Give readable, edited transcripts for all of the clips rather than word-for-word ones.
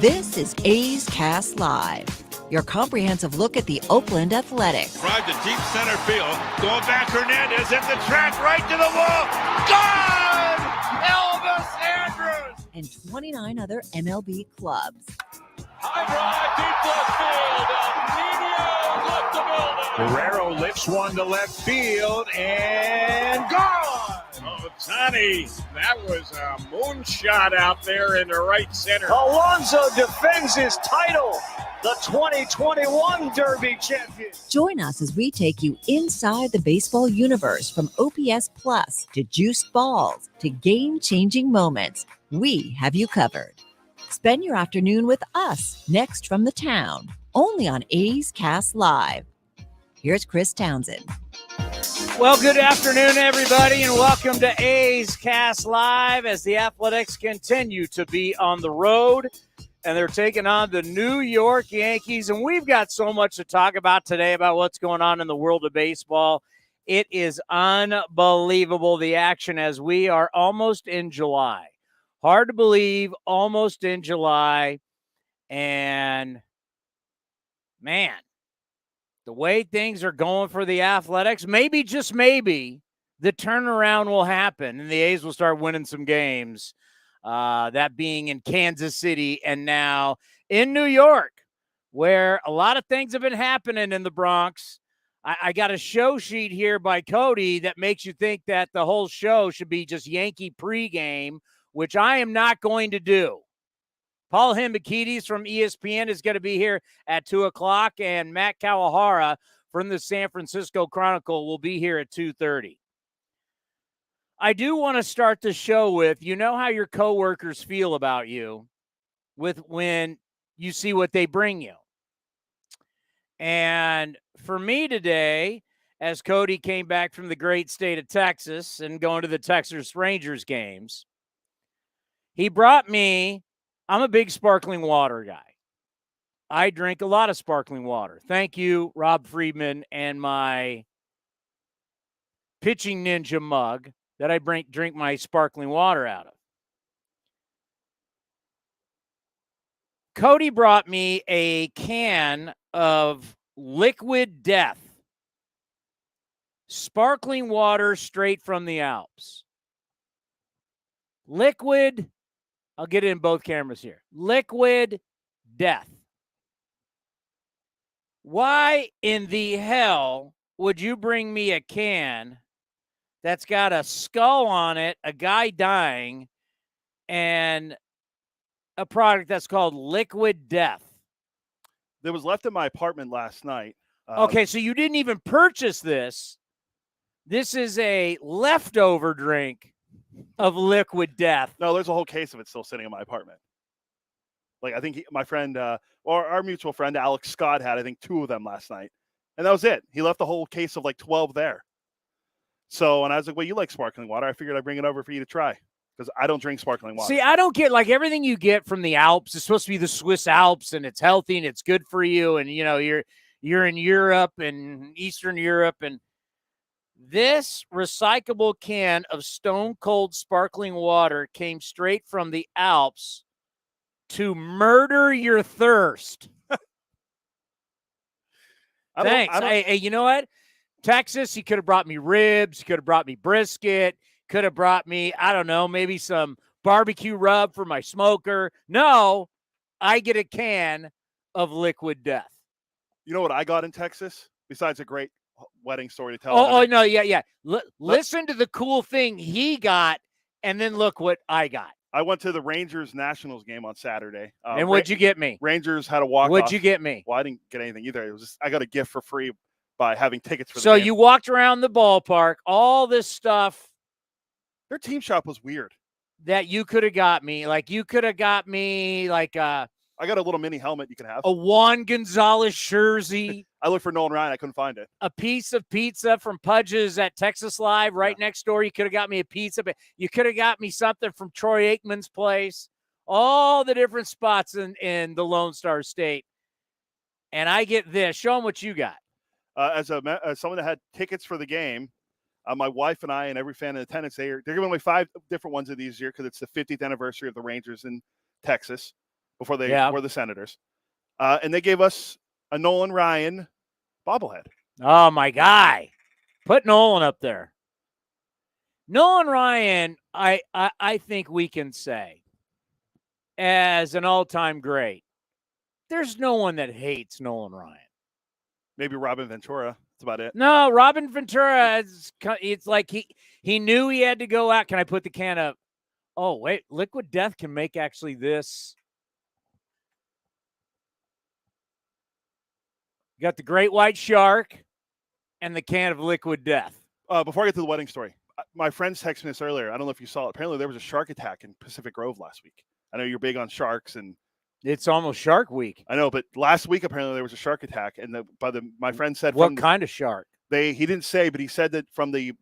This is A's Cast Live, your comprehensive look at the Oakland Athletics. Drive to deep center field. Going back, Hernandez at the track, right to the wall. Gone! Elvis Andrus! And 29 other MLB clubs. High drive, deep left field. Nino left the building. Guerrero lifts one to left field and gone! Oh, Tony, that was a moonshot out there in the right center. Alonso defends his title, the 2021 Derby champion. Join us as we take you inside the baseball universe, from OPS Plus to juiced balls to game-changing moments. We have you covered. Spend your afternoon with us next from the town, only on A's Cast Live. Here's Chris Townsend. Well, good afternoon, everybody, and welcome to A's Cast Live as the Athletics continue to be on the road, and they're taking on the New York Yankees. And we've got so much to talk about today about what's going on in the world of baseball. It is unbelievable, the action, as we are almost in July. Hard to believe, almost in July. And, man, the way things are going for the Athletics, maybe, just maybe, the turnaround will happen and the A's will start winning some games. That being in Kansas City and now in New York, where a lot of things have been happening in the Bronx. I got a show sheet here by Cody that makes you think that the whole show should be just Yankee pregame, which I am not going to do. Paul Hembekides from ESPN is going to be here at 2 o'clock, and Matt Kawahara from the San Francisco Chronicle will be here at 2:30. I do want to start the show with, you know how your coworkers feel about you with when you see what they bring you. And for me today, as Cody came back from the great state of Texas and going to the Texas Rangers games, he brought me, I'm a big sparkling water guy. I drink a lot of sparkling water. Thank you, Rob Friedman, and my Pitching Ninja mug that I drink my sparkling water out of. Cody brought me a can of Liquid Death. Sparkling water straight from the Alps. Liquid, I'll get it in both cameras here. Liquid Death. Why in the hell would you bring me a can that's got a skull on it, a guy dying, and a product that's called Liquid Death? That was left in my apartment last night. Okay, so you didn't even purchase this. This is a leftover drink of Liquid Death. No, there's a whole case of it still sitting in my apartment. Like, I think my friend, or our mutual friend, Alex Scott, had, I think, 2 of them last night. And that was it. He left a whole case of like 12 there. So, and I was like, well, you like sparkling water. I figured I'd bring it over for you to try, because I don't drink sparkling water. See, I don't get, like, everything you get from the Alps is supposed to be the Swiss Alps, and it's healthy and it's good for you. And, you know, you're in Europe and Eastern Europe, and this recyclable can of Stone Cold sparkling water came straight from the Alps to murder your thirst. Thanks. Hey, you know what? Texas, you could have brought me ribs. You could have brought me brisket. Could have brought me, I don't know, maybe some barbecue rub for my smoker. No, I get a can of Liquid Death. You know what I got in Texas? Besides a great wedding story to tell. Oh no, yeah. Listen to the cool thing he got, and then look what I got. I went to the Rangers-Nationals game on Saturday. And what'd you get me? Rangers had a walk-off. What'd you get me? Well, I didn't get anything either. It was just, I got a gift for free by having tickets for the So game. you walked around the ballpark, all this stuff. Their team shop was weird. That you could have got me. Like, you could have got me, like, I got a little mini helmet you can have. A Juan Gonzalez jersey. I looked for Nolan Ryan. I couldn't find it. A piece of pizza from Pudge's at Texas Live right next door. You could have got me a pizza. But you could have got me something from Troy Aikman's place. All the different spots in the Lone Star State. And I get this. Show them what you got. As someone that had tickets for the game, my wife and I and every fan in attendance, they're giving away 5 different ones of these year because it's the 50th anniversary of the Rangers in Texas. before they were the Senators. And they gave us a Nolan Ryan bobblehead. Oh, my guy. Put Nolan up there. Nolan Ryan, I think we can say, as an all-time great, there's no one that hates Nolan Ryan. Maybe Robin Ventura. That's about it. No, Robin Ventura, it's like he knew he had to go out. Can I put the can up? Oh, wait, Liquid Death can make actually this. You got the great white shark and the can of Liquid Death. Before I get to the wedding story, my friends texted me this earlier. I don't know if you saw it. Apparently, there was a shark attack in Pacific Grove last week. I know you're big on sharks, and it's almost Shark Week. I know, but last week apparently there was a shark attack, and my friend said, what kind of shark? He didn't say, but he said that from the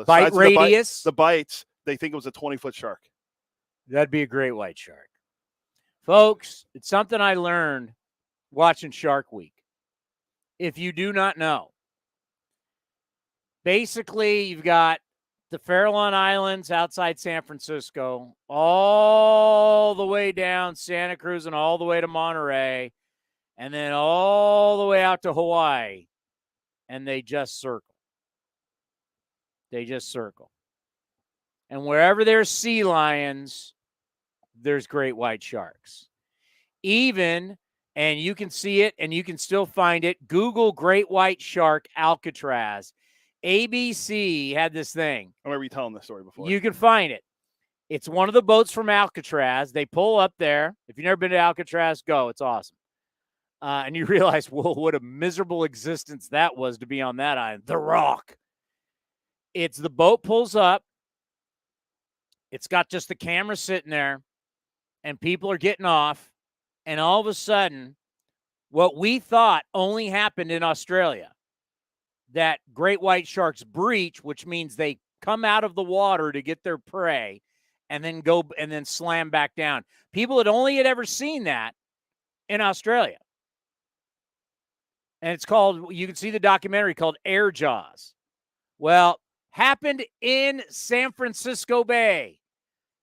bite radius, the bites, they think it was a 20-foot shark. That'd be a great white shark, folks. It's something I learned watching Shark Week. If you do not know, basically you've got the Farallon Islands outside San Francisco, all the way down Santa Cruz and all the way to Monterey, and then all the way out to Hawaii, and they just circle. And wherever there's sea lions, there's great white sharks. And you can see it, and you can still find it. Google great white shark Alcatraz. ABC had this thing. I remember you telling this story before. You can find it. It's one of the boats from Alcatraz. They pull up there. If you've never been to Alcatraz, go. It's awesome. And you realize, well, what a miserable existence that was to be on that island. The Rock. It's the boat pulls up. It's got just the camera sitting there, and people are getting off. And all of a sudden, what we thought only happened in Australia, that great white sharks breach, which means they come out of the water to get their prey and then go and then slam back down. People had ever seen that in Australia. And it's called, you can see the documentary called Air Jaws. Well, happened in San Francisco Bay.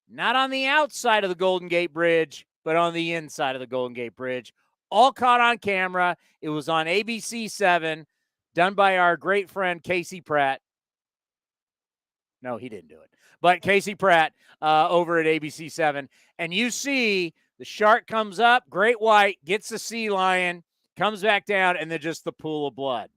Not on the outside of the Golden Gate Bridge, but on the inside of the Golden Gate Bridge. All caught on camera. It was on ABC 7. Done by our great friend, Casey Pratt. No, he didn't do it. But Casey Pratt over at ABC 7. And you see the shark comes up, great white, gets the sea lion, comes back down, and then just the pool of blood.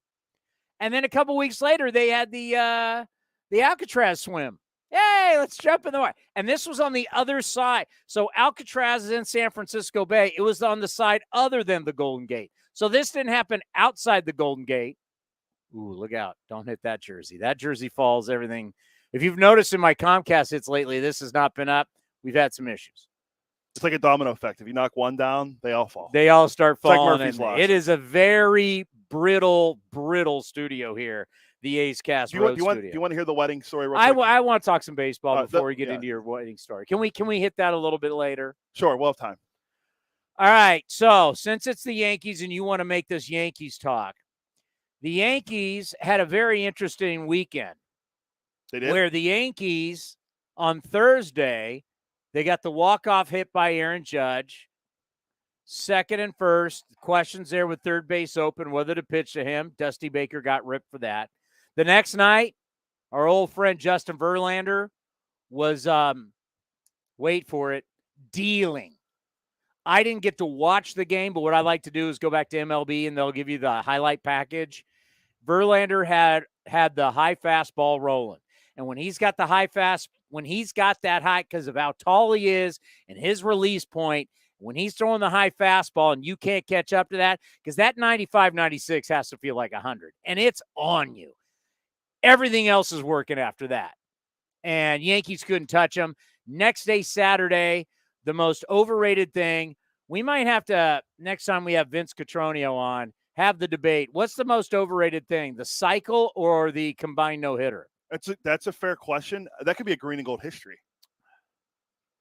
And then a couple weeks later, they had the Alcatraz swim. Hey, let's jump in the water. And this was on the other side. So Alcatraz is in San Francisco Bay. It was on the side other than the Golden Gate. So this didn't happen outside the Golden Gate. Ooh, look out. Don't hit that jersey. That jersey falls, everything. If you've noticed in my Comcast hits lately, this has not been up. We've had some issues. It's like a domino effect. If you knock one down, they all fall. They all start falling. Like Murphy's Law. It is a very brittle studio here, the A's Cast Road studio. Do you want to hear the wedding story real quick? I want to talk some baseball before we get into your wedding story. Can we hit that a little bit later? Sure, we'll have time. All right, so since it's the Yankees and you want to make this Yankees talk, the Yankees had a very interesting weekend. They did? Where the Yankees, on Thursday, they got the walk-off hit by Aaron Judge. Second and first, questions there with third base open, whether to pitch to him. Dusty Baker got ripped for that. The next night, our old friend Justin Verlander was, wait for it, dealing. I didn't get to watch the game, but what I like to do is go back to MLB, and they'll give you the highlight package. Verlander had the high fastball rolling. And when he's got that high, because of how tall he is and his release point, when he's throwing the high fastball and you can't catch up to that, because that 95, 96 has to feel like 100, and it's on you. Everything else is working after that. And Yankees couldn't touch him. Next day, Saturday, the most overrated thing, we might have to, next time we have Vince Cotroneo on, have the debate. What's the most overrated thing, the cycle or the combined no-hitter? That's a fair question. That could be a green and gold history.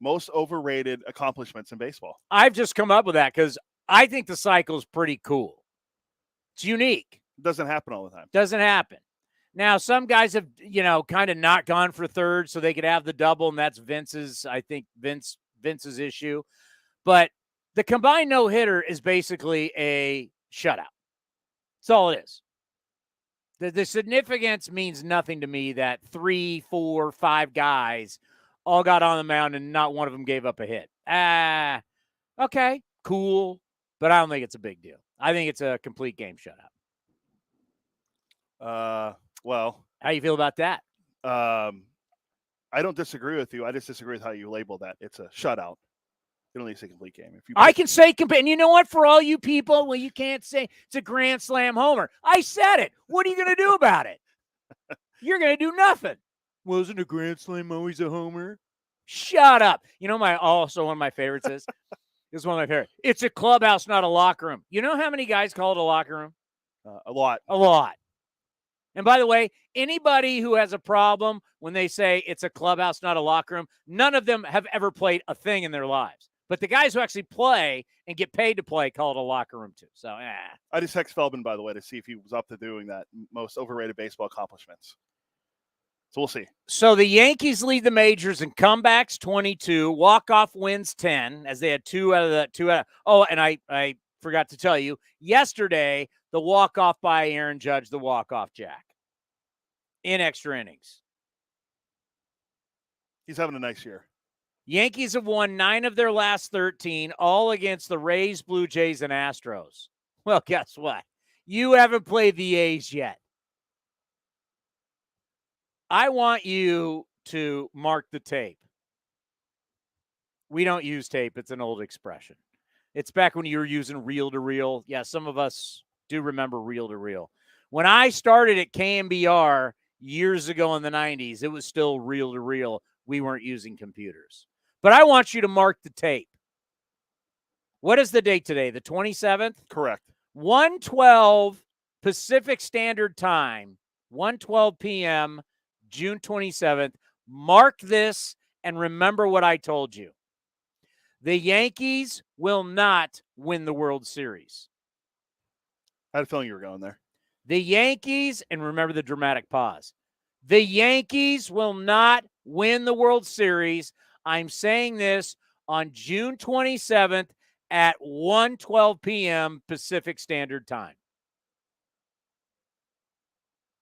Most overrated accomplishments in baseball. I've just come up with that because I think the cycle is pretty cool. It's unique. It doesn't happen all the time. Doesn't happen. Now, some guys have, kind of not gone for third so they could have the double, and that's Vince's issue. But The combined no-hitter is basically a shutout. That's all it is. The significance means nothing to me that 3, 4, 5 guys all got on the mound and not one of them gave up a hit. Okay, cool, but I don't think it's a big deal. I think it's a complete game shutout. Well, how you feel about that? I don't disagree with you. I just disagree with how you label that. It's a shutout. You don't need to say complete game. I can say complete. And you know what? For all you people, well, you can't say it's a grand slam homer. I said it. What are you going to do about it? You're going to do nothing. Wasn't a grand slam always a homer? Shut up. You know, one of my favorites is, this is one of my favorites. It's a clubhouse, not a locker room. You know how many guys call it a locker room? A lot. A lot. And by the way, anybody who has a problem when they say it's a clubhouse, not a locker room, none of them have ever played a thing in their lives. But the guys who actually play and get paid to play call it a locker room too. So, I just text Feldman, by the way, to see if he was up to doing that most overrated baseball accomplishments. So we'll see. So the Yankees lead the majors in comebacks 22, walk-off wins 10, as they had two out of. Oh, and I forgot to tell you, yesterday, the walk-off by Aaron Judge, the walk-off jack in extra innings. He's having a nice year. Yankees have won 9 of their last 13, all against the Rays, Blue Jays, and Astros. Well, guess what? You haven't played the A's yet. I want you to mark the tape. We don't use tape. It's an old expression. It's back when you were using reel-to-reel. Yeah, some of us do remember reel-to-reel. When I started at KMBR years ago in the 90s, it was still reel-to-reel. We weren't using computers. But I want you to mark the tape. What is the date today? The 27th? Correct. 1:12 Pacific Standard Time, 1:12 p.m., June 27th. Mark this and remember what I told you. The Yankees will not win the World Series. I had a feeling you were going there. The Yankees, and remember the dramatic pause, the Yankees will not win the World Series. I'm saying this on June 27th at 1:12 p.m. Pacific Standard Time.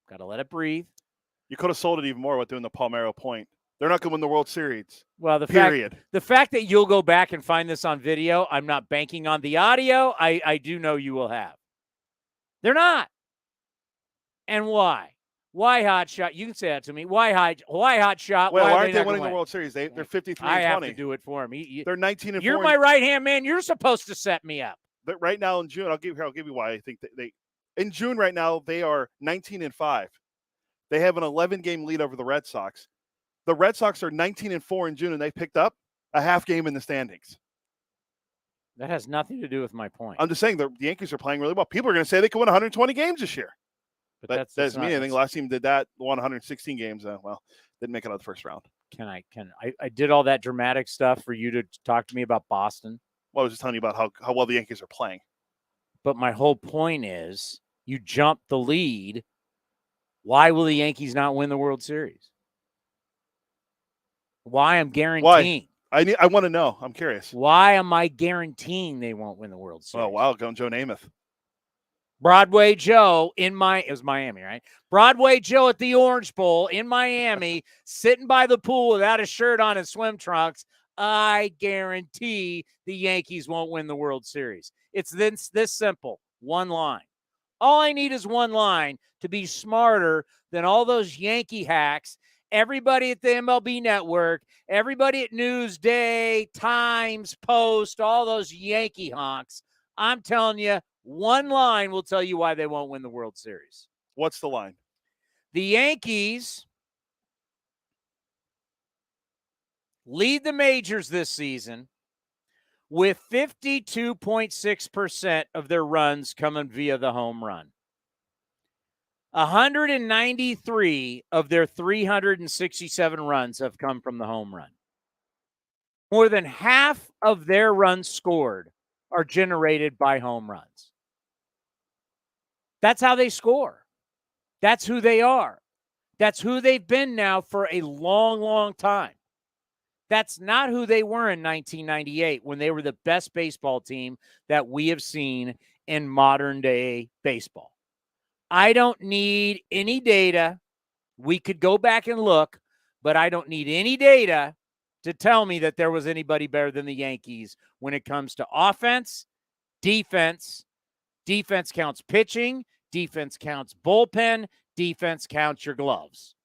Got to let it breathe. You could have sold it even more with doing the Palmeiro point. They're not going to win the World Series. Well, the fact that you'll go back and find this on video, I'm not banking on the audio. I do know you will have. They're not. And why? Why hot shot? You can say that to me. Why hot shot? Well, why are aren't they winning the World Series? They're 53-20. I have to do it for him. They're 19-4. You're my right-hand man. You're supposed to set me up. But right now in June, I'll give you why I think that in June right now they are 19-5. They have an 11-game lead over the Red Sox. The Red Sox are 19-4 in June, and they picked up a half game in the standings. That has nothing to do with my point. I'm just saying the Yankees are playing really well. People are going to say they could win 120 games this year. But that doesn't mean anything. Last team did that, won 116 games. Well, didn't make it out of the first round. I did all that dramatic stuff for you to talk to me about Boston. Well, I was just telling you about how well the Yankees are playing. But my whole point is you jumped the lead. Why will the Yankees not win the World Series? Why I'm guaranteeing. Why? I want to know. I'm curious. Why am I guaranteeing they won't win the World Series? Oh, wow. Going Joe Namath. Broadway Joe it was Miami, right? Broadway Joe at the Orange Bowl in Miami, sitting by the pool without a shirt on and swim trunks. I guarantee the Yankees won't win the World Series. It's this simple. One line. All I need is one line to be smarter than all those Yankee hacks, everybody at the MLB Network, everybody at Newsday, Times, Post, all those Yankee honks. I'm telling you, one line will tell you why they won't win the World Series. What's the line? The Yankees lead the majors this season with 52.6% of their runs coming via the home run. 193 of their 367 runs have come from the home run. More than half of their runs scored are generated by home runs. That's how they score. That's who they are. That's who they've been now for a long, long time. That's not who they were in 1998 when they were the best baseball team that we have seen in modern day baseball. I don't need any data. We could go back and look, but I don't need any data to tell me that there was anybody better than the Yankees when it comes to offense, defense. Defense counts pitching, defense counts bullpen, defense counts your gloves.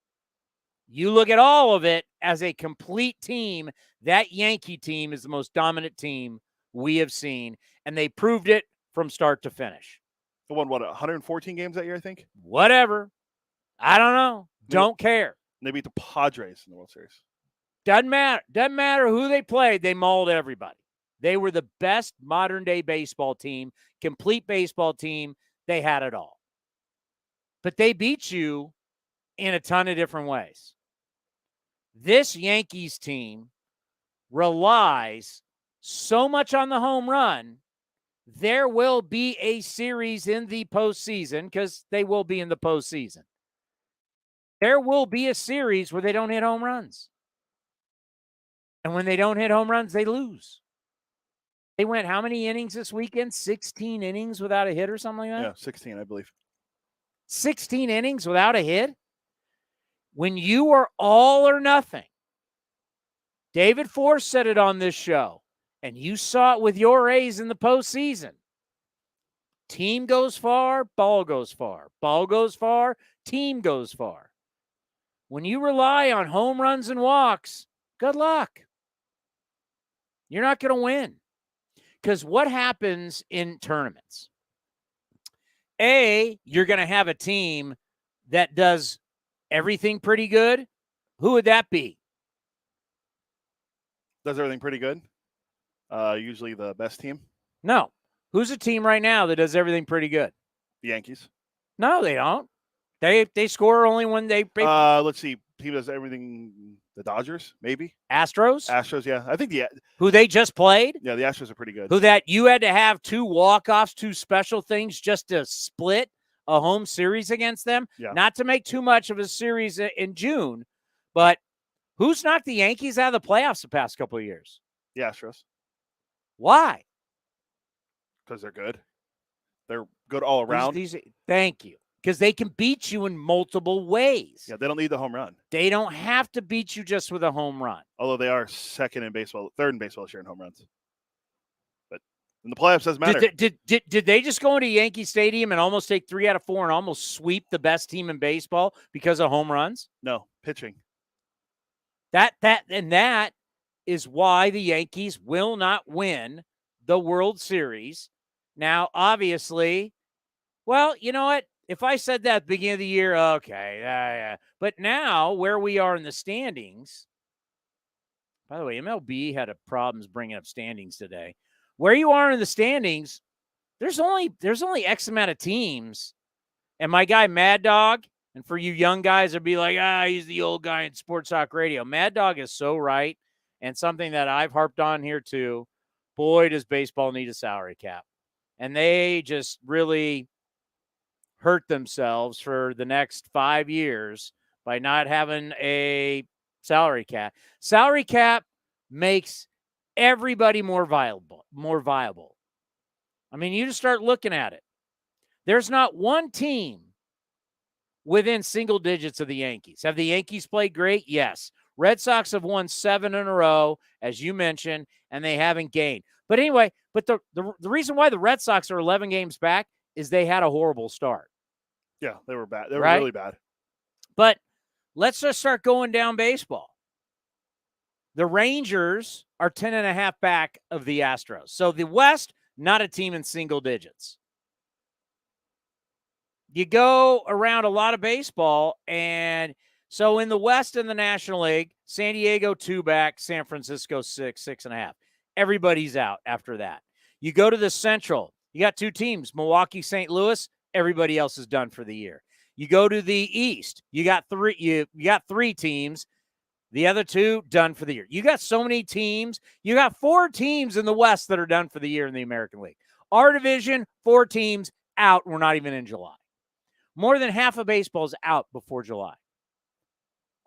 You look at all of it as a complete team, that Yankee team is the most dominant team we have seen, and they proved it from start to finish. They won, 114 games that year, I think? Whatever. I don't know. Don't care. They beat the Padres in the World Series. Doesn't matter. Doesn't matter who they played. They mauled everybody. They were the best modern-day baseball team, complete baseball team. They had it all. But they beat you in a ton of different ways. This Yankees team relies so much on the home run, there will be a series in the postseason, because they will be in the postseason. There will be a series where they don't hit home runs. And when they don't hit home runs, they lose. They went how many innings this weekend? 16 innings without a hit or something like that? Yeah, 16, I believe. 16 innings without a hit? When you are all or nothing, David Force said it on this show, and you saw it with your A's in the postseason. Team goes far, ball goes far. Ball goes far, team goes far. When you rely on home runs and walks, good luck. You're not going to win. Because what happens in tournaments? A, you're going to have a team that does everything pretty good. Who would that be? Does everything pretty good. Usually the best team. No. Who's a team right now that does everything pretty good? The Yankees. No, they don't. They score only when they let's see. Team does everything. The Dodgers, maybe. Astros, yeah. I think who they just played. Yeah, the Astros are pretty good. Who that you had to have 2 walk-offs, 2 special things just to split a home series against them. Yeah. Not to make too much of a series in June, but who's knocked the Yankees out of the playoffs the past couple of years? The Astros. Why? Because they're good. They're good all around. Thank you. Because they can beat you in multiple ways. Yeah, they don't need the home run. They don't have to beat you just with a home run. Although they are third in baseball this year in home runs. But in the playoffs, doesn't matter. Did they just go into Yankee Stadium and almost take 3 out of 4 and almost sweep the best team in baseball because of home runs? No, pitching. That is why the Yankees will not win the World Series. Now, obviously, well, you know what? If I said that at the beginning of the year, okay. Yeah. But now, where we are in the standings, by the way, MLB had problems bringing up standings today. Where you are in the standings, there's only X amount of teams. And my guy, Mad Dog, and for you young guys, would be like, he's the old guy in Sports Talk Radio. Mad Dog is so right, and something that I've harped on here too. Boy, does baseball need a salary cap. And they just really hurt themselves for the next 5 years by not having a salary cap. Salary cap makes everybody more viable. I mean, you just start looking at it. There's not one team within single digits of the Yankees. Have the Yankees played great? Yes. Red Sox have won 7 in a row, as you mentioned, and they haven't gained. But anyway, the reason why the Red Sox are 11 games back is they had a horrible start. Yeah, they were bad. They were really bad. But let's just start going down baseball. The Rangers are 10.5 back of the Astros. So the West, not a team in single digits. You go around a lot of baseball, and so in the West in the National League, San Diego 2 back, San Francisco 6.5. Everybody's out after that. You go to the Central, you got 2 teams, Milwaukee, St. Louis. Everybody else is done for the year. You go to the East, you got 3. You got 3 teams. The other 2 done for the year. You got so many teams. You got 4 teams in the West that are done for the year in the American League. Our division, 4 teams out. We're not even in July. More than half of baseball is out before July.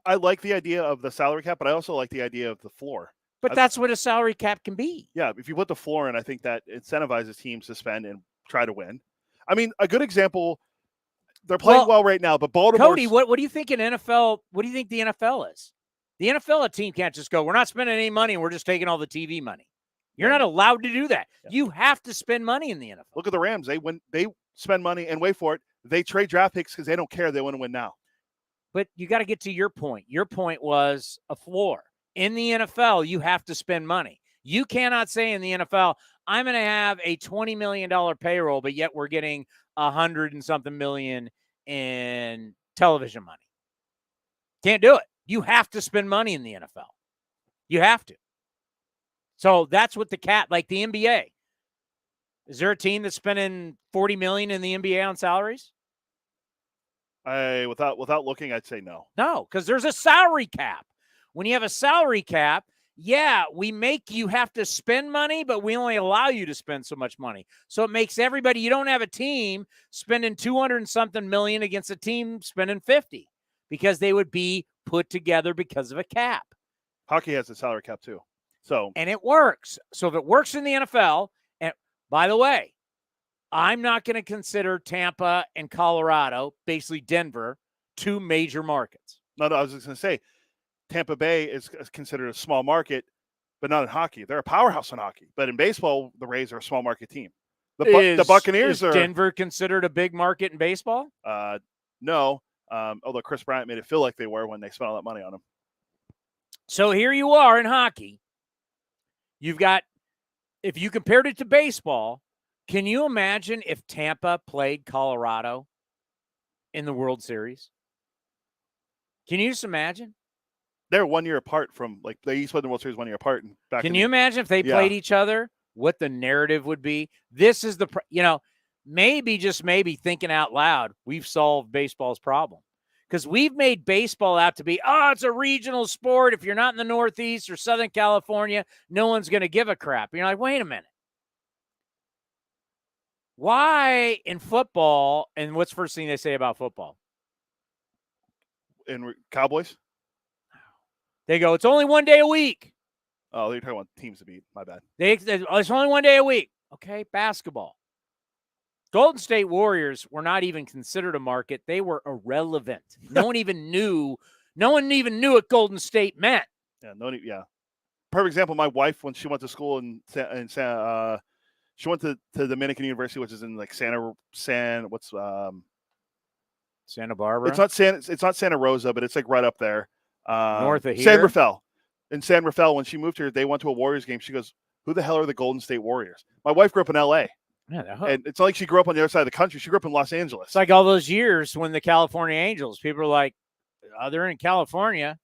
I like the idea of the salary cap, but I also like the idea of the floor. But that's what a salary cap can be. Yeah, if you put the floor in, I think that incentivizes teams to spend and try to win. I mean, a good example, they're playing well right now, but Baltimore. Cody, what do you think an NFL? What do you think the NFL is? The NFL, a team can't just go, we're not spending any money, we're just taking all the TV money. You're not allowed to do that. Yeah. You have to spend money in the NFL. Look at the Rams. They spend money and wait for it. They trade draft picks because they don't care. They want to win now. But you got to get to your point. Your point was a floor. In the NFL, you have to spend money. You cannot say in the NFL, I'm going to have a $20 million payroll, but yet we're getting $100 and something million in television money. Can't do it. You have to spend money in the NFL. You have to. So that's what the cap, like the NBA. Is there a team that's spending $40 million in the NBA on salaries? Without looking, I'd say no. No, because there's a salary cap. When you have a salary cap, yeah, we make you have to spend money, but we only allow you to spend so much money. So it makes everybody, you don't have a team spending 200 and something million against a team spending 50 because they would be put together because of a cap. Hockey has a salary cap too. And it works. So if it works in the NFL, and by the way, I'm not going to consider Tampa and Colorado, basically Denver, two major markets. No, I was just going to say, Tampa Bay is considered a small market, but not in hockey. They're a powerhouse in hockey. But in baseball, the Rays are a small market team. The Buccaneers is Denver considered a big market in baseball? No. Although Chris Bryant made it feel like they were when they spent all that money on him. So here you are in hockey. You've got, if you compared it to baseball, can you imagine if Tampa played Colorado in the World Series? Can you just imagine? They're 1 year apart from, like, they each played the World Series 1 year apart. Can you imagine if they played each other, what the narrative would be? This is maybe, just maybe, thinking out loud, we've solved baseball's problem. Because we've made baseball out to be, it's a regional sport. If you're not in the Northeast or Southern California, no one's going to give a crap. You're like, wait a minute. Why in football, and what's the first thing they say about football? In Cowboys? They go, it's only 1 day a week. Oh, you're talking about teams to beat. My bad. It's only 1 day a week. Okay, basketball. Golden State Warriors were not even considered a market. They were irrelevant. No one even knew what Golden State meant. Yeah, Perfect example. My wife, when she went to school she went to Dominican University, which is in like Santa Barbara. It's not Santa Rosa, but it's like right up there. North of here. San Rafael. In San Rafael, when she moved here, they went to a Warriors game. She goes, who the hell are the Golden State Warriors? My wife grew up in L.A. Yeah, and it's like she grew up on the other side of the country. She grew up in Los Angeles. It's like all those years when the California Angels, people are like, they're in California.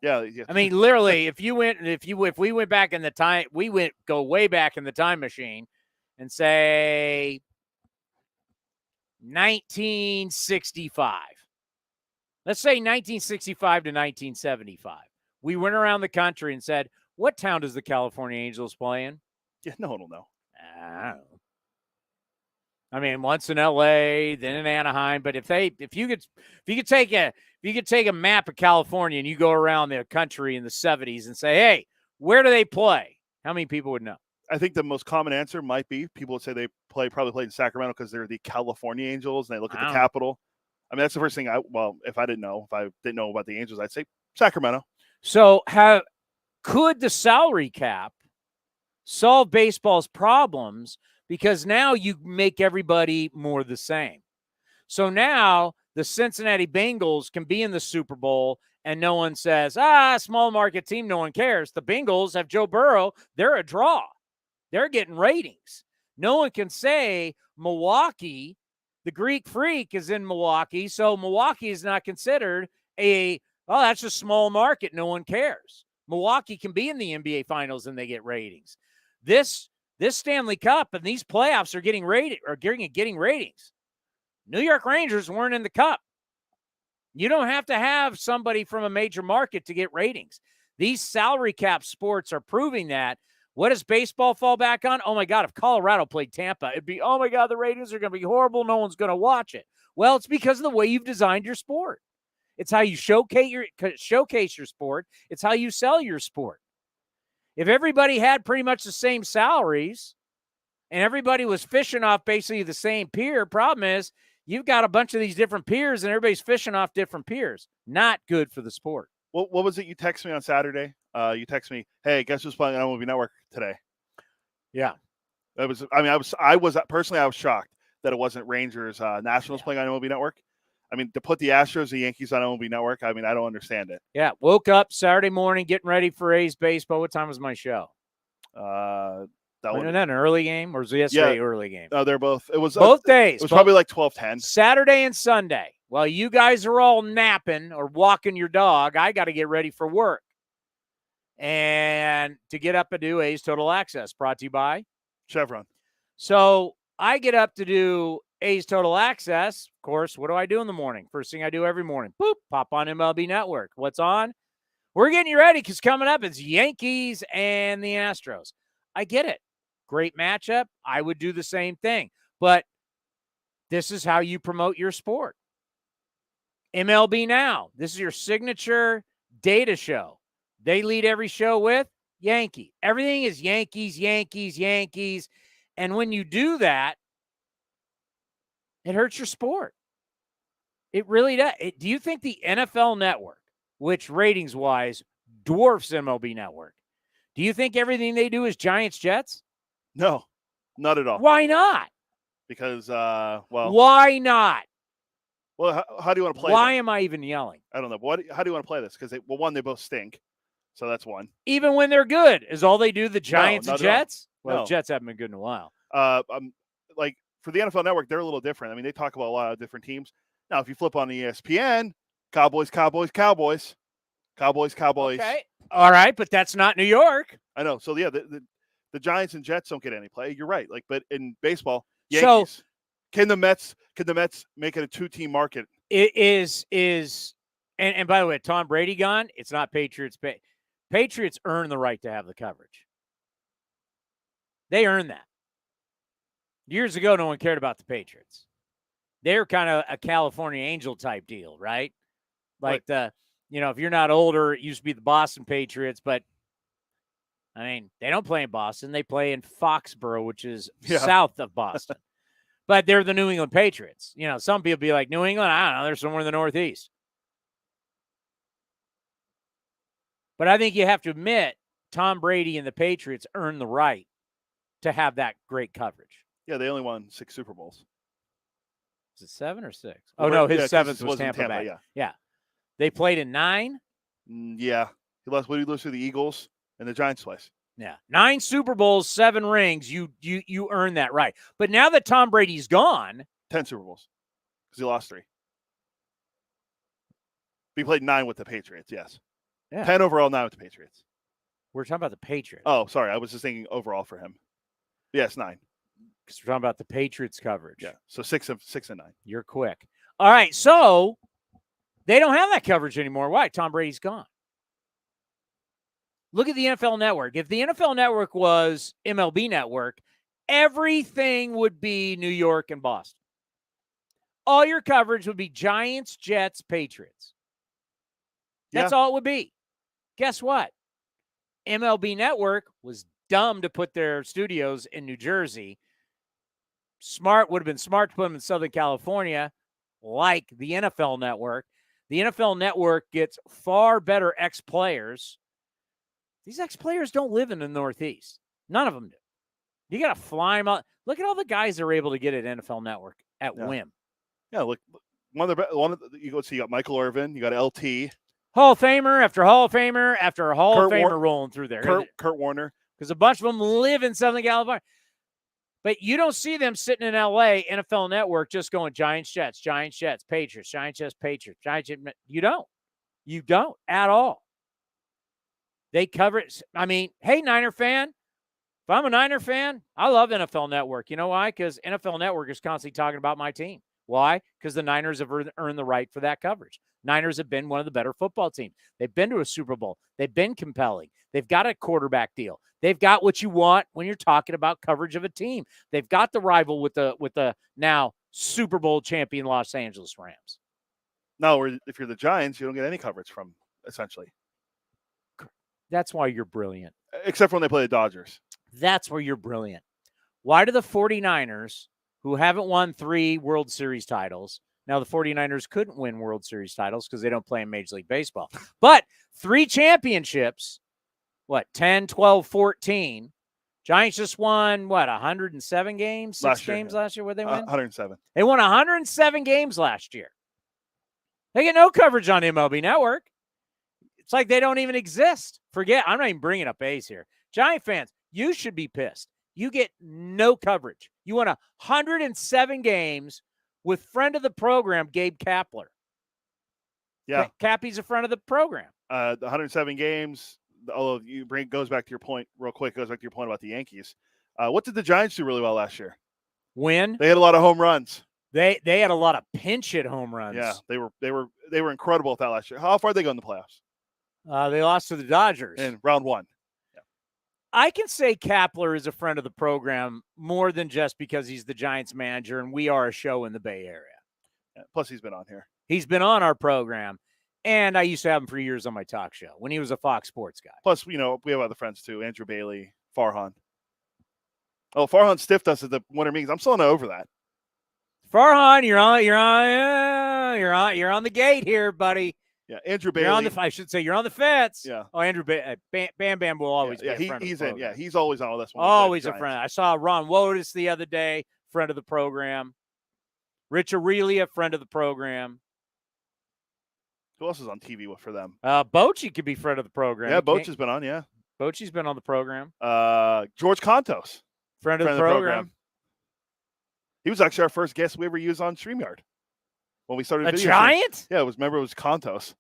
Yeah. I mean, literally, if we went back in the time, go way back in the time machine and say 1965. Let's say 1965 to 1975. We went around the country and said, what town does the California Angels play in? Yeah, no one will know. I don't know. I mean, once in LA, then in Anaheim. But if you could take a map of California and you go around the country in the 70s and say, hey, where do they play? How many people would know? I think the most common answer might be people would say they probably played in Sacramento because they're the California Angels and they look at the capital. I mean, that's the first thing if I didn't know about the Angels, I'd say Sacramento. So could the salary cap solve baseball's problems? Because now you make everybody more the same. So now the Cincinnati Bengals can be in the Super Bowl and no one says, small market team, no one cares. The Bengals have Joe Burrow. They're a draw. They're getting ratings. No one can say Milwaukee, the Greek Freak is in Milwaukee, so Milwaukee is not considered that's a small market. No one cares. Milwaukee can be in the NBA Finals and they get ratings. This Stanley Cup and these playoffs are getting ratings. New York Rangers weren't in the Cup. You don't have to have somebody from a major market to get ratings. These salary cap sports are proving that. What does baseball fall back on? Oh, my God, if Colorado played Tampa, it'd be, oh, my God, the ratings are going to be horrible. No one's going to watch it. Well, it's because of the way you've designed your sport. It's how you showcase your sport. It's how you sell your sport. If everybody had pretty much the same salaries and everybody was fishing off basically the same pier, problem is you've got a bunch of these different piers and everybody's fishing off different piers. Not good for the sport. What was it you texted me on Saturday? You texted me, hey, guess who's playing on MLB Network today? Yeah. I was personally shocked that it wasn't Rangers Nationals playing on MLB Network. I mean, to put the Astros, the Yankees on MLB Network, I mean, I don't understand it. Yeah, woke up Saturday morning getting ready for A's baseball. What time was my show? Wasn't that an early game or was it yesterday early game? No, they're both. It was both days. It was probably like 12:10. Saturday and Sunday. While you guys are all napping or walking your dog, I got to get ready for work. And to get up and do A's Total Access, brought to you by Chevron. So I get up to do A's Total Access. Of course, what do I do in the morning? First thing I do every morning, boop, pop on MLB Network. What's on? We're getting you ready because coming up, it's Yankees and the Astros. I get it. Great matchup. I would do the same thing. But this is how you promote your sport. MLB Now. This is your signature data show. They lead every show with Yankee. Everything is Yankees, Yankees, Yankees. And when you do that, it hurts your sport. It really does. Do you think the NFL Network, which ratings-wise dwarfs MLB Network, do you think everything they do is Giants-Jets? No, not at all. Why not? Because, why not? Well, how do you want to play Why this? am I even yelling? I don't know. How do you want to play this? Because, one, they both stink. So that's one. Even when they're good, is all they do the Giants and Jets? Well, No. the Jets haven't been good in a while. Like, for the NFL Network, they're a little different. I mean, they talk about a lot of different teams. Now, if you flip on the ESPN, Cowboys. Okay. All right, but that's not New York. I know. So, yeah, the Giants and Jets don't get any play. You're right. Like, but in baseball, Yankees. So, can the Mets make it a two-team market? It is and by the way, Tom Brady gone, it's not Patriots. Patriots earn the right to have the coverage. They earn that. Years ago, no one cared about the Patriots. They're kind of a California Angel type deal, right? Like if you're not older, it used to be the Boston Patriots, but I mean, they don't play in Boston. They play in Foxborough, which is south of Boston. But they're the New England Patriots. Some people be like, New England, I don't know, they're somewhere in the Northeast. But I think you have to admit, Tom Brady and the Patriots earned the right to have that great coverage. Yeah, they only won 6 Super Bowls. Is it 7 or 6? Oh, no, his 7th was Tampa Bay. Yeah. They played in 9? Yeah. He lost to the Eagles and the Giants twice. Yeah. 9 Super Bowls, 7 rings. You earned that right. But now that Tom Brady's gone. 10 Super Bowls because he lost 3. He played 9 with the Patriots, yes. Yeah. 10 overall, 9 with the Patriots. We're talking about the Patriots. Oh, sorry. I was just thinking overall for him. Yes, 9. Because we're talking about the Patriots coverage. Yeah. So 6 and 9. You're quick. All right. So they don't have that coverage anymore. Why? Tom Brady's gone. Look at the NFL Network. If the NFL Network was MLB Network, everything would be New York and Boston. All your coverage would be Giants, Jets, Patriots. That's all it would be. Guess what? MLB Network was dumb to put their studios in New Jersey. Would have been smart to put them in Southern California, like the NFL Network. The NFL Network gets far better ex-players. These ex-players don't live in the Northeast. None of them do. You got to fly them out. Look at all the guys they're able to get at NFL Network at whim. Yeah, look, you go see. You got Michael Irvin. You got LT. Hall of Famer after Hall of Famer after Hall of Famer rolling through there. Kurt Warner. Because a bunch of them live in Southern California. But you don't see them sitting in L.A., NFL Network, just going Giants, Jets, Patriots, Giants, Jets, Patriots, Giants, Jets. You don't. You don't at all. They cover it. I mean, hey, Niner fan, if I'm a Niner fan, I love NFL Network. You know why? Because NFL Network is constantly talking about my team. Why? Because the Niners have earned the right for that coverage. Niners have been one of the better football teams. They've been to a Super Bowl. They've been compelling. They've got a quarterback deal. They've got what you want when you're talking about coverage of a team. They've got the rival with the now Super Bowl champion Los Angeles Rams. No, if you're the Giants, you don't get any coverage from, essentially. That's why you're brilliant. Except for when they play the Dodgers. That's where you're brilliant. Why do the 49ers, who haven't won 3 World Series titles, now the 49ers couldn't win World Series titles because they don't play in Major League Baseball, but 3 championships, 10, 12, 14. Giants just won, 107 games? 6 games last year? What'd they win? 107. They won 107 games last year. They get no coverage on the MLB Network. It's like they don't even exist. I'm not even bringing up A's here. Giant fans, you should be pissed. You get no coverage. You won 107 games with friend of the program, Gabe Kapler. Yeah. Cappy's a friend of the program. The 107 games, although goes back to your point real quick, goes back to your point about the Yankees. What did the Giants do really well last year? Win. They had a lot of home runs. They had a lot of pinch hit home runs. Yeah, they were incredible at that last year. How far did they go in the playoffs? They lost to the Dodgers in round 1. Yeah. I can say Kapler is a friend of the program more than just because he's the Giants manager and we are a show in the Bay Area. Yeah, plus, he's been on here. He's been on our program, and I used to have him for years on my talk show when he was a Fox Sports guy. Plus, we have other friends too. Andrew Bailey, Farhan. Oh, Farhan stiffed us at the winter meetings. I'm still not over that. Farhan, you're on the gate here, buddy. Yeah, Andrew Bailey. I should say you're on the fence. Yeah. Oh, Andrew Bam Bam will always be a friend of the program. Yeah, he's always on this one. Always a friend. I saw Ron Wotus the other day, friend of the program. Rich Aurelia, friend of the program. Who else is on TV for them? Bochy could be friend of the program. Yeah, Bochy's been on, yeah. Bochy's been on the program. George Contos. Friend of the program. He was actually our first guest we ever used on StreamYard when we started. A Giant? Stream. Yeah, it was Contos.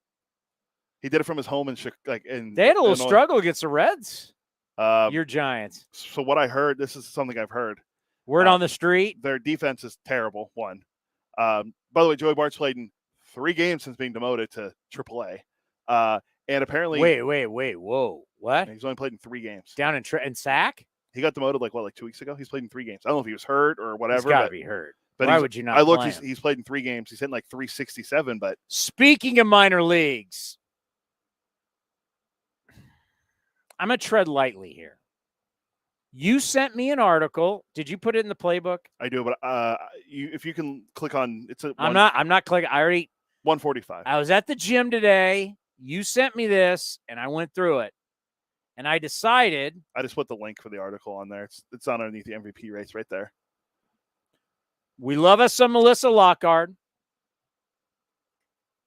He did it from his home in They had a little struggle against the Reds. Your Giants. So what I heard, this is something I've heard. Word on the street. Their defense is terrible. One. By the way, Joey Bart's played in 3 games since being demoted to AAA. And apparently, wait, whoa, what? He's only played in 3 games. Down in Sac? He got demoted like 2 weeks ago. He's played in 3 games. I don't know if he was hurt or whatever. He's got to be hurt. But why would you not? I looked. He's played in 3 games. He's hitting like 367. But speaking of minor leagues, I'm gonna tread lightly here. You sent me an article. Did you put it in the playbook? I do, but if you can click on it's. I'm not clicking. I already 145. I was at the gym today. You sent me this, and I went through it, and I decided. I just put the link for the article on there. It's underneath the MVP race right there. We love us some Melissa Lockhart.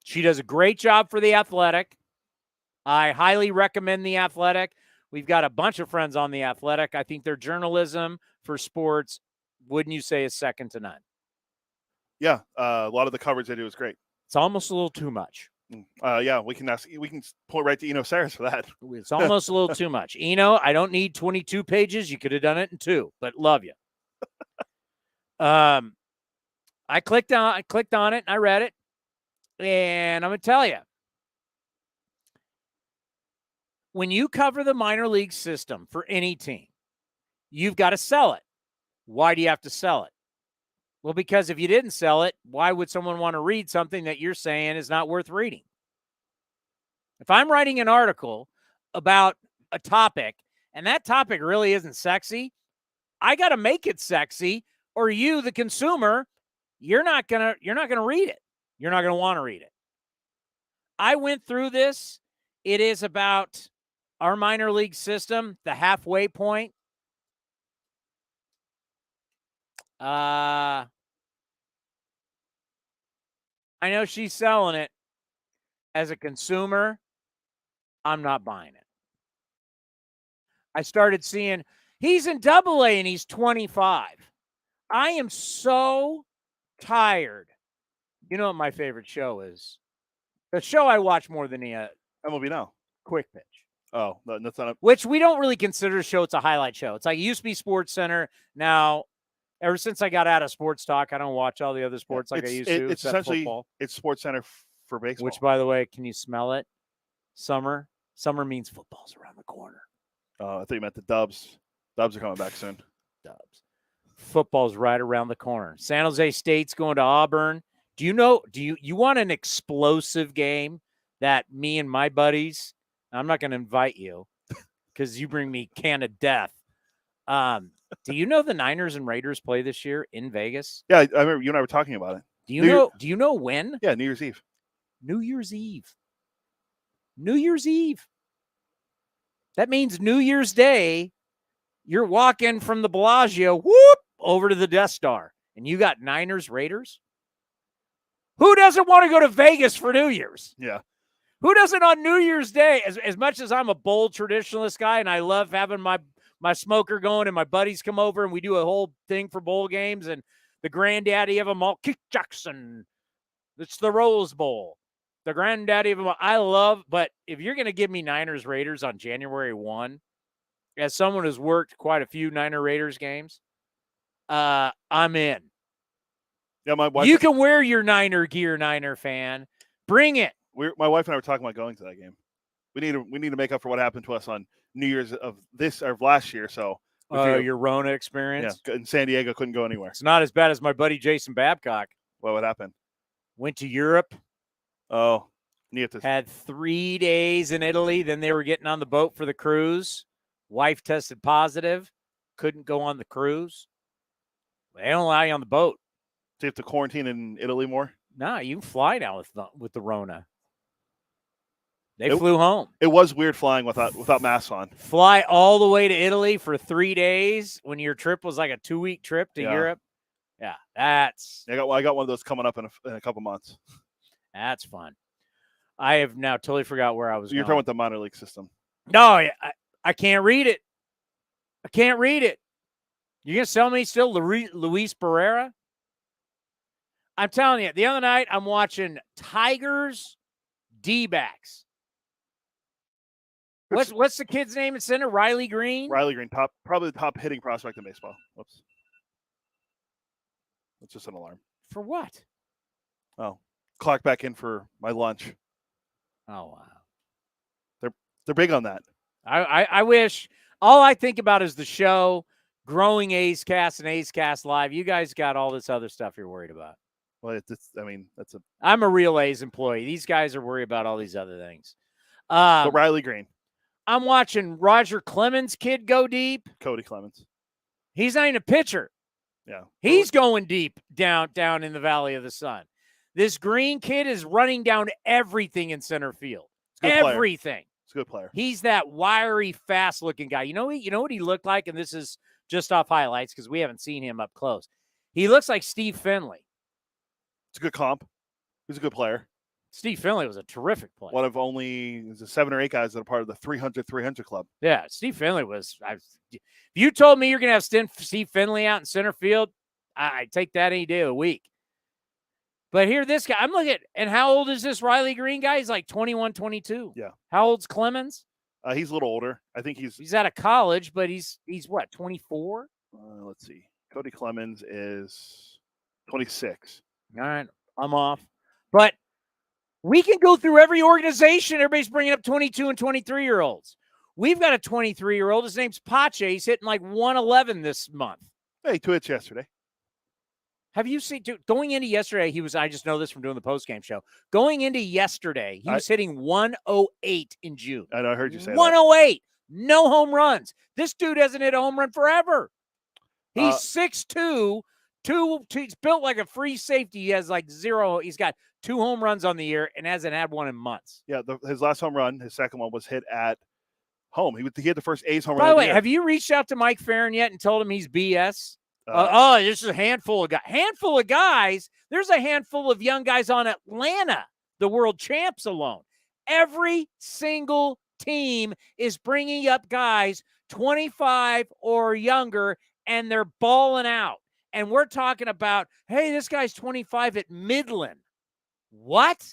She does a great job for The Athletic. I highly recommend The Athletic. We've got a bunch of friends on The Athletic. I think their journalism for sports, wouldn't you say, is second to none? Yeah, a lot of the coverage they do is great. It's almost a little too much. Yeah, we can point right to Eno Saris for that. It's almost a little too much. Eno, I don't need 22 pages. You could have done it in 2, but love you. I clicked on it and I read it, and I'm gonna tell you, when you cover the minor league system for any team, you've got to sell it. Why do you have to sell it? Well, because if you didn't sell it, why would someone want to read something that you're saying is not worth reading? If I'm writing an article about a topic and that topic really isn't sexy, I got to make it sexy, or you, the consumer, you're not going to read it. You're not going to want to read it. I went through this. It is about our minor league system, the halfway point. I know she's selling it. As a consumer, I'm not buying it. I started seeing he's in AA and he's 25. I am so tired. You know what my favorite show is? The show I watch more than the MLB Now. Quick Pitch. Oh, that's not which we don't really consider a show. It's a highlight show. It's like it used to be Sports Center. Now, ever since I got out of sports talk, I don't watch all the other sports like I used to. It's essentially football. It's Sports Center for baseball. Which, by the way, can you smell it? Summer means football's around the corner. I thought you meant the Dubs. Dubs are coming back soon. Dubs. Football's right around the corner. San Jose State's going to Auburn. Do you want an explosive game that me and my buddies, I'm not going to invite you because you bring me can of death. Do you know the Niners and Raiders play this year in Vegas? Yeah, I remember you and I were talking about it. Do you know when? Yeah, New Year's Eve. New Year's Eve. New Year's Eve. That means New Year's Day, you're walking from the Bellagio, whoop, over to the Death Star, and you got Niners, Raiders. Who doesn't want to go to Vegas for New Year's? Yeah. Who doesn't on New Year's Day? As much as I'm a bold traditionalist guy and I love having my smoker going and my buddies come over and we do a whole thing for bowl games and the granddaddy of them all, Keith Jackson. It's the Rose Bowl. The granddaddy of them all. I love, but if you're going to give me Niners Raiders on January 1, as someone who's worked quite a few Niner Raiders games, I'm in. Yeah, my wife. You can wear your Niner gear, Niner fan. Bring it. My wife and I were talking about going to that game. We need to make up for what happened to us on New Year's of last year. So your Rona experience. Yeah, in San Diego, couldn't go anywhere. It's not as bad as my buddy Jason Babcock. What would happen? Went to Europe. Oh, had 3 days in Italy. Then they were getting on the boat for the cruise. Wife tested positive. Couldn't go on the cruise. They don't allow you on the boat. Do you have to quarantine in Italy more? No, you can fly now with the Rona. They flew home. It was weird flying without masks on. Fly all the way to Italy for 3 days when your trip was like a 2-week trip to Europe. Yeah, that's. I got one of those coming up in a couple months. That's fun. I have now totally forgot where I was. You're talking about the minor league system. No, I can't read it. I can't read it. You're gonna sell me still Luis Barrera? I'm telling you, the other night I'm watching Tigers D-backs. What's the kid's name in center? Riley Green? Riley Green, probably the top hitting prospect in baseball. Whoops. That's just an alarm. For what? Oh, clock back in for my lunch. Oh, wow. They're big on that. I wish. All I think about is the show, growing A's Cast and A's Cast Live. You guys got all this other stuff you're worried about. Well, I'm a real A's employee. These guys are worried about all these other things. But Riley Green. I'm watching Roger Clemens' kid go deep. Cody Clemens. He's not even a pitcher. Yeah. He's going deep down in the Valley of the Sun. This Green kid is running down everything in center field. Everything. He's a good player. He's that wiry, fast-looking guy. You know what he looked like? And this is just off highlights because we haven't seen him up close. He looks like Steve Finley. It's a good comp. He's a good player. Steve Finley was a terrific player. One of only 7 or 8 guys that are part of the 300 club. Yeah, Steve Finley was. If you told me you're going to have Steve Finley out in center field, I'd take that any day of the week. But here, this guy, I'm looking at, and how old is this Riley Green guy? He's like 21, 22. Yeah. How old's Clemens? He's a little older. I think he's out of college, but he's what, 24? Let's see. Cody Clemens is 26. All right, I'm off. But we can go through every organization. Everybody's bringing up 22 and 23-year-olds. We've got a 23-year-old. His name's Pache. He's hitting like 111 this month. Hey, 2 hits yesterday. Have you seen going into yesterday? I just know this from doing the post-game show. Going into yesterday, he was hitting 108 in June. I know. I heard you say 108. No home runs. This dude hasn't hit a home run forever. He's 6'2". He's built like a free safety. He has like 0. He's got 2 home runs on the year and hasn't had one in months. Yeah, his last home run, his second one was hit at home. He had the first A's home run. By the way, have you reached out to Mike Farron yet and told him he's BS? This is a handful of guys. There's a handful of young guys on Atlanta, the world champs alone. Every single team is bringing up guys 25 or younger, and they're balling out. And we're talking about, hey, this guy's 25 at Midland. What?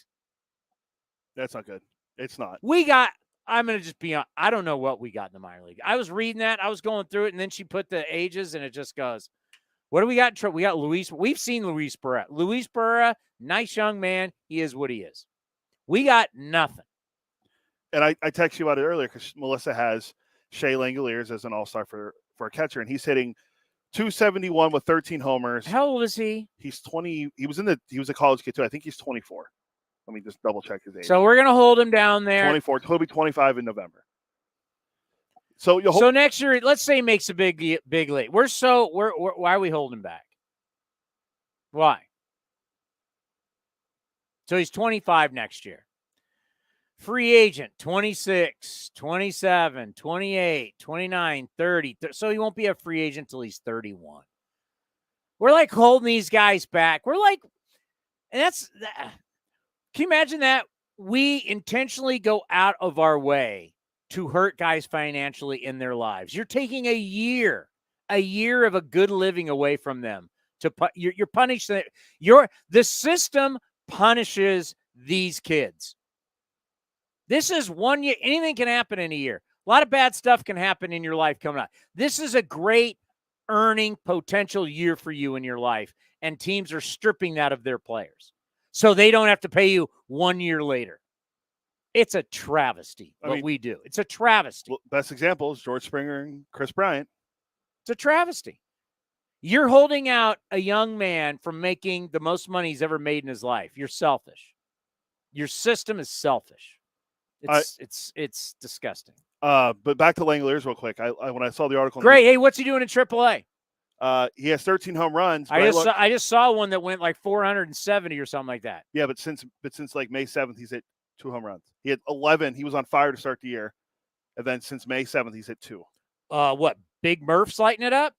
That's not good. It's not. I'm going to just be honest. I don't know what we got in the minor league. I was reading that. I was going through it, and then she put the ages, and it just goes, what do we got? We got Luis. We've seen Luis Barrera. Luis Barrera, nice young man. He is what he is. We got nothing. And I texted you about it earlier because Melissa has Shea Langoliers as an all-star for a catcher, and he's hitting 271 with 13 homers. How old is he? He's 20. He was a college kid too. I think he's 24. Let me just double check his age. So we're going to hold him down there. 24. He'll be 25 in November. So next year, let's say he makes a big leap. Why are we holding back? Why? So he's 25 next year. Free agent, 26, 27, 28, 29, 30. So he won't be a free agent until he's 31. We're like holding these guys back. We're like, and can you imagine that? We intentionally go out of our way to hurt guys financially in their lives. You're taking a year of a good living away from them. You're punishing the system punishes these kids. This is 1 year. Anything can happen in a year. A lot of bad stuff can happen in your life coming up. This is a great earning potential year for you in your life, and teams are stripping that of their players so they don't have to pay you 1 year later. It's a travesty what we do. It's a travesty. Well, best example is George Springer and Chris Bryant. It's a travesty. You're holding out a young man from making the most money he's ever made in his life. You're selfish. Your system is selfish. It's disgusting. But back to Langoliers real quick. I when I saw the article. Great. Hey, what's he doing in AAA? He has 13 home runs. I just saw one that went like 470 or something like that. Yeah, but since like May 7th, he's hit 2 home runs. He had 11. He was on fire to start the year, and then since May 7th, he's hit 2. What? Big Murph's lighting it up?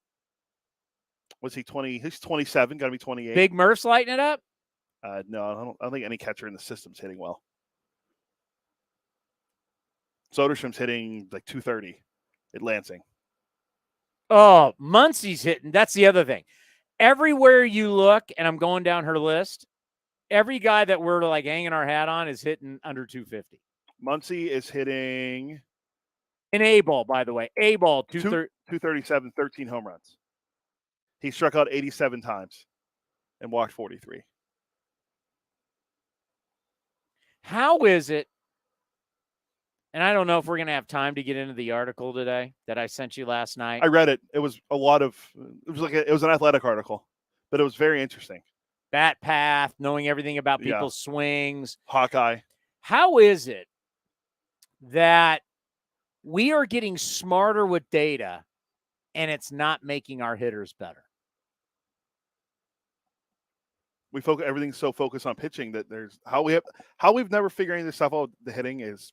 Was he 20? He's 27. Got to be 28. Big Murph's lighting it up? No, I don't think any catcher in the system's hitting well. Soderstrom's hitting like 230 at Lansing. Oh, Muncy's hitting. That's the other thing. Everywhere you look, and I'm going down her list, every guy that we're like hanging our hat on is hitting under 250. Muncy is hitting an A-ball, by the way. A-ball, 237, 13 home runs. He struck out 87 times and walked 43. How is it? And I don't know if we're going to have time to get into the article today that I sent you last night. I read it. It was it was an athletic article, but it was very interesting. Bat path, knowing everything about people's swings. Hawkeye. How is it that we are getting smarter with data and it's not making our hitters better? Everything's so focused on pitching that there's how we've never figured any of this stuff out. The hitting is,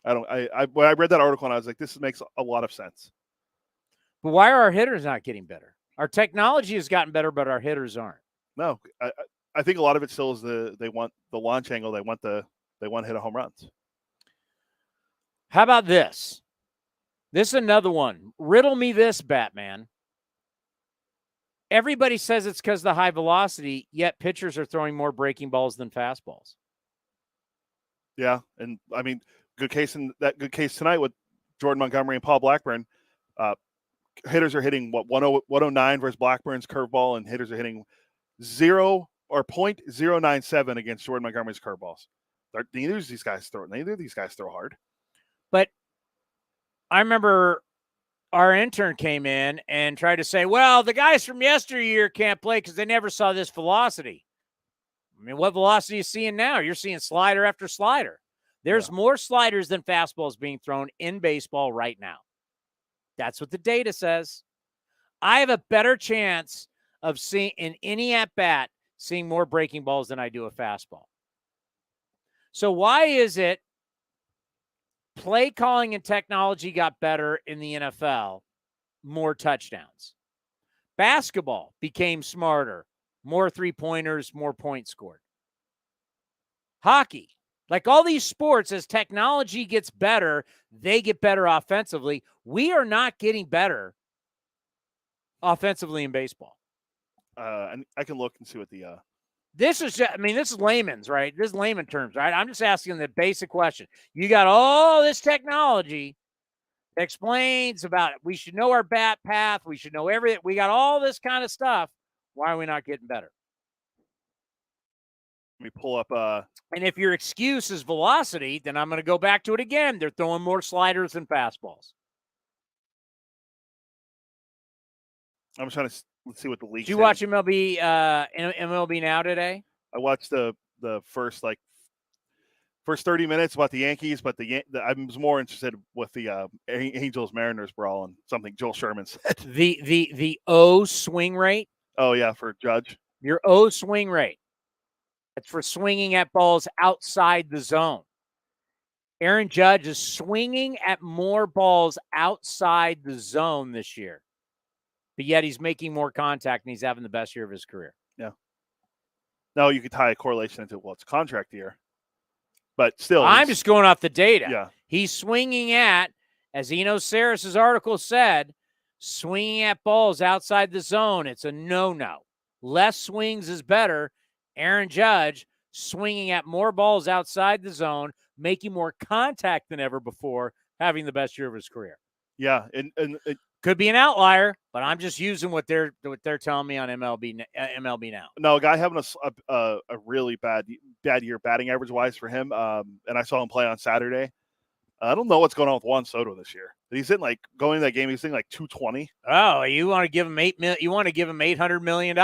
when I read that article and I was like, this makes a lot of sense. But why are our hitters not getting better? Our technology has gotten better, but our hitters aren't. No, I think a lot of it still is they want the launch angle. They want to hit a home runs. How about this? This is another one. Riddle me this, Batman. Everybody says it's because of the high velocity, yet pitchers are throwing more breaking balls than fastballs. Yeah, and I mean, good case tonight with Jordan Montgomery and Paul Blackburn. Hitters are hitting 109 versus Blackburn's curveball, and hitters are hitting 0.097 against Jordan Montgomery's curveballs. Neither of these guys throw hard. But I remember our intern came in and tried to say, well, the guys from yesteryear can't play because they never saw this velocity. I mean, what velocity are you seeing now? You're seeing slider after slider. There's more sliders than fastballs being thrown in baseball right now. That's what the data says. I have a better chance of seeing in any at-bat seeing more breaking balls than I do a fastball. So why is it play calling and technology got better in the NFL, more touchdowns? Basketball became smarter, more three-pointers, more points scored. Hockey, like all these sports, as technology gets better, they get better offensively. We are not getting better offensively in baseball. And I can look and see what the This is layman's, right? This is layman terms, right? I'm just asking the basic question. You got all this technology that explains about we should know our bat path. We should know everything. We got all this kind of stuff. Why are we not getting better? Let me pull up. And if your excuse is velocity, then I'm going to go back to it again. They're throwing more sliders than fastballs. I'm trying to let's see what the league. Did you watch MLB Now today? I watched the first 30 minutes about the Yankees, but I was more interested with the Angels Mariners brawl and something Joel Sherman said. The O swing rate. Oh yeah, for Judge. Your O swing rate. That's for swinging at balls outside the zone. Aaron Judge is swinging at more balls outside the zone this year, but yet he's making more contact and he's having the best year of his career. Yeah. Now you could tie a correlation into it's contract year, but still, I'm just going off the data. Yeah. He's swinging at, as Eno Saris' article said, swinging at balls outside the zone. It's a no-no. Less swings is better. Aaron Judge swinging at more balls outside the zone, making more contact than ever before, having the best year of his career. Yeah, and it could be an outlier, but I'm just using what they're telling me on MLB Now. No, a guy having a really bad year batting average wise for him. And I saw him play on Saturday. I don't know what's going on with Juan Soto this year. He's in going to that game. He's hitting 220. Oh, you want to give him $800 million?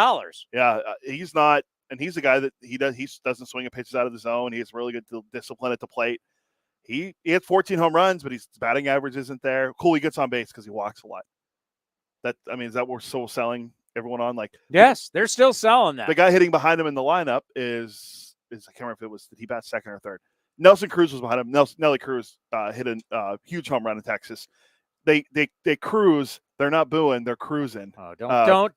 Yeah, he's not. And he's a guy that he doesn't swing at pitches out of the zone. He has really good discipline at the plate. He had 14 home runs, but his batting average isn't there. Cool, he gets on base because he walks a lot. Is that what we're still selling everyone on? Yes, they're still selling that. The guy hitting behind him in the lineup is I can't remember if did he bat second or third? Nelson Cruz was behind him. Nelly Cruz hit a huge home run in Texas. They cruise. They're not booing. They're cruising. Oh, don't.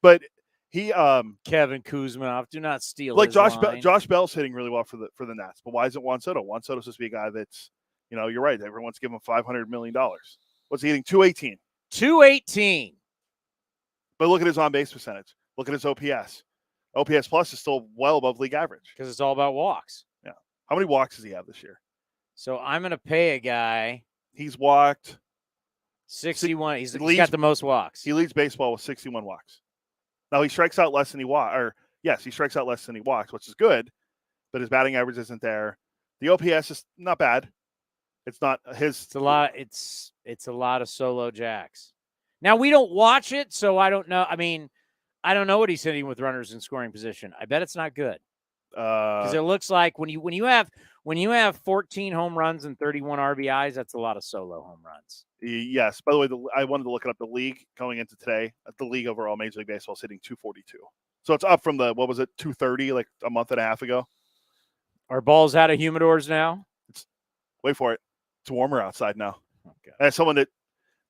But he Kevin Kuzminoff, do not steal. Josh Bell's hitting really well for the Nats. But why isn't Juan Soto? Juan Soto's supposed to be a guy that's you're right. Everyone's giving him $500 million. What's he hitting? 218. 218. But look at his on-base percentage. Look at his OPS. OPS plus is still well above league average. Because it's all about walks. Yeah. How many walks does he have this year? So I'm going to pay a guy. He's walked 61. He's got the most walks. He leads baseball with 61 walks. Now he strikes out less than he walks. He strikes out less than he walks, which is good. But his batting average isn't there. The OPS is not bad. It's not his. It's a lot. It's a lot of solo jacks. Now we don't watch it, so I don't know. I mean, I don't know what he's hitting with runners in scoring position. I bet it's not good. Because it looks like when you have 14 home runs and 31 RBIs, that's a lot of solo home runs. Yes. By the way, I wanted to look it up. The league going into today, the league overall, Major League Baseball is hitting 242. So it's up from 230 like a month and a half ago. Are balls out of humidors now? Wait for it. It's warmer outside now. Okay. As someone the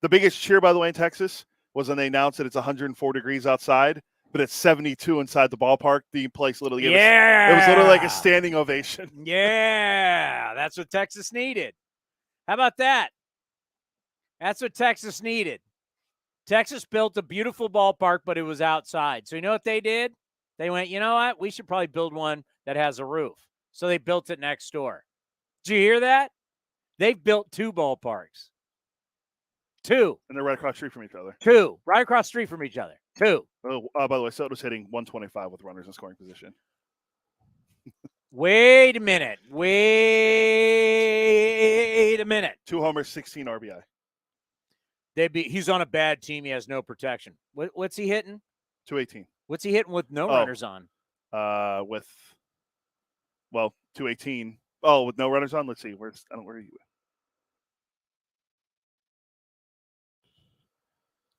biggest cheer, by the way, in Texas was when they announced that it's 104 degrees outside, but it's 72 inside the ballpark. The place literally gave it was literally like a standing ovation. Yeah, that's what Texas needed. How about that? That's what Texas needed. Texas built a beautiful ballpark, but it was outside. So you know what they did? They went, you know what? We should probably build one that has a roof. So they built it next door. Did you hear that? They've built 2 ballparks. 2. And they're right across the street from each other. 2. Right across the street from each other. 2. Oh, by the way, Soto's hitting 125 with runners in scoring position. Wait a minute. 2 homers, 16 RBI. He's on a bad team. He has no protection. What's he hitting? 218. What's he hitting with no runners on? 218. Oh, with no runners on. Let's see. Where are you?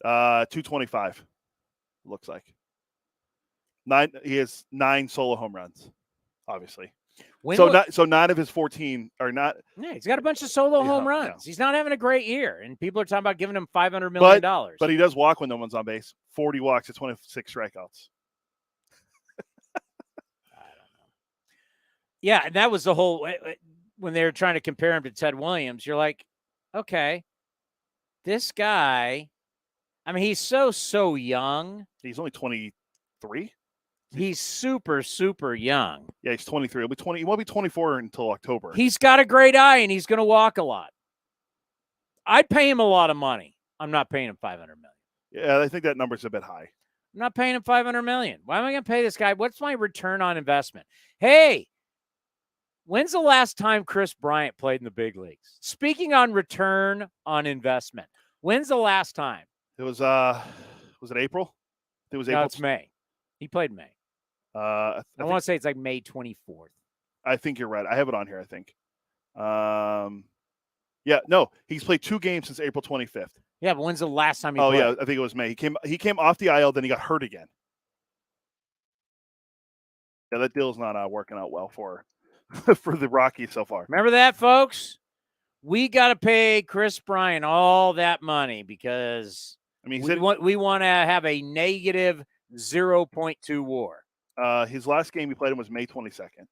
225. Looks like 9. He has 9 solo home runs. Obviously. So 9 of his 14 are not. Yeah, he's got a bunch of solo home runs. Yeah. He's not having a great year, and people are talking about giving him $500 million. But he does walk when no one's on base. 40 walks to 26 strikeouts. I don't know. Yeah, and that was the whole when they were trying to compare him to Ted Williams. You're like, okay, this guy. I mean, he's so young. He's only 23. He's super, super young. Yeah, he's 23. He'll be 20. He won't be 24 until October. He's got a great eye, and he's going to walk a lot. I'd pay him a lot of money. I'm not paying him $500 million. Yeah, I think that number's a bit high. I'm not paying him $500 million. Why am I going to pay this guy? What's my return on investment? Hey, when's the last time Chris Bryant played in the big leagues? Speaking on return on investment, when's the last time? It was it April? It was No, April. it's May. He played May. I want to say it's like May 24th. I think you're right. I have it on here, I think. Yeah, no, he's played 2 games since April 25th. Yeah, but when's the last time he played? Yeah, I think it was May. He came off the IL, then he got hurt again. Yeah, that deal's not working out well for for the Rockies so far. Remember that, folks? We got to pay Chris Bryant all that money because we want to have a negative 0.2 WAR. His last game he played in was May 22nd.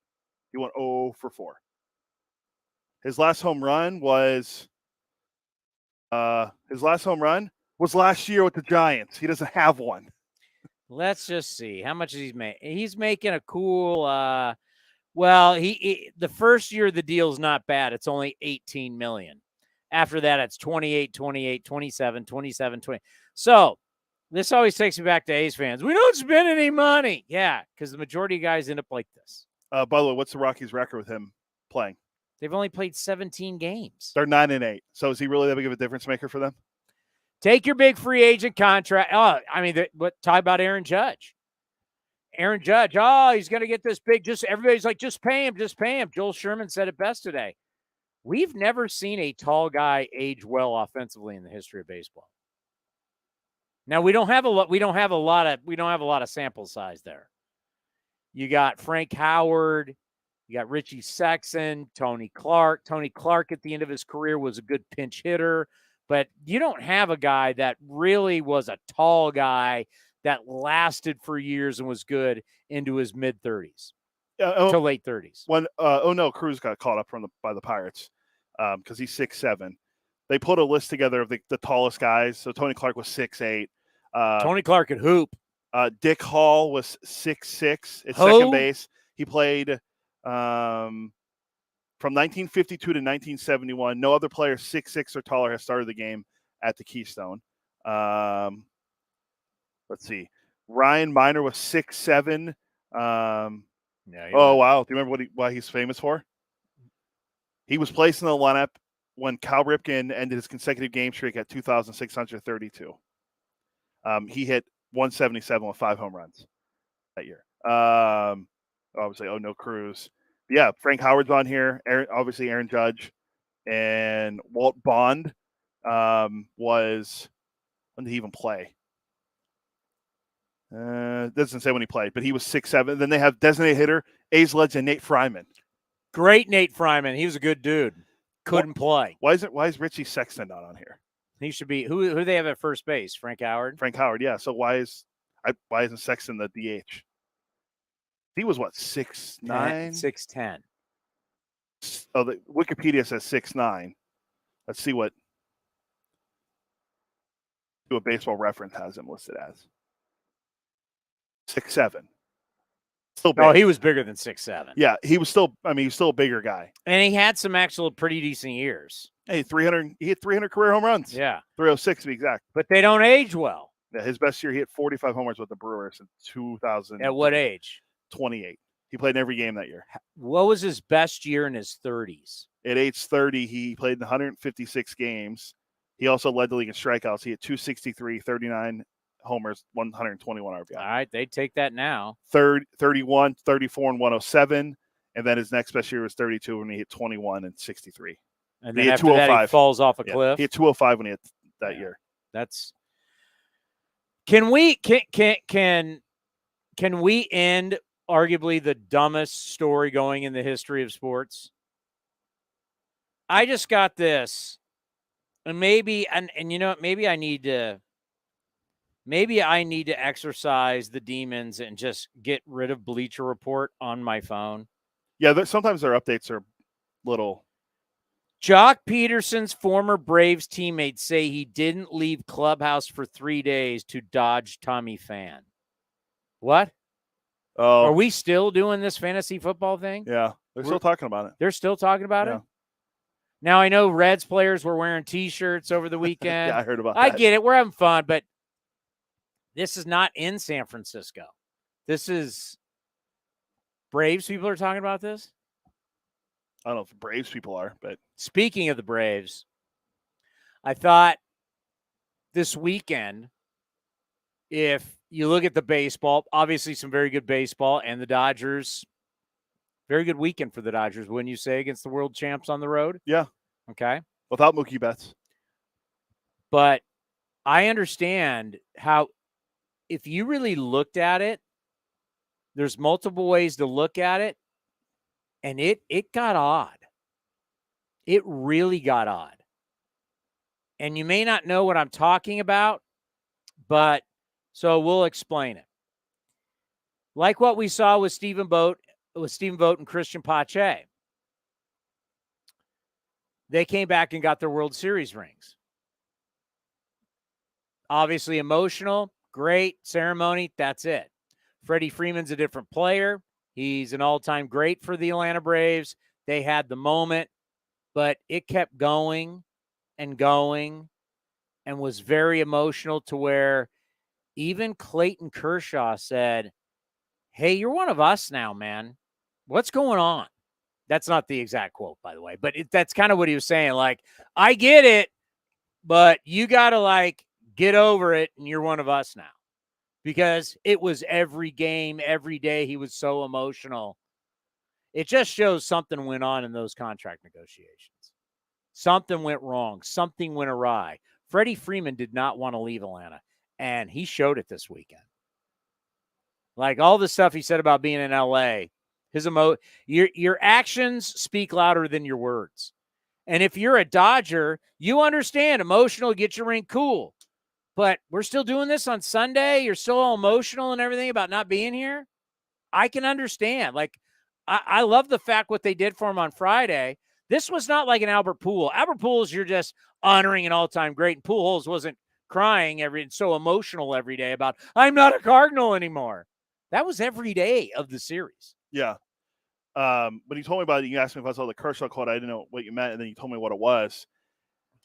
He went 0 for 4. His last home run was last year with the Giants. He doesn't have one. Let's just see how much he's making. He's making a cool. Well, he the first year of the deal is not bad. It's only $18 million. After that, it's 28, 28, 27, 27, 20. So this always takes me back to A's fans. We don't spend any money. Yeah, because the majority of guys end up like this. By the way, what's the Rockies' record with him playing? They've only played 17 games. They're 9-8. So is he really that big of a difference maker for them? Take your big free agent contract. Oh, I mean, talk about Aaron Judge. Aaron Judge, he's going to get this big. Everybody's like, just pay him, just pay him. Joel Sherman said it best today. We've never seen a tall guy age well offensively in the history of baseball. Now we don't have a lot of sample size there. You got Frank Howard, you got Richie Sexson, Tony Clark. Tony Clark at the end of his career was a good pinch hitter, but you don't have a guy that really was a tall guy that lasted for years and was good into his mid-30s to late 30s. When Cruz got caught up by the Pirates because he's 6'7". They put a list together of the tallest guys. So Tony Clark was 6'8". Tony Clark could hoop. Dick Hall was 6'6" at second base. He played from 1952 to 1971. No other player 6'6" or taller has started the game at the Keystone. Let's see. Ryan Miner was 6'7". Wow. Do you remember what he's famous for? He was placed in the lineup when Cal Ripken ended his consecutive game streak at 2,632. He hit 177 with 5 home runs that year. Obviously, no Cruz. But yeah, Frank Howard's on here. Aaron Judge. And Walt Bond was – when did he even play? Doesn't say when he played, but he was 6'7". Then they have designated hitter, A's legend Nate Fryman. Great Nate Fryman. He was a good dude. Couldn't play. Why is Richie Sexson not on here? He should be. Who do they have at first base? Frank Howard. Frank Howard, yeah. So why isn't Sexton the DH? He was what, 6'9"? 6'10". Oh, the Wikipedia says 6'9". Let's see what Baseball Reference has him listed as. 6'7". Still big. Oh, he was bigger than 6'7". Yeah, he was still a bigger guy. And he had some actual pretty decent years. Hey, he hit 300 career home runs. Yeah. 306 to be exact. But they don't age well. Yeah, his best year, he hit 45 homers with the Brewers in 2000. At what age? 28. He played in every game that year. What was his best year in his 30s? At age 30, he played in 156 games. He also led the league in strikeouts. He hit 263, 39 homers, 121 RBI. All right, they take that now. 31, 34, and 107. And then his next best year was 32 when he hit 21 and 63. And then after that, he falls off a cliff. He hit 205 when he hit that year. That's. Can we end arguably the dumbest story going in the history of sports? I just got this, and maybe I need to exercise the demons and just get rid of Bleacher Report on my phone. Yeah, sometimes their updates are little. Jock Peterson's former Braves teammates say he didn't leave clubhouse for 3 days to dodge Tommy Pham. What? Oh, are we still doing this fantasy football thing? Yeah, they're still talking about it. They're still talking about it? Now, I know Reds players were wearing T-shirts over the weekend. Yeah, I heard about that. I get it. We're having fun, but this is not in San Francisco. This is Braves people are talking about this? I don't know if the Braves people are, but. Speaking of the Braves, I thought this weekend, if you look at the baseball, obviously some very good baseball, and the Dodgers, very good weekend for the Dodgers, wouldn't you say, against the world champs on the road? Yeah. Okay. Without Mookie Betts. But I understand how, if you really looked at it, there's multiple ways to look at it, and it got odd. It really got odd. And you may not know what I'm talking about, but so we'll explain it. Like what we saw with Stephen Vogt and Christian Pache. They came back and got their World Series rings. Obviously emotional, great ceremony, that's it. Freddie Freeman's a different player. He's an all-time great for the Atlanta Braves. They had the moment, but it kept going and going and was very emotional to where even Clayton Kershaw said, hey, you're one of us now, man. What's going on? That's not the exact quote, by the way, but that's kind of what he was saying. Like, I get it, but you got to, get over it, and you're one of us now. Because it was every game, every day, he was so emotional. It just shows something went on in those contract negotiations. Something went wrong. Something went awry. Freddie Freeman did not want to leave Atlanta, and he showed it this weekend. Like all the stuff he said about being in L.A., your actions speak louder than your words. And if you're a Dodger, you understand emotional, get your ring, cool. But we're still doing this on Sunday. You're still all emotional and everything about not being here. I can understand. I love the fact what they did for him on Friday. This was not like an Albert Pujols. Albert Pujols, you're just honoring an all-time great. And Pujols wasn't crying so emotional every day about, I'm not a Cardinal anymore. That was every day of the series. Yeah. When you told me about it, you asked me if I saw the Kershaw quote. I didn't know what you meant, and then you told me what it was.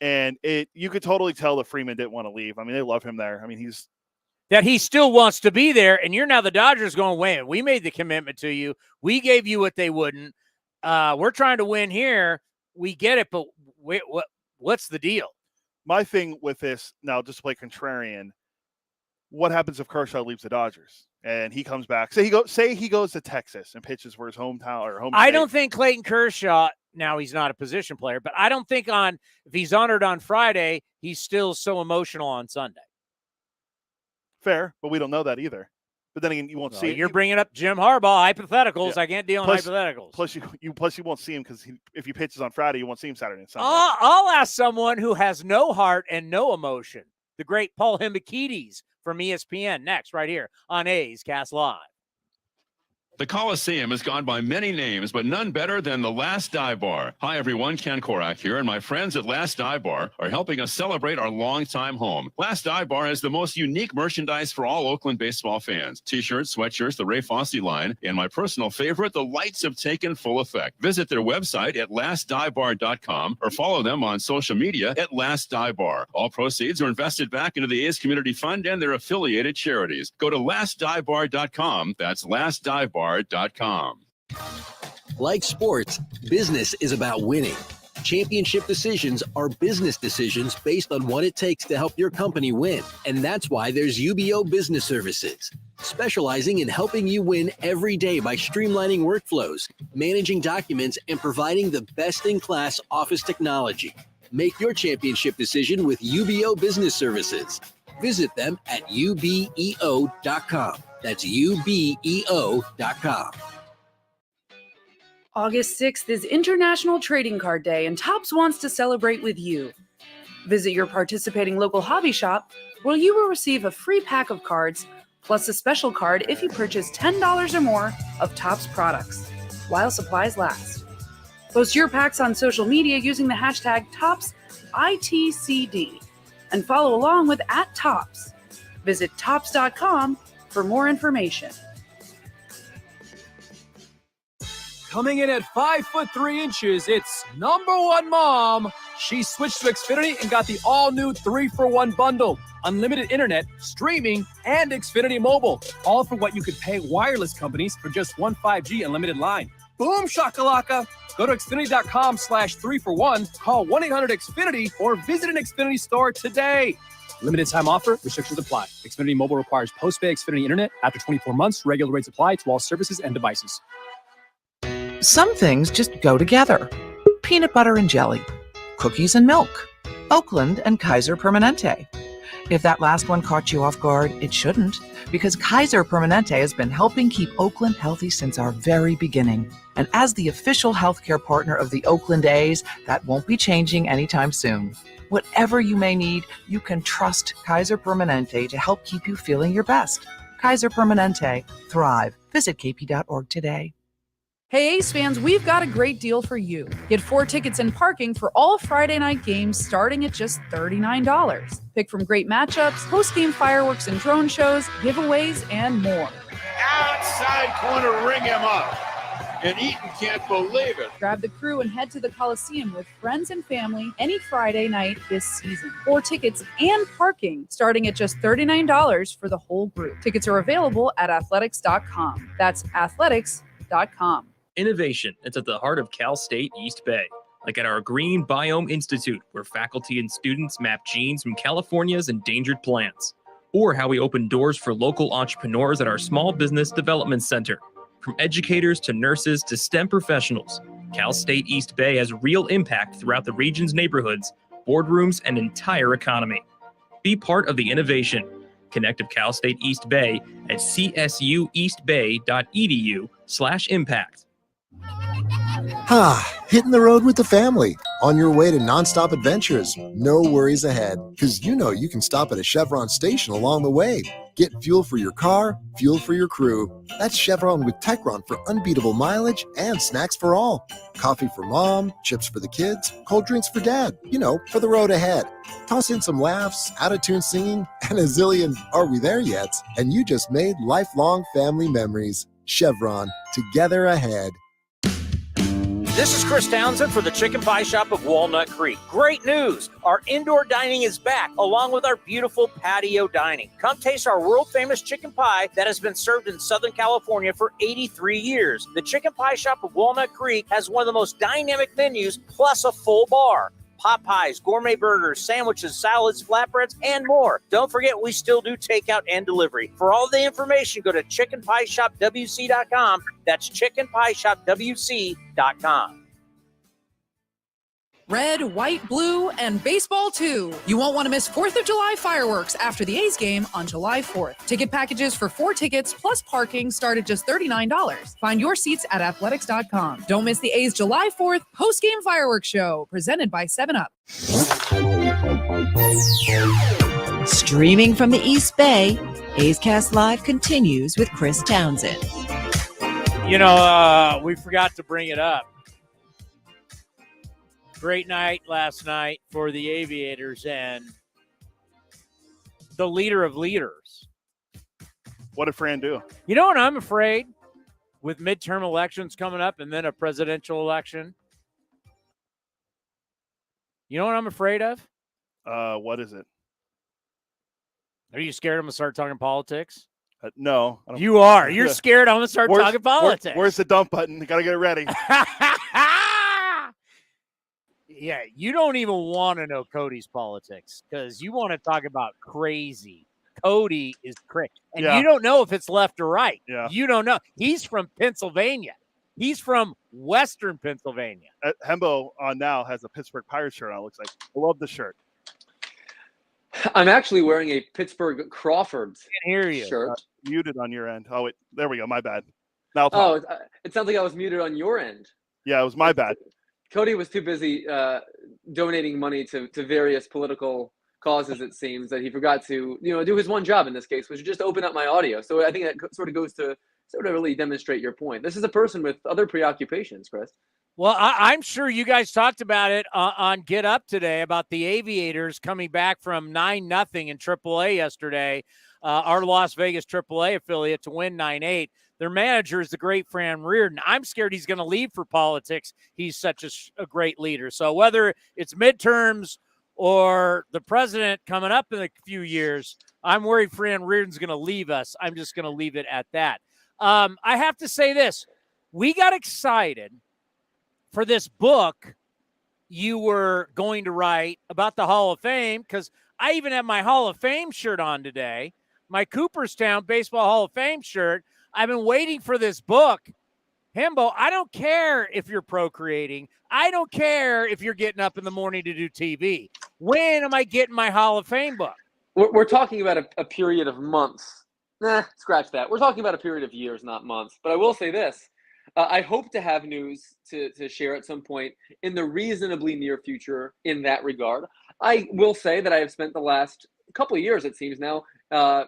And you could totally tell that Freeman didn't want to leave. I mean, they love him there. I mean, he still wants to be there, and you're now the Dodgers going, wait, we made the commitment to you. We gave you what they wouldn't. We're trying to win here. We get it, but what's the deal? My thing with this, now just to play contrarian, what happens if Kershaw leaves the Dodgers and he comes back? Say he goes to Texas and pitches for his hometown or home I state. don't think Clayton Kershaw, now he's not a position player, but I don't think if he's honored on Friday, he's still so emotional on Sunday. Fair, but we don't know that either. But then again, you won't see it. You're bringing up Jim Harbaugh, hypotheticals. Yeah. I can't deal in hypotheticals. Plus you won't see him because if he pitches on Friday, you won't see him Saturday and Sunday. I'll ask someone who has no heart and no emotion. The great Paul Hembekides from ESPN next, right here on A's Cast Live. The Coliseum has gone by many names, but none better than the Last Dive Bar. Hi, everyone. Ken Korak here, and my friends at Last Dive Bar are helping us celebrate our longtime home. Last Dive Bar has the most unique merchandise for all Oakland baseball fans. T-shirts, sweatshirts, the Ray Fosse line, and my personal favorite, the lights have taken full effect. Visit their website at lastdivebar.com or follow them on social media at Last Dive Bar. All proceeds are invested back into the A's Community Fund and their affiliated charities. Go to lastdivebar.com. That's lastdivebar.com. Like sports, business is about winning. Championship decisions are business decisions based on what it takes to help your company win. And that's why there's UBO Business Services, specializing in helping you win every day by streamlining workflows, managing documents, and providing the best-in-class office technology. Make your championship decision with UBO Business Services. Visit them at ubeo.com. That's ubeo.com. August 6th is International Trading Card Day, and Topps wants to celebrate with you. Visit your participating local hobby shop, where you will receive a free pack of cards, plus a special card if you purchase $10 or more of Topps products, while supplies last. Post your packs on social media using the hashtag ToppsITCD, and follow along with @Topps. Visit Topps.com for more information. Coming in at 5'3", it's number one mom. She switched to Xfinity and got the all-new 3-for-1 bundle. Unlimited internet, streaming, and Xfinity Mobile. All for what you could pay wireless companies for just one 5G unlimited line. Boom shakalaka. Go to Xfinity.com/3-for-1, call 1-800-XFINITY, or visit an Xfinity store today. Limited time offer. Restrictions apply. Xfinity Mobile requires post-pay Xfinity Internet. After 24 months, regular rates apply to all services and devices. Some things just go together. Peanut butter and jelly, cookies and milk, Oakland and Kaiser Permanente. If that last one caught you off guard, it shouldn't, because Kaiser Permanente has been helping keep Oakland healthy since our very beginning. And as the official healthcare partner of the Oakland A's, that won't be changing anytime soon. Whatever you may need, you can trust Kaiser Permanente to help keep you feeling your best. Kaiser Permanente. Thrive. Visit kp.org today. Hey A's fans, we've got a great deal for you. Get 4 tickets and parking for all Friday night games starting at just $39. Pick from great matchups, post-game fireworks and drone shows, giveaways, and more. Outside corner, ring him up. And Eaton can't believe it. Grab the crew and head to the Coliseum with friends and family any Friday night this season. 4 tickets and parking starting at just $39 for the whole group. Tickets are available at athletics.com. That's athletics.com. Innovation is at the heart of Cal State East Bay, like at our Green Biome Institute, where faculty and students map genes from California's endangered plants, or how we open doors for local entrepreneurs at our Small Business Development Center. From educators to nurses to STEM professionals, Cal State East Bay has real impact throughout the region's neighborhoods, boardrooms, and entire economy. Be part of the innovation. Connect with Cal State East Bay at csueastbay.edu/impact. Hitting the road with the family. On your way to nonstop adventures. No worries ahead, because you know you can stop at a Chevron station along the way. Get fuel for your car, fuel for your crew. That's Chevron with Techron for unbeatable mileage and snacks for all. Coffee for mom, chips for the kids, cold drinks for dad. You know, for the road ahead. Toss in some laughs, out-of-tune singing, and a zillion "Are we there yet?" And you just made lifelong family memories. Chevron, together ahead. This is Chris Townsend for the Chicken Pie Shop of Walnut Creek. Great news! Our indoor dining is back, along with our beautiful patio dining. Come taste our world-famous chicken pie that has been served in Southern California for 83 years. The Chicken Pie Shop of Walnut Creek has one of the most dynamic menus, plus a full bar. Pot pies, gourmet burgers, sandwiches, salads, flatbreads, and more. Don't forget, we still do takeout and delivery. For all the information, go to chickenpieshopwc.com. That's chickenpieshopwc.com. Red, white, blue, and baseball too. You won't want to miss 4th of July fireworks after the A's game on July 4th. Ticket packages for 4 tickets plus parking start at just $39. Find your seats at athletics.com. Don't miss the A's July 4th post-game fireworks show presented by 7-Up. Streaming from the East Bay, A's Cast Live continues with Chris Townsend. You know, we forgot to bring it up. Great night last night for the Aviators and the leader of leaders. What did Fran do? You know what I'm afraid with midterm elections coming up and then a presidential election? You know what I'm afraid of? What is it? Are you scared I'm going to start talking politics? No. I don't. You are. You're scared I'm going to start talking politics. Where's the dump button? Got to get it ready. Yeah, you don't even want to know Cody's politics because you want to talk about crazy. Cody is crazy. And you don't know if it's left or right. Yeah. You don't know. He's from Pennsylvania. He's from Western Pennsylvania. Hembo now has a Pittsburgh Pirates shirt on. It looks like. I love the shirt. I'm actually wearing a Pittsburgh Crawford shirt. Muted on your end. Oh, wait. There we go. My bad. Now talk. Oh, it sounds like I was muted on your end. Yeah, it was my bad. Cody was too busy donating money to various political causes, it seems, that he forgot to do his one job in this case, which is just open up my audio. So I think that sort of goes to sort of really demonstrate your point. This is a person with other preoccupations, Chris. Well, I'm sure you guys talked about it on Get Up today about the Aviators coming back from 9-0 in AAA yesterday, our Las Vegas AAA affiliate, to win 9-8. Their manager is the great Fran Reardon. I'm scared he's going to leave for politics. He's such a great leader. So whether it's midterms or the president coming up in a few years, I'm worried Fran Reardon's going to leave us. I'm just going to leave it at that. I have to say this. We got excited for this book you were going to write about the Hall of Fame because I even have my Hall of Fame shirt on today, my Cooperstown Baseball Hall of Fame shirt. I've been waiting for this book. Hembo, I don't care if you're procreating. I don't care if you're getting up in the morning to do TV. When am I getting my Hall of Fame book? We're talking about a period of months. Nah, scratch that. We're talking about a period of years, not months. But I will say this. I hope to have news to share at some point in the reasonably near future in that regard. I will say that I have spent the last couple of years, it seems now,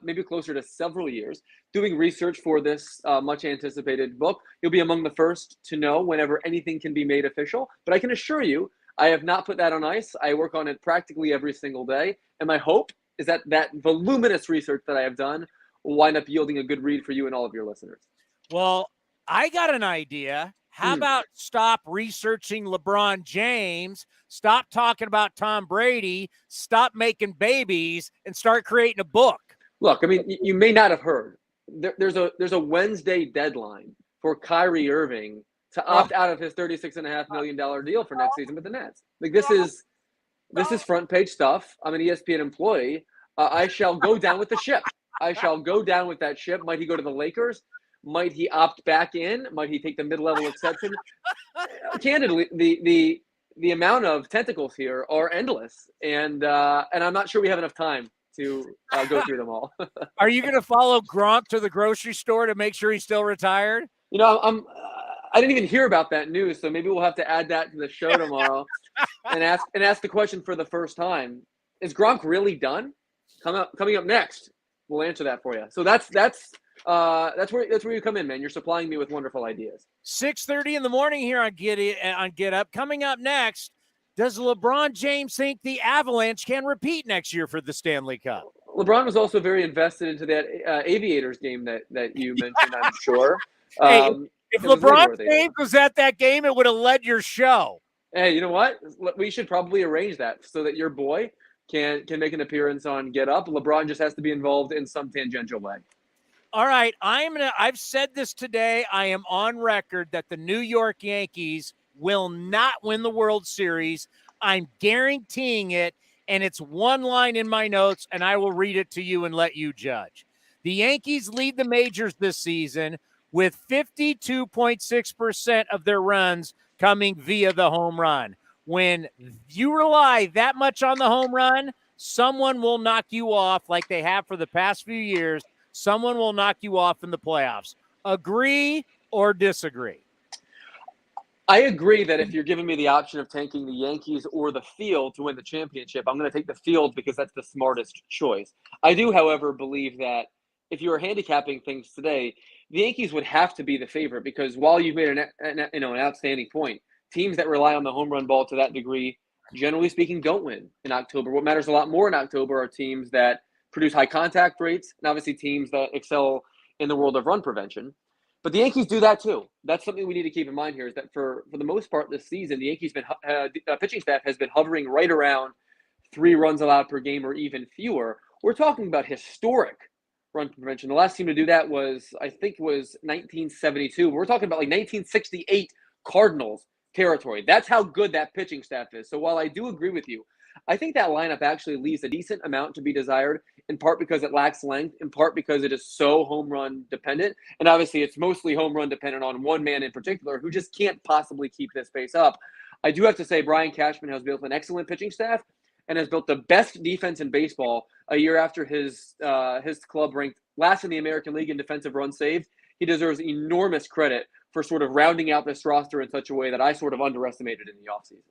maybe closer to several years, doing research for this much anticipated book. You'll be among the first to know whenever anything can be made official. But I can assure you, I have not put that on ice. I work on it practically every single day. And my hope is that that voluminous research that I have done will wind up yielding a good read for you and all of your listeners. Well, I got an idea. How about stop researching LeBron James, stop talking about Tom Brady, stop making babies, and start creating a book? Look, I mean, you may not have heard. There's a Wednesday deadline for Kyrie Irving to opt out of his $36.5 million deal for next season with the Nets. Like this is front page stuff. I'm an ESPN employee. I shall go down with the ship. I shall go down with that ship. Might he go to the Lakers? Might he opt back in? Might he take the mid-level exception? Candidly, the amount of tentacles here are endless, and I'm not sure we have enough time to go through them all. Are you going to follow Gronk to the grocery store to make sure he's still retired? You know, I didn't even hear about that news, so maybe we'll have to add that to the show tomorrow and ask the question for the first time: is Gronk really done? Coming up next, we'll answer that for you. So that's where you come in, man. You're supplying me with wonderful ideas. 6:30 in the morning here on Get Up. Coming up next, does LeBron James think the Avalanche can repeat next year for the Stanley Cup? LeBron was also very invested into that Aviators game that you mentioned, I'm sure. Hey, if LeBron James was at that game, it would have led your show. Hey, you know what? We should probably arrange that so that your boy can make an appearance on Get Up. LeBron just has to be involved in some tangential way. All right, I've said this today. I am on record that the New York Yankees will not win the World Series. I'm guaranteeing it, and it's one line in my notes, and I will read it to you and let you judge. The Yankees lead the majors this season with 52.6% of their runs coming via the home run. When you rely that much on the home run, someone will knock you off like they have for the past few years. Someone will knock you off in the playoffs. Agree or disagree? I agree that if you're giving me the option of tanking the Yankees or the field to win the championship, I'm going to take the field because that's the smartest choice. I do, however, believe that if you were handicapping things today, the Yankees would have to be the favorite because while you've made an outstanding point, teams that rely on the home run ball to that degree, generally speaking, don't win in October. What matters a lot more in October are teams that produce high contact rates, and obviously teams that excel in the world of run prevention. But the Yankees do that too. That's something we need to keep in mind here is that for the most part this season, the Yankees pitching staff has been hovering right around 3 runs allowed per game or even fewer. We're talking about historic run prevention. The last team to do that was 1972. We're talking about like 1968 Cardinals territory. That's how good that pitching staff is. So while I do agree with you, I think that lineup actually leaves a decent amount to be desired, in part because it lacks length, in part because it is so home run dependent. And obviously it's mostly home run dependent on one man in particular who just can't possibly keep this pace up. I do have to say Brian Cashman has built an excellent pitching staff and has built the best defense in baseball a year after his club ranked last in the American League in defensive runs saved. He deserves enormous credit for sort of rounding out this roster in such a way that I sort of underestimated in the offseason.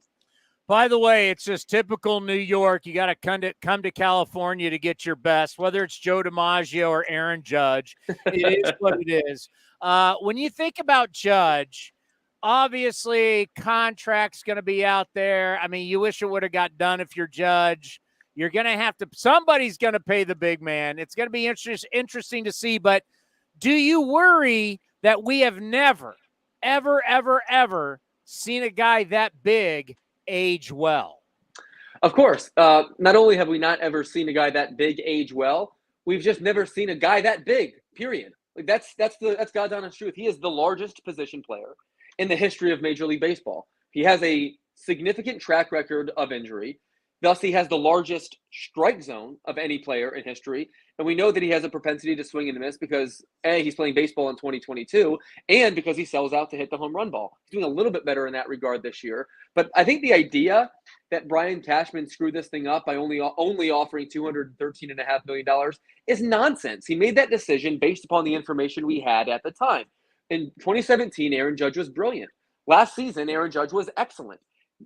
By the way, it's just typical New York. You got to come to California to get your best, whether it's Joe DiMaggio or Aaron Judge. It is what it is. When you think about Judge, obviously contract's going to be out there. I mean, you wish it would have got done if you're Judge. You're going to have to – somebody's going to pay the big man. It's going to be interesting to see. But do you worry that we have never, ever, ever, ever seen a guy that big age well? Of course. Not only have we not ever seen a guy that big age well, we've just never seen a guy that big, period. Like that's God's honest truth. He is the largest position player in the history of Major League Baseball. He has a significant track record of injury. Thus, he has the largest strike zone of any player in history. And we know that he has a propensity to swing and miss because, A, he's playing baseball in 2022, and because he sells out to hit the home run ball. He's doing a little bit better in that regard this year. But I think the idea that Brian Cashman screwed this thing up by only offering $213.5 million is nonsense. He made that decision based upon the information we had at the time. In 2017, Aaron Judge was brilliant. Last season, Aaron Judge was excellent.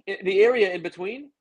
The area in between,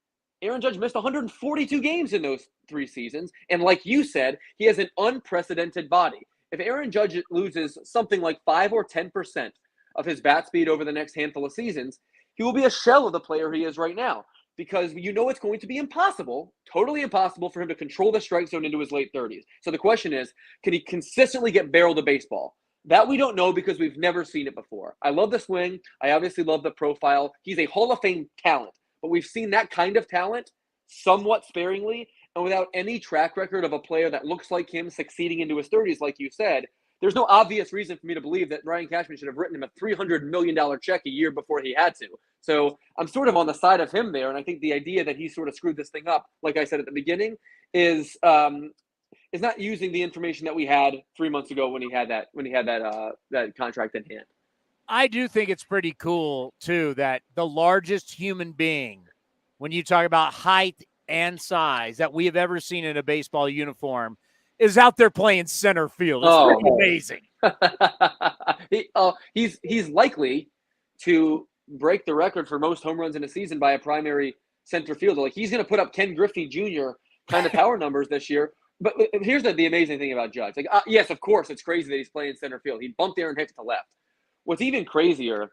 Aaron Judge missed 142 games in those 3 seasons. And like you said, he has an unprecedented body. If Aaron Judge loses something like 5 or 10% of his bat speed over the next handful of seasons, he will be a shell of the player he is right now, because it's going to be impossible, totally impossible for him to control the strike zone into his late 30s. So the question is, can he consistently get barreled to baseball? That we don't know because we've never seen it before. I love the swing. I obviously love the profile. He's a Hall of Fame talent. But we've seen that kind of talent somewhat sparingly, and without any track record of a player that looks like him succeeding into his 30s, like you said, there's no obvious reason for me to believe that Brian Cashman should have written him a $300 million check a year before he had to. So I'm sort of on the side of him there, and I think the idea that he sort of screwed this thing up, like I said at the beginning, is not using the information that we had 3 months ago when he had that contract in hand. I do think it's pretty cool, too, that the largest human being, when you talk about height and size, that we have ever seen in a baseball uniform is out there playing center field. It's pretty amazing. He's likely to break the record for most home runs in a season by a primary center fielder. Like, he's going to put up Ken Griffey Jr. kind of power numbers this year. But here's the amazing thing about Judge. Like, yes, of course, it's crazy that he's playing center field. He bumped Aaron Hicks to left. What's even crazier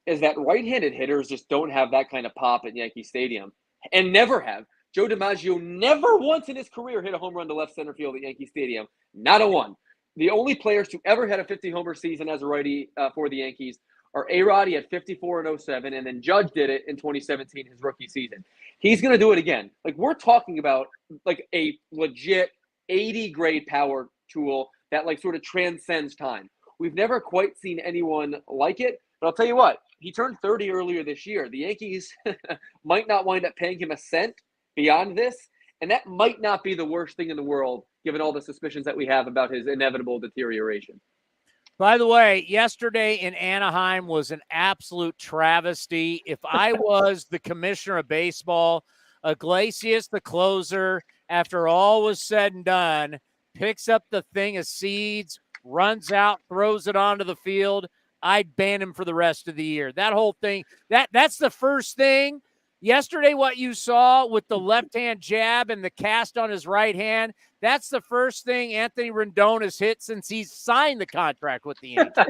is that right-handed hitters just don't have that kind of pop at Yankee Stadium, and never have. Joe DiMaggio never once in his career hit a home run to left center field at Yankee Stadium. Not a one. The only players who ever had a 50-homer season as a righty for the Yankees are A-Rod. He had 54 in 07, and then Judge did it in 2017, his rookie season. He's going to do it again. Like, we're talking about like a legit 80-grade power tool that like sort of transcends time. We've never quite seen anyone like it, but I'll tell you what, he turned 30 earlier this year. The Yankees might not wind up paying him a cent beyond this, and that might not be the worst thing in the world, given all the suspicions that we have about his inevitable deterioration. By the way, yesterday in Anaheim was an absolute travesty. If I was the commissioner of baseball, Iglesias, the closer, after all was said and done, picks up the thing of seeds, runs out, throws it onto the field, I'd ban him for the rest of the year. That whole thing, that's the first thing. Yesterday, what you saw with the left-hand jab and the cast on his right hand, that's the first thing Anthony Rendon has hit since he's signed the contract with the Yankees.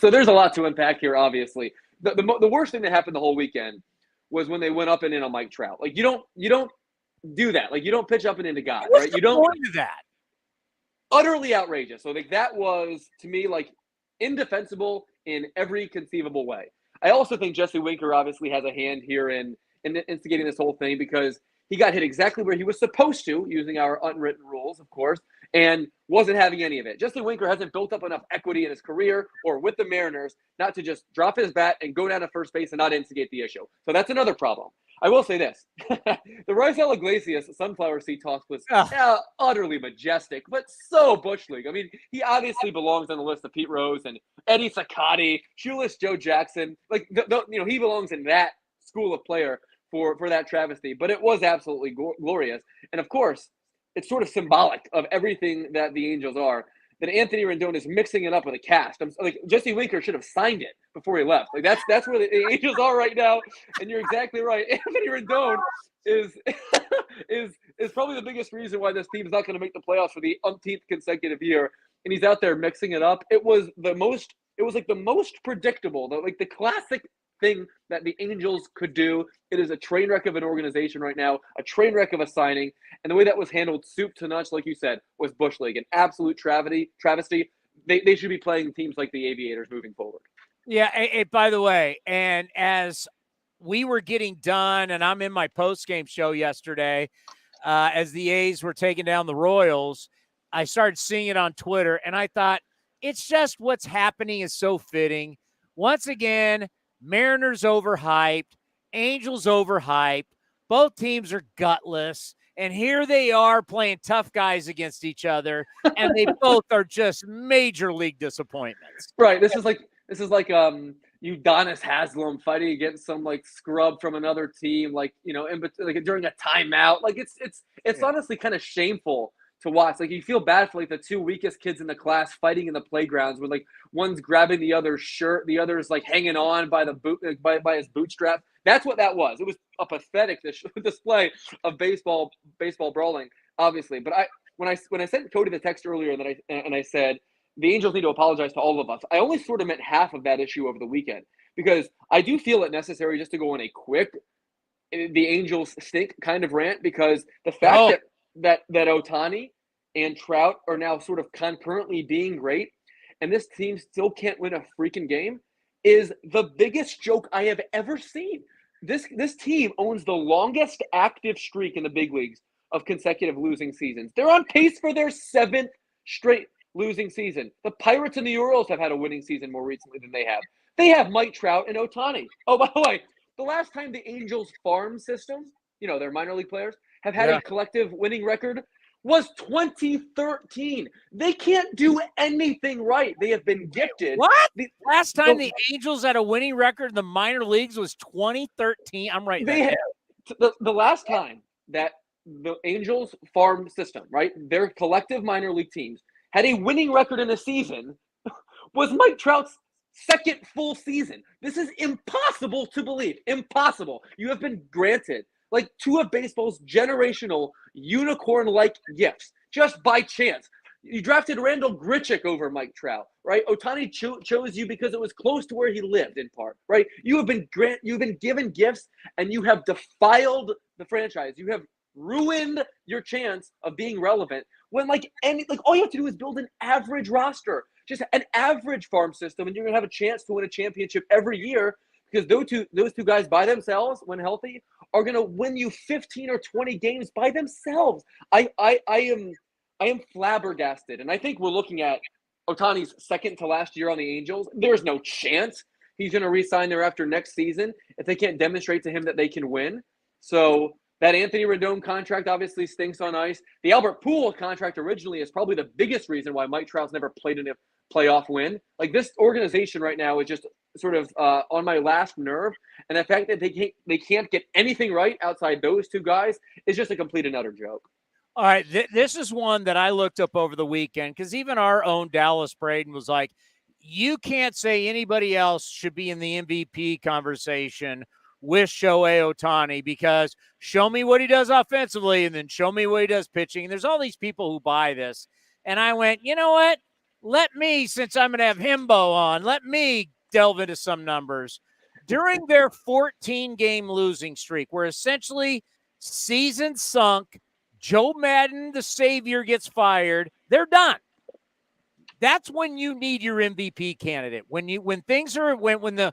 So there's a lot to unpack here, obviously. The worst thing that happened the whole weekend was when they went up and in on Mike Trout. Like, you don't do that. Like, you don't pitch up and into God, right? You don't do that. Utterly outrageous. So like that was, to me, like indefensible in every conceivable way. I also think Jesse Winker obviously has a hand here in instigating this whole thing, because he got hit exactly where he was supposed to, using our unwritten rules, of course, and wasn't having any of it. Jesse Winker hasn't built up enough equity in his career or with the Mariners not to just drop his bat and go down to first base and not instigate the issue. So that's another problem. I will say this. The Raisel Iglesias sunflower seed toss was utterly majestic, but so Bush League. I mean, he obviously belongs on the list of Pete Rose and Eddie Saccati, shoeless Joe Jackson. Like, he belongs in that school of player for that travesty. But it was absolutely glorious. And, of course, it's sort of symbolic of everything that the Angels are, that Anthony Rendon is mixing it up with a cast. Like, Jesse Winker should have signed it before he left. Like, that's where the Angels are right now. And you're exactly right. Anthony Rendon is probably the biggest reason why this team is not going to make the playoffs for the umpteenth consecutive year. And he's out there mixing it up. It was the most predictable, the classic thing that the Angels could do. It is a train wreck of an organization right now, a train wreck of a signing, and the way that was handled, soup to nuts, like you said, was Bush League, an absolute travesty. They should be playing teams like the Aviators moving forward. Yeah. By the way, and as we were getting done, and I'm in my post-game show yesterday, as the A's were taking down the Royals, I started seeing it on Twitter, and I thought, it's just what's happening is so fitting. Once again, Mariners overhyped, Angels overhyped, both teams are gutless. And here they are playing tough guys against each other, and they both are just major league disappointments. Right. This is like Udonis Haslem fighting against some like scrub from another team, like during a timeout. Like it's honestly kind of shameful to watch. Like you feel bad for like the two weakest kids in the class fighting in the playgrounds, where like one's grabbing the other's shirt, the other's like hanging on by the boot by his bootstrap. That's what that was. It was a pathetic display of baseball brawling, obviously. But when I sent Cody the text earlier and I said the Angels need to apologize to all of us, I only sort of meant half of that issue over the weekend, because I do feel it necessary just to go on a quick the Angels stink kind of rant, because the fact that Ohtani and Trout are now sort of concurrently being great, and this team still can't win a freaking game, is the biggest joke I have ever seen. This team owns the longest active streak in the big leagues of consecutive losing seasons. They're on pace for their 7th straight losing season. The Pirates and the Orioles have had a winning season more recently than they have. They have Mike Trout and Ohtani. Oh, by the way, the last time the Angels farm system, their minor league players, have had a collective winning record was 2013. They can't do anything right. They have been gifted. What? Last time the Angels had a winning record in the minor leagues was 2013. I'm right. The last time that the Angels farm system, right, their collective minor league teams had a winning record in a season was Mike Trout's second full season. This is impossible to believe. Impossible. You have been granted like two of baseball's generational unicorn-like gifts just by chance. You drafted Randall Grichuk over Mike Trout, right? Ohtani chose you because it was close to where he lived, in part, right? You've been given gifts, and you have defiled the franchise. You have ruined your chance of being relevant. When all you have to do is build an average roster, just an average farm system, and you're gonna have a chance to win a championship every year, because those two guys by themselves, when healthy, are going to win you 15 or 20 games by themselves. I am flabbergasted, and I think we're looking at Ohtani's second to last year on the Angels. There's no chance he's going to re-sign there after next season if they can't demonstrate to him that they can win. So that Anthony Rendon contract obviously stinks on ice. The Albert Pujols contract originally is probably the biggest reason why Mike Trout's never played in a playoff win. Like, this organization right now is just sort of on my last nerve, and the fact that they can't get anything right outside those two guys is just a complete and utter joke. All right, this is one that I looked up over the weekend, because even our own Dallas Braden was like, you can't say anybody else should be in the MVP conversation with Shohei Ohtani, because show me what he does offensively and then show me what he does pitching. And there's all these people who buy this. And I went, you know what? Let me, since I'm going to have Himbo on, let me delve into some numbers. During their 14-game losing streak, where essentially season sunk, Joe Madden, the savior, gets fired, they're done. That's when you need your MVP candidate. When the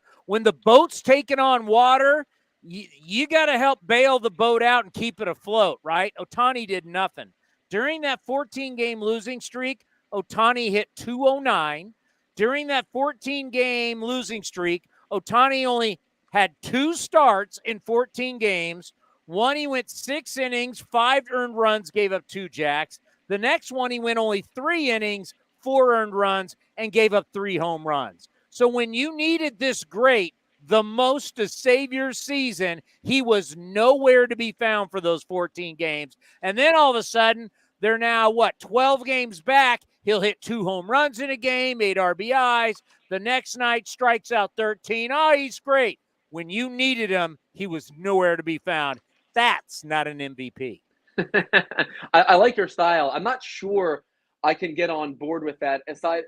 boat's taking on water, you got to help bail the boat out and keep it afloat, right? Ohtani did nothing. During that 14-game losing streak, Ohtani hit .209. During that 14-game losing streak, Ohtani only had 2 starts in 14 games. One, he went 6 innings, 5 earned runs, gave up 2 jacks. The next one, he went only 3 innings, 4 earned runs, and gave up 3 home runs. So when you needed this great, the most to save your season, he was nowhere to be found for those 14 games. And then all of a sudden, they're now, 12 games back. He'll hit 2 home runs in a game, 8 RBIs. The next night, strikes out 13. Oh, he's great. When you needed him, he was nowhere to be found. That's not an MVP. I like your style. I'm not sure I can get on board with that. Aside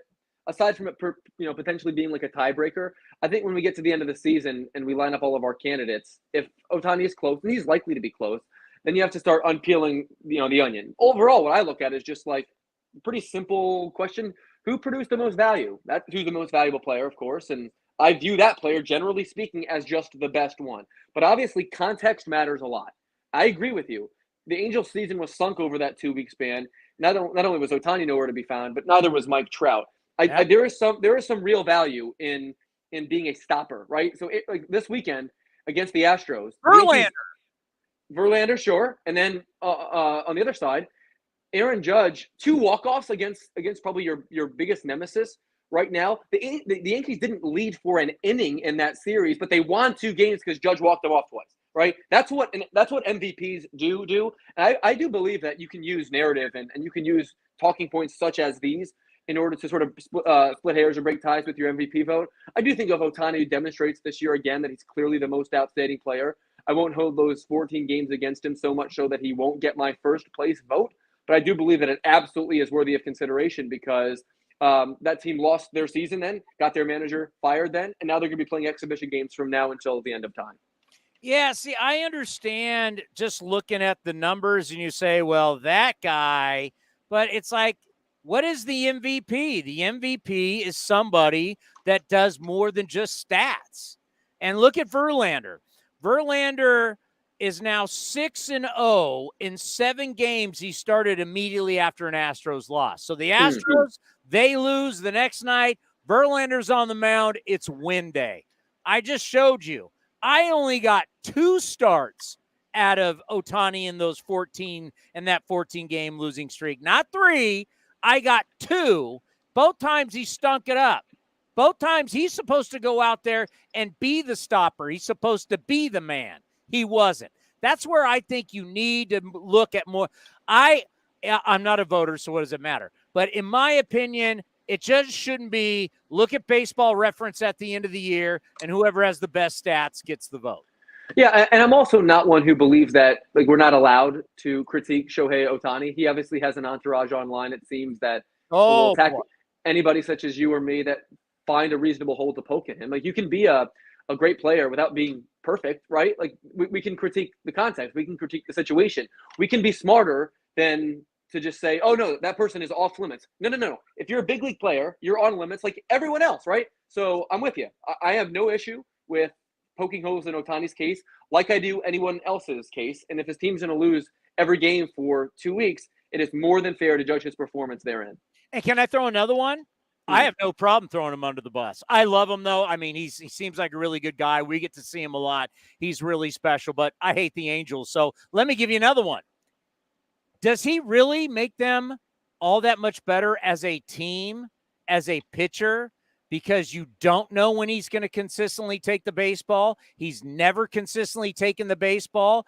from it, potentially being like a tiebreaker, I think when we get to the end of the season and we line up all of our candidates, if Ohtani is close, and he's likely to be close, then you have to start unpeeling, the onion. Overall, what I look at is just like a pretty simple question: who produced the most value? That's who's the most valuable player, of course, and I view that player, generally speaking, as just the best one. But obviously, context matters a lot. I agree with you. The Angels' season was sunk over that 2-week span. Not only was Ohtani nowhere to be found, but neither was Mike Trout. There is some real value in being a stopper, right? So like this weekend against the Astros, Verlander. Verlander, sure. And then on the other side, Aaron Judge, 2 walk-offs against probably your biggest nemesis right now. The Yankees didn't lead for an inning in that series, but they won 2 games because Judge walked them off twice, right? That's what MVPs do. And I do believe that you can use narrative and you can use talking points such as these in order to sort of split hairs or break ties with your MVP vote. I do think if Ohtani demonstrates this year again that he's clearly the most outstanding player, I won't hold those 14 games against him so much so that he won't get my first place vote. But I do believe that it absolutely is worthy of consideration because that team lost their season then, got their manager fired then, and now they're going to be playing exhibition games from now until the end of time. Yeah, see, I understand just looking at the numbers and you say, well, that guy, but it's like, what is the MVP? The MVP is somebody that does more than just stats. And look at Verlander. Verlander is now 6-0 in 7 games he started immediately after an Astros loss. So the Astros, they lose the next night. Verlander's on the mound. It's win day. I just showed you. I only got 2 starts out of Ohtani in those 14 and that 14-game losing streak. Not 3. I got 2. Both times he stunk it up. Both times he's supposed to go out there and be the stopper. He's supposed to be the man. He wasn't. That's where I think you need to look at more. I'm not a voter, so what does it matter? But in my opinion, it just shouldn't be look at Baseball Reference at the end of the year, and whoever has the best stats gets the vote. Yeah, and I'm also not one who believes that we're not allowed to critique Shohei Ohtani. He obviously has an entourage online, it seems, that will attack anybody such as you or me that find a reasonable hole to poke at him. Like, you can be a great player without being perfect, right? Like, we can critique the context. We can critique the situation. We can be smarter than to just say, oh, no, that person is off limits. No. If you're a big league player, you're on limits like everyone else, right? So I'm with you. I have no issue with poking holes in Ohtani's case like I do anyone else's case. And if his team's going to lose every game for 2 weeks, it is more than fair to judge his performance therein. And can I throw another one? I have no problem throwing him under the bus. I love him, though. I mean, he seems like a really good guy. We get to see him a lot. He's really special, but I hate the Angels. So let me give you another one. Does he really make them all that much better as a team, as a pitcher? Because you don't know when he's going to consistently take the baseball. He's never consistently taken the baseball.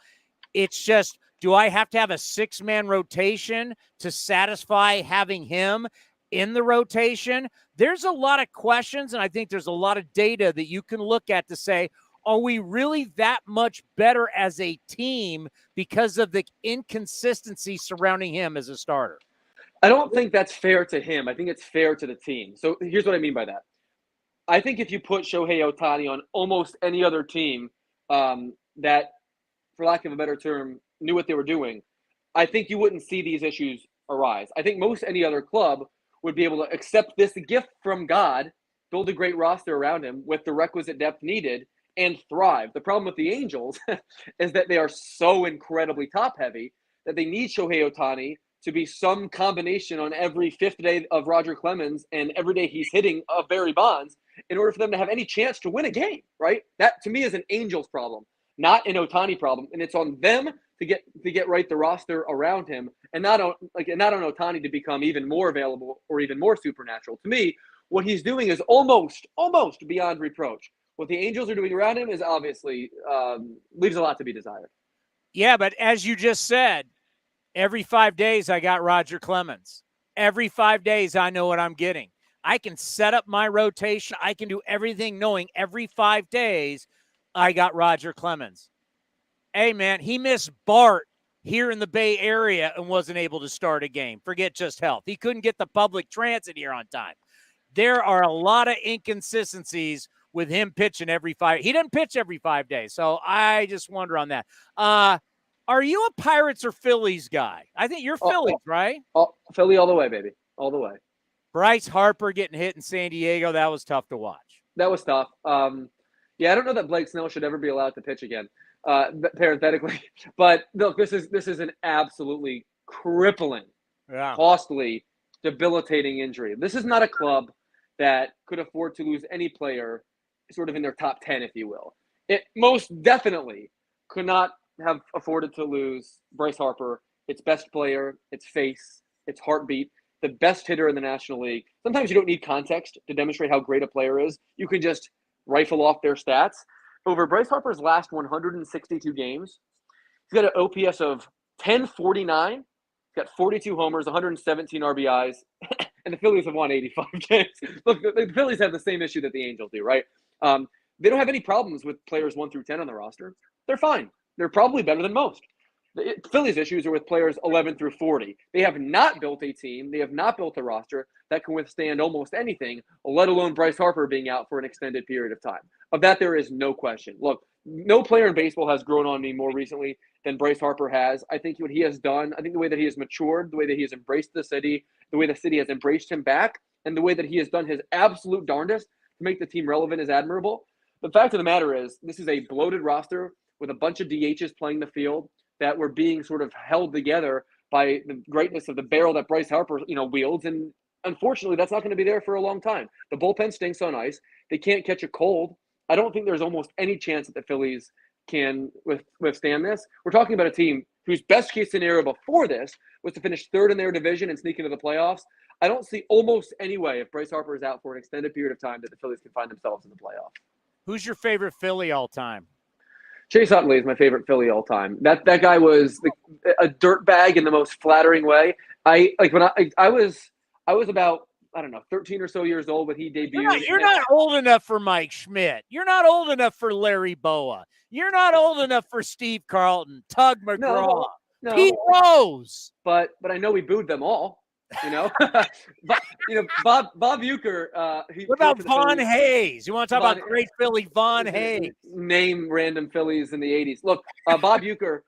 It's just, do I have to have a 6-man rotation to satisfy having him in the rotation? There's a lot of questions, and I think there's a lot of data that you can look at to say, are we really that much better as a team because of the inconsistency surrounding him as a starter? I don't think that's fair to him. I think it's fair to the team. So here's what I mean by that. I think if you put Shohei Ohtani on almost any other team that, for lack of a better term, knew what they were doing, I think you wouldn't see these issues arise. I think most any other club would be able to accept this gift from God, build a great roster around him with the requisite depth needed, and thrive. The problem with the Angels is that they are so incredibly top-heavy that they need Shohei Ohtani to be some combination on every 5th day of Roger Clemens and every day he's hitting of Barry Bonds in order for them to have any chance to win a game, right? That, to me, is an Angels problem, not an Ohtani problem. And it's on them to get right the roster around him and not on Ohtani to become even more available or even more supernatural. To me, what he's doing is almost beyond reproach. What the Angels are doing around him is obviously leaves a lot to be desired. Yeah, but as you just said, every 5 days I got Roger Clemens. Every 5 days I know what I'm getting. I can set up my rotation. I can do everything knowing every 5 days I got Roger Clemens. Hey, man, he missed Bart here in the Bay Area and wasn't able to start a game. Forget just health. He couldn't get the public transit here on time. There are a lot of inconsistencies with him pitching every 5. He doesn't pitch every 5 days, so I just wonder on that. Are you a Pirates or Phillies guy? I think you're Phillies, right? Philly all the way, baby. All the way. Bryce Harper getting hit in San Diego, that was tough to watch. That was tough. Yeah, I don't know that Blake Snell should ever be allowed to pitch again, parenthetically. But, look, this is an absolutely crippling, costly, debilitating injury. This is not a club that could afford to lose any player sort of in their top 10, if you will. It most definitely could not have afforded to lose Bryce Harper, its best player, its face, its heartbeat, the best hitter in the National League. Sometimes you don't need context to demonstrate how great a player is. You can just rifle off their stats. Over Bryce Harper's last 162 games, he's got an OPS of 1049. He's got 42 homers, 117 RBIs, and the Phillies have won 85 games. Look, the Phillies have the same issue that the Angels do, right? They don't have any problems with players 1 through 10 on the roster. They're fine. They're probably better than most. The Phillies' issues are with players 11 through 40. They have not built a team. They have not built a roster that can withstand almost anything, let alone Bryce Harper being out for an extended period of time. Of that, there is no question. Look, no player in baseball has grown on me more recently than Bryce Harper has. I think what he has done, I think the way that he has matured, the way that he has embraced the city, the way the city has embraced him back, and the way that he has done his absolute darndest to make the team relevant is admirable. The fact of the matter is, this is a bloated roster with a bunch of DHs playing the field that were being sort of held together by the greatness of the barrel that Bryce Harper, wields. And unfortunately, that's not going to be there for a long time. The bullpen stinks on ice. They can't catch a cold. I don't think there's almost any chance that the Phillies can withstand this. We're talking about a team whose best case scenario before this was to finish third in their division and sneak into the playoffs. I don't see almost any way, if Bryce Harper is out for an extended period of time, that the Phillies can find themselves in the playoffs. Who's your favorite Philly all time? Chase Utley is my favorite Philly all time. That guy was a dirtbag in the most flattering way. I was about, 13 or so years old when he debuted. You're not old enough for Mike Schmidt. You're not old enough for Larry Boa. You're not old enough for Steve Carlton, Tug McGraw, Pete Rose. But I know we booed them all. Bob Uecker. What about Von Hayes? You want to talk about great Philly Von Hayes? Name random Phillies in the 80s. Look, Bob Uecker,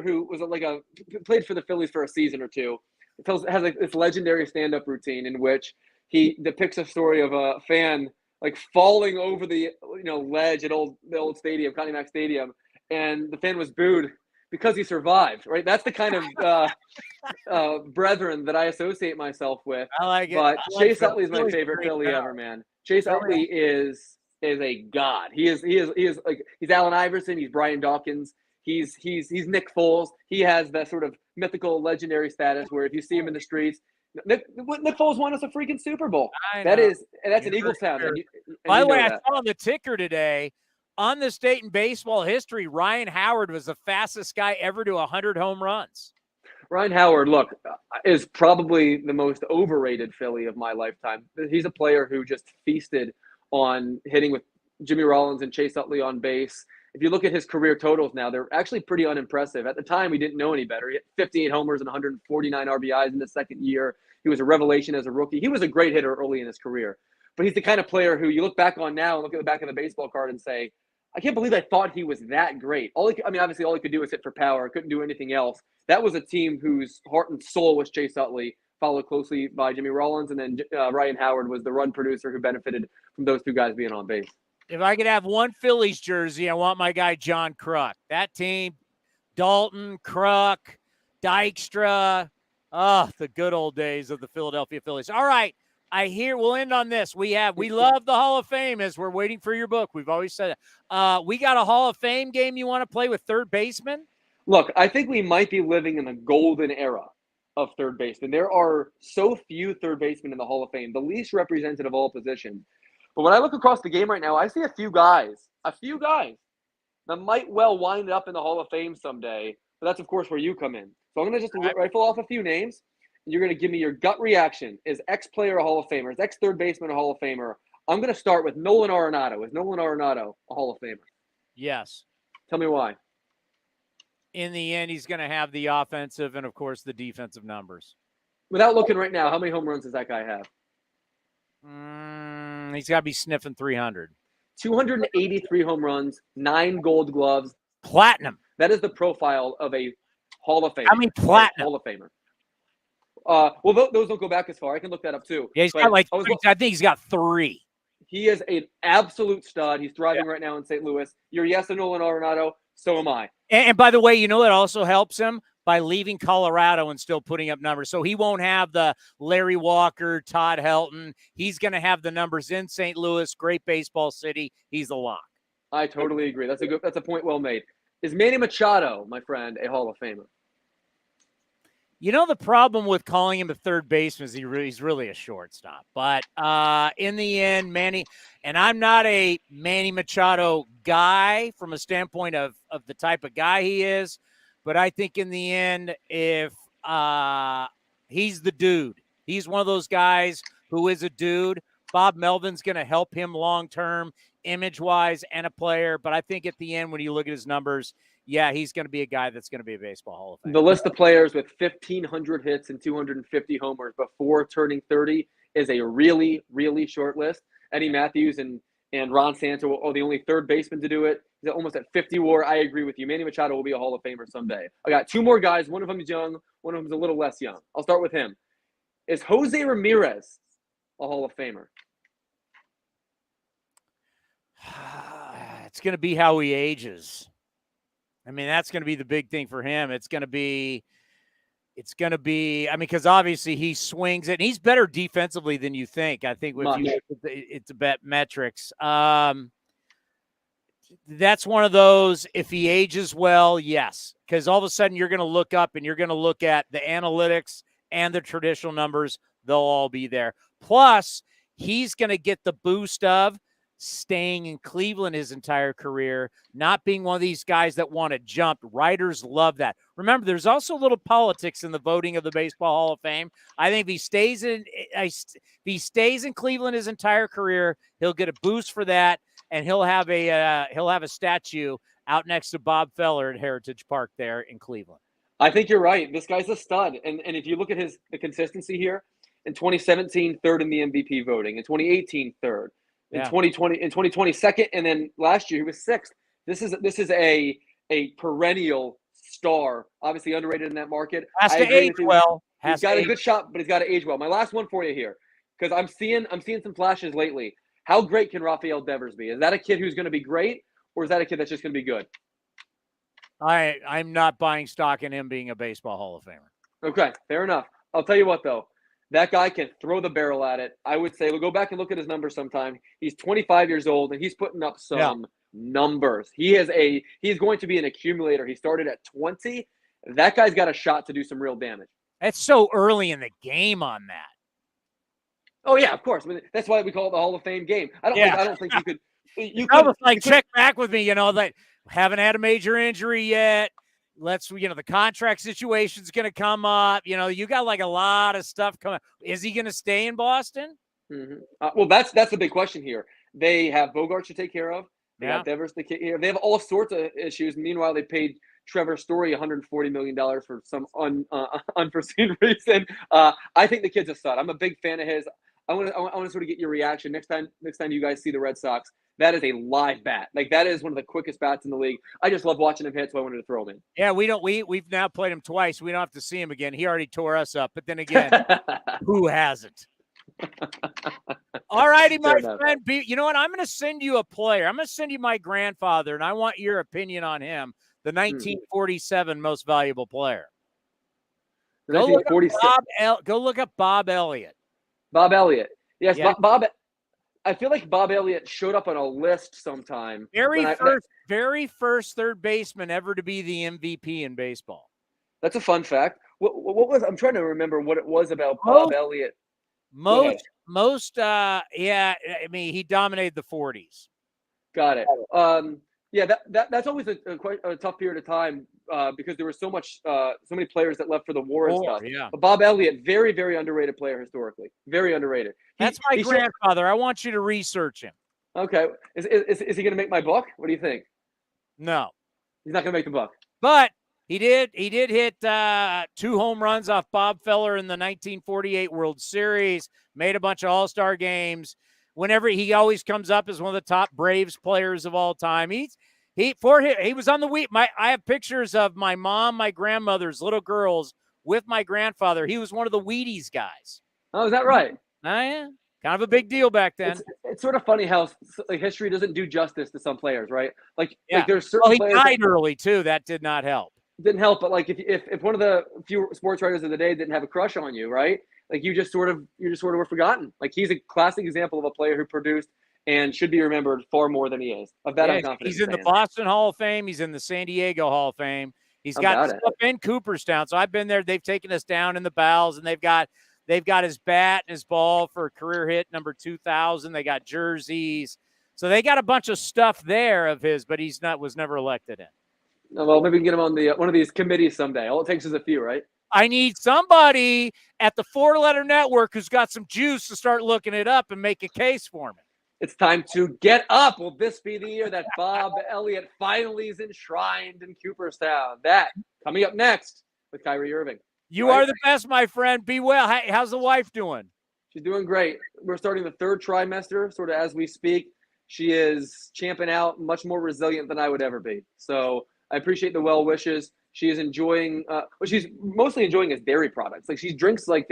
who was played for the Phillies for a season or two, has this legendary stand-up routine in which he depicts a story of a fan falling over the ledge at the old stadium, Connie Mack Stadium, and the fan was booed because he survived, right? That's the kind of brethren that I associate myself with. I like it. But Chase Utley is my favorite Philly ever, man. Chase Utley is a god. He is he's Allen Iverson. He's Brian Dawkins. He's Nick Foles. He has that sort of mythical, legendary status where if you see him in the streets, Nick Foles won us a freaking Super Bowl. That's an Eagles town. By the way, I saw on the ticker today. On this date in baseball history, Ryan Howard was the fastest guy ever to 100 home runs. Ryan Howard, look, is probably the most overrated Philly of my lifetime. He's a player who just feasted on hitting with Jimmy Rollins and Chase Utley on base. If you look at his career totals now, they're actually pretty unimpressive. At the time, we didn't know any better. He hit 58 homers and 149 RBIs in the second year. He was a revelation as a rookie. He was a great hitter early in his career. But he's the kind of player who you look back on now and look at the back of the baseball card and say, I can't believe I thought he was that great. Obviously, all he could do was hit for power. Couldn't do anything else. That was a team whose heart and soul was Chase Utley, followed closely by Jimmy Rollins, and then Ryan Howard was the run producer who benefited from those two guys being on base. If I could have one Phillies jersey, I want my guy John Kruk. That team, Dalton, Kruk, Dykstra, the good old days of the Philadelphia Phillies. All right. I hear we'll end on this. We love the Hall of Fame as we're waiting for your book. We've always said it. We got a Hall of Fame game you want to play with third baseman? Look, I think we might be living in the golden era of third baseman. There are so few third basemen in the Hall of Fame, the least represented of all positions. But when I look across the game right now, I see a few guys that might well wind up in the Hall of Fame someday. But that's, of course, where you come in. So I'm going to just rifle off a few names. You're going to give me your gut reaction. Is X player a Hall of Famer? Is X third baseman a Hall of Famer? I'm going to start with Nolan Arenado. Is Nolan Arenado a Hall of Famer? Yes. Tell me why. In the end, he's going to have the offensive and, of course, the defensive numbers. Without looking right now, how many home runs does that guy have? He's got to be sniffing 300. 283 home runs, 9 Gold Gloves. Platinum. That is the profile of a Hall of Famer. I mean, platinum. Hall of Famer. Well, those don't go back as far. I can look that up too. Yeah, he's got I think he's got 3. He is an absolute stud. He's thriving right now in St. Louis. You're yes to Nolan Arenado. So am I. And by the way, you know what also helps him? By leaving Colorado and still putting up numbers. So he won't have the Larry Walker, Todd Helton. He's going to have the numbers in St. Louis, great baseball city. He's the lock. I totally agree. That's a point well made. Is Manny Machado, my friend, a Hall of Famer? You know, the problem with calling him a third baseman is he's really a shortstop. But in the end, Manny, and I'm not a Manny Machado guy from a standpoint of the type of guy he is, but I think in the end, if he's the dude, he's one of those guys who is a dude. Bob Melvin's going to help him long-term, image-wise, and a player. But I think at the end, when you look at his numbers, yeah, he's going to be a guy that's going to be a Baseball Hall of Fame. The list of players with 1,500 hits and 250 homers before turning 30 is a really, really short list. Eddie Matthews and Ron Santo are the only third baseman to do it. He's almost at 50 WAR. I agree with you. Manny Machado will be a Hall of Famer someday. I got two more guys. One of them is young. One of them is a little less young. I'll start with him. Is Jose Ramirez a Hall of Famer? It's going to be how he ages. I mean, that's going to be the big thing for him. It's going to be, I mean, because obviously he swings it, and he's better defensively than you think. I think if you look at it's bet metrics. That's one of those, if he ages well, yes. Because all of a sudden you're going to look up and you're going to look at the analytics and the traditional numbers. They'll all be there. Plus, he's going to get the boost of staying in Cleveland his entire career, not being one of these guys that want to jump. Writers love that. Remember, there's also a little politics in the voting of the Baseball Hall of Fame. I think if he stays in Cleveland his entire career, he'll get a boost for that, and he'll have a statue out next to Bob Feller at Heritage Park there in Cleveland. I think you're right. This guy's a stud, and if you look at the consistency here, in 2017, third in the MVP voting. In 2018, third. In 2020, second, and then last year he was sixth. This is a perennial star, obviously underrated in that market. Has to age well. He's got a good shot, but he's got to age well. My last one for you here, because I'm seeing some flashes lately. How great can Rafael Devers be? Is that a kid who's going to be great, or is that a kid that's just going to be good? I'm not buying stock in him being a Baseball Hall of Famer. Okay, fair enough. I'll tell you what, though. That guy can throw the barrel at it. I would say, we'll go back and look at his numbers sometime. He's 25 years old, and he's putting up some numbers. He's going to be an accumulator. He started at 20. That guy's got a shot to do some real damage. That's so early in the game on that. Oh, yeah, of course. I mean, that's why we call it the Hall of Fame game. I don't think you could. Check back with me, that haven't had a major injury yet. The contract situation's going to come up. You got like a lot of stuff coming. Is he going to stay in Boston? Mm-hmm. Well, that's the big question here. They have Bogarts to take care of. They have Devers to take care of. They have all sorts of issues. Meanwhile, they paid Trevor Story $140 million for some unforeseen reason. I think the kid's a stud. I'm a big fan of his. I want to sort of get your reaction next time you guys see the Red Sox. That is a live bat. Like, that is one of the quickest bats in the league. I just love watching him hit, so I wanted to throw him in. Yeah, we've now played him twice. We don't have to see him again. He already tore us up. But then again, who hasn't? All righty, my friend. You know what? I'm going to send you a player. I'm going to send you my grandfather, and I want your opinion on him, the 1947 most valuable player. Go look up Bob Elliott. Bob Elliott. Yes, yeah. Bob. I feel like Bob Elliott showed up on a list sometime. Very first third baseman ever to be the MVP in baseball. That's a fun fact. What was? I'm trying to remember what it was about Bob Elliott. I mean, he dominated the 40s. Got it. That's always a tough period of time because there was so many players that left for the war and stuff. Yeah. But Bob Elliott, very, very underrated player historically. Very underrated. That's my grandfather. I want you to research him. Okay. Is he going to make my book? What do you think? No. He's not going to make the book. But he did hit 2 home runs off Bob Feller in the 1948 World Series, made a bunch of all-star games. Whenever he always comes up as one of the top Braves players of all time. He was on the Wheat. I have pictures of my mom, my grandmother's little girls with my grandfather. He was one of the Wheaties guys. Oh, is that right? Oh, yeah. Kind of a big deal back then. It's sort of funny how history doesn't do justice to some players, right? Like there's certain he players died early too. That did not help. Didn't help, but like if one of the few sports writers of the day didn't have a crush on you, right? Like you just sort of were forgotten. Like he's a classic example of a player who produced and should be remembered far more than he is. Of that, I'm confident. He's in the Boston Hall of Fame. He's in the San Diego Hall of Fame. He's got stuff in Cooperstown. So I've been there. They've taken us down in the bowels, and they've got his bat and his ball for career hit number 2000. They got jerseys. So they got a bunch of stuff there of his, but was never elected in. Well, maybe we can get him on one of these committees someday. All it takes is a few, right? I need somebody at the 4-letter network who's got some juice to start looking it up and make a case for me. It's time to get up. Will this be the year that Bob Elliott finally is enshrined in Cooperstown? That coming up next with Kyrie Irving. You are the best, my friend. Be well. Hey, how's the wife doing? She's doing great. We're starting the third trimester, sort of as we speak. She is champing out, much more resilient than I would ever be. So I appreciate the well wishes. She is enjoying. What she's mostly enjoying is dairy products. Like she drinks like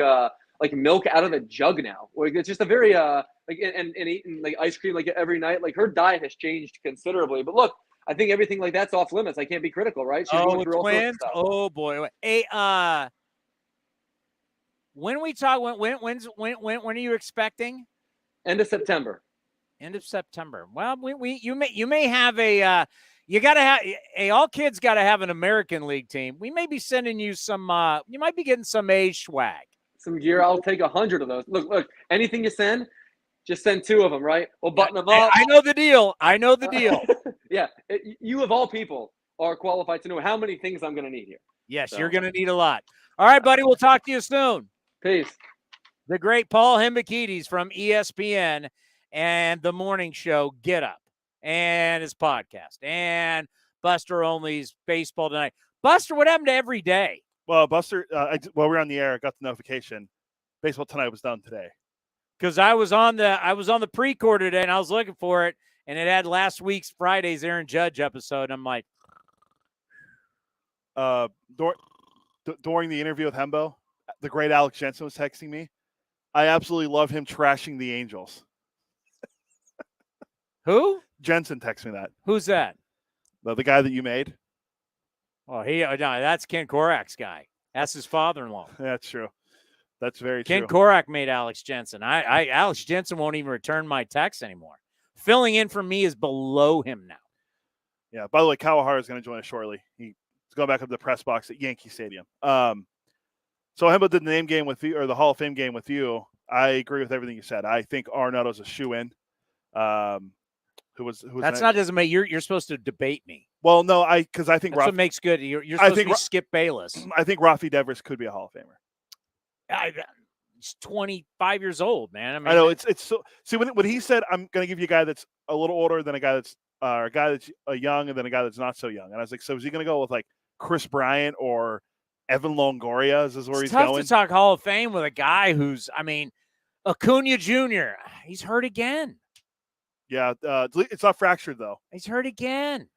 milk out of a jug now. Like it's just a very and eating like ice cream like every night. Like her diet has changed considerably. But look, I think everything like that's off limits. I can't be critical, right? She's going through all sorts of stuff. Oh boy. Hey, when we talk, when are you expecting? End of September. End of September. Well, you may have a. You got to have all kids got to have an American League team. We may be sending you some. You might be getting some age swag. Some gear. I'll take 100 of those. Look. Anything you send, just send 2 of them, right? We'll button them up. I know the deal. Yeah, you of all people are qualified to know how many things I'm going to need here. Yes, so. You're going to need a lot. All right, buddy. We'll talk to you soon. Peace. The great Paul Hembekides from ESPN and the morning show Get Up and his podcast and Buster Olney's Baseball Tonight. Buster, what happened to every day? Well, Buster, while we were on the air, I got the notification. Baseball Tonight was done today. Because I was on the pre-core today and I was looking for it, and it had last week's Friday's Aaron Judge episode. And I'm like, during the interview with Hembo, the great Alex Jensen was texting me. I absolutely love him trashing the Angels. Who? Jensen texted me that. Who's that? The guy that you made. Oh, no, that's Ken Korak's guy. That's his father-in-law. That's true. That's very true. Ken Korak made Alex Jensen. Alex Jensen won't even return my texts anymore. Filling in for me is below him now. Yeah. By the way, Kawahara is going to join us shortly. He's going back up to the press box at Yankee Stadium. So Hembo did the name game with you, or the Hall of Fame game with you. I agree with everything you said. I think Arenado's a shoe-in. Who was that's not doesn't make you're supposed to debate me. Well, no, because I think that's what makes good. You're supposed to be Skip Bayless. I think Rafi Devers could be a Hall of Famer. He's 25 years old, man. I know it's so. See, when he said, "I'm going to give you a guy that's a little older than a guy that's young, and then a guy that's not so young," and I was like, "So is he going to go with like Chris Bryant or Evan Longoria?" Is where he's going? It's tough to talk Hall of Fame with a guy who's, Acuna Jr. He's hurt again. Yeah, it's not fractured though. He's hurt again.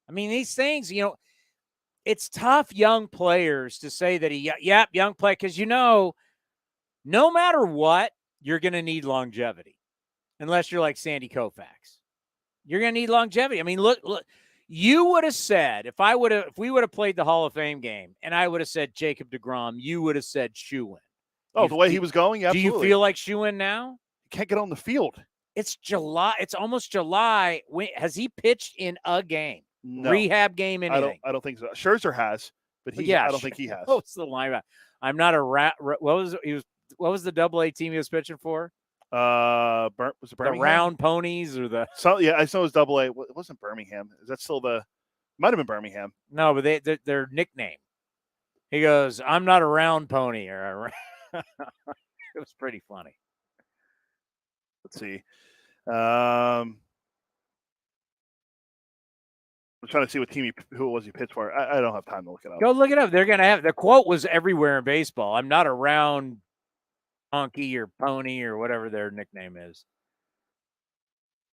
These things, it's tough young players to say that young player, because no matter what, you're going to need longevity, unless you're like Sandy Koufax. You're going to need longevity. Look, you would have said if we would have played the Hall of Fame game, and I would have said Jacob deGrom, you would have said shoe-in. Oh, the way he was going, absolutely. Do you feel like shoe-in now? He can't get on the field. It's July. It's almost July. has he pitched in a game? No. Rehab game, anything? I don't think so. Scherzer has, but I don't think he has. What's the line? I'm not a rat. What was the Double-A team he was pitching for? Was it Birmingham? The Round Ponies or the? Yeah, I know it was Double-A. It wasn't Birmingham. Is that still the? Might have been Birmingham. No, but their nickname. He goes, "I'm not a round pony," or it was pretty funny. Let's see. I'm trying to see what team who it was he pitched for. I don't have time to look it up. Go look it up. They're going to have the quote was everywhere in baseball. I'm not a round donkey or pony or whatever their nickname is.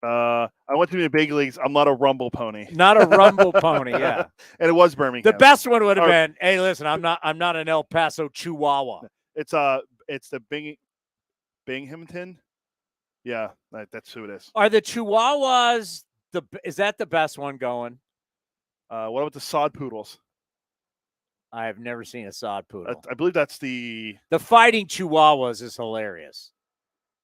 I went to the big leagues. I'm not a rumble pony. Not a rumble pony. Yeah, and it was Birmingham. The best one would have been, "Hey, listen, I'm not an El Paso Chihuahua." It's the Binghamton. Yeah, that's who it is. Are the Chihuahuas is that the best one going? What about the Sod Poodles? I have never seen a Sod Poodle. I believe that's the Fighting Chihuahuas is hilarious.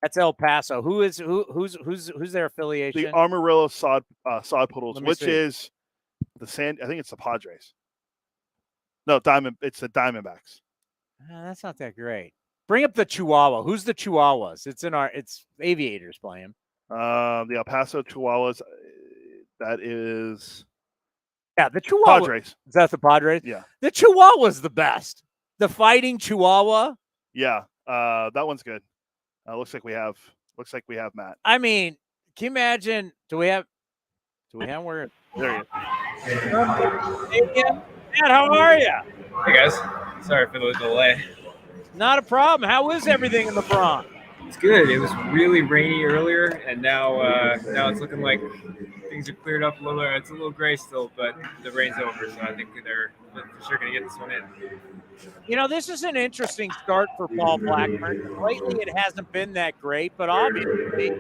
That's El Paso. Who's their affiliation? The Amarillo Sod Poodles, which see. is I think it's the Padres. No, it's the Diamondbacks. That's not that great. Bring up the Chihuahua. Who's the Chihuahuas? It's Aviators playing. The El Paso Chihuahuas. That is. Yeah, the Chihuahua. Padres. Is that the Padres? Yeah. The Chihuahua's the best. The Fighting Chihuahua. Yeah, that one's good. Looks like we have Matt. I mean, can you imagine? Do we have where? There you go. Matt, how are you? Hey guys, sorry for the delay. Not a problem. How is everything in the Bronx? It's good. It was really rainy earlier, and now it's looking like things are cleared up a little. It's a little gray still, but the rain's over, so I think they're for sure going to get this one in. You know, this is an interesting start for Paul Blackburn. Lately, it hasn't been that great, but obviously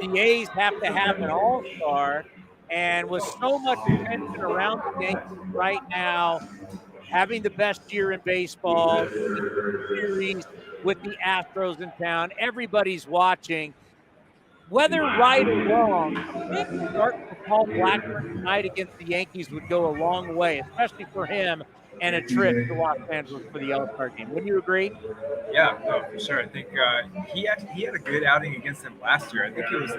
the A's have to have an all-star, and with so much attention around the Yankees right now, having the best year in baseball, series with the Astros in town, everybody's watching. Whether right or wrong, a big start for Paul Blackburn tonight against the Yankees would go a long way, especially for him and a trip to Los Angeles for the All-Star game. Wouldn't you agree? Yeah, no, for sure. I think he had a good outing against them last year. I think it was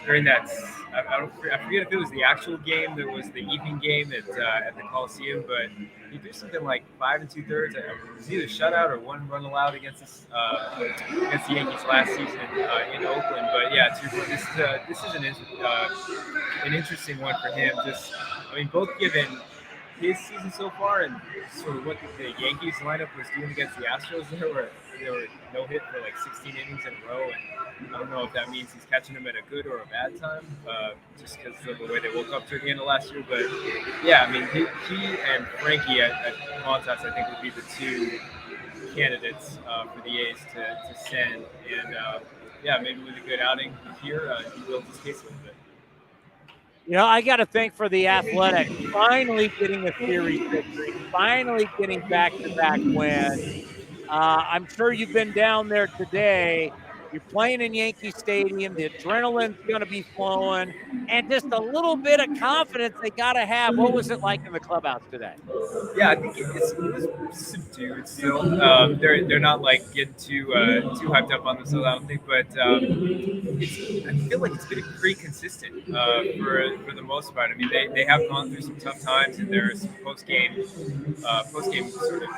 during that. I forget if it was the actual game, that was the evening game at the Coliseum, but he threw something like 5 2/3. It was either shutout or one run allowed against the Yankees last season in Oakland. But yeah, this is an interesting one for him. Both given his season so far and sort of what the Yankees lineup was doing against the Astros, they were no hit for like 16 innings in a row, and I don't know if that means he's catching them at a good or a bad time, just because of the way they woke up toward the end of last year. But yeah, I mean, he and Frankie at Montas, I think, would be the two candidates for the A's to send, and yeah, maybe with a good outing here, he builds his case a little bit. You know, I got to thank for the Athletics finally getting a series victory, finally getting back-to-back wins. I'm sure you've been down there today. You're playing in Yankee Stadium. The adrenaline's going to be flowing, and just a little bit of confidence they got to have. What was it like in the clubhouse today? Yeah, I think it was subdued still. They're not like getting too hyped up on themselves, I don't think, but I feel like it's been pretty consistent for the most part. I mean, they have gone through some tough times, and there's some post game sort of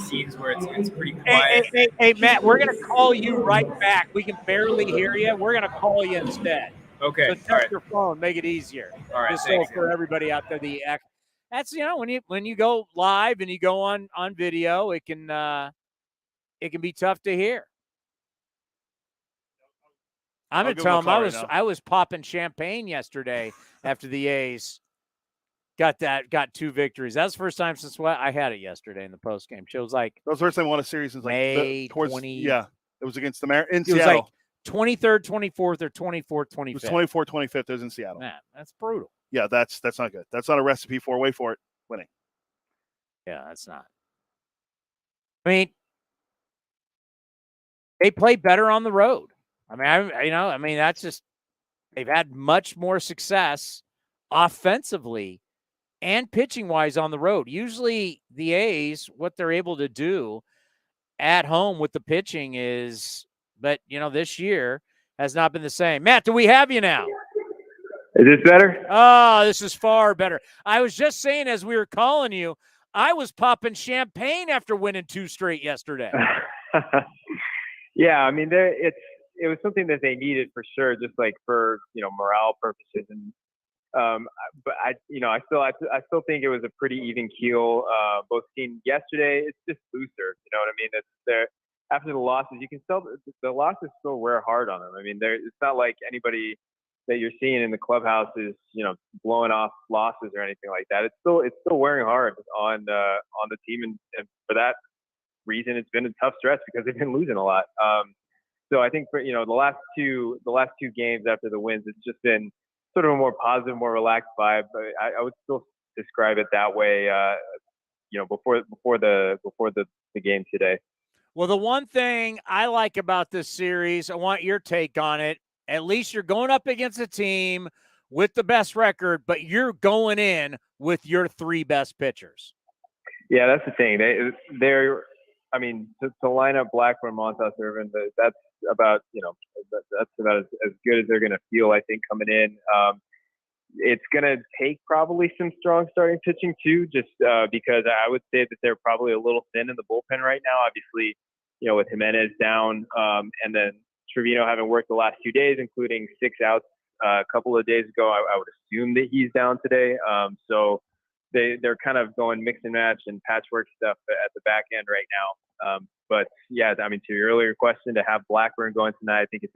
scenes where it's pretty quiet. Hey, Matt, we're going to call you right back. We can barely hear you. We're going to call you instead. Okay. So text your phone, make it easier. All right. Just so for everybody out there, that's, you know, when you go live and you go on video, it can be tough to hear. I'm going to tell them I was popping champagne yesterday after the A's got 2 victories. That's the first time since I had it yesterday in the postgame show. It was like that was the first time I won a series since like May 20. Yeah, it was against the Mariners in Seattle. Seattle. It was like 23rd, 24th, or 24th, 25th. It was 24th, 25th. It was in Seattle. Man, that's brutal. Yeah, that's not good. That's not a recipe for, wait for it, winning. Yeah, that's not. I mean, they play better on the road. I mean, that's just, they've had much more success offensively and pitching-wise on the road. Usually the A's, what they're able to do at home with the pitching is, but, you know, this year has not been the same. Matt, do we have you now? Is this better? Oh, this is far better. I was just saying as we were calling you, I was popping champagne after winning 2 straight yesterday. Yeah, I mean, it was something that they needed for sure, just like for, you know, morale purposes. And but I still think it was a pretty even keel. Both teams yesterday, it's just looser. You know what I mean? It's there after the losses. You can still the losses still wear hard on them. I mean, it's not like anybody that you're seeing in the clubhouse is, you know, blowing off losses or anything like that. It's still wearing hard on the team, and for that reason, it's been a tough stretch because they've been losing a lot. So I think for, you know, the last two games after the wins, it's just been sort of a more positive, more relaxed vibe. But I would still describe it that way. You know, before the game today. Well, the one thing I like about this series, I want your take on it. At least you're going up against a team with the best record, but you're going in with your 3 best pitchers. Yeah, that's the thing. They're I mean, to line up Blackburn, Montas, Irvin, that's about, that's about as good as they're going to feel, I think, coming in. It's going to take probably some strong starting pitching too, just because I would say that they're probably a little thin in the bullpen right now. Obviously, with Jimenez down, and then Trevino having worked the last 2 days, including 6 outs a couple of days ago. I would assume that he's down today. So they're kind of going mix and match and patchwork stuff at the back end right now. But yeah, I mean, to your earlier question, to have Blackburn going tonight, I think it's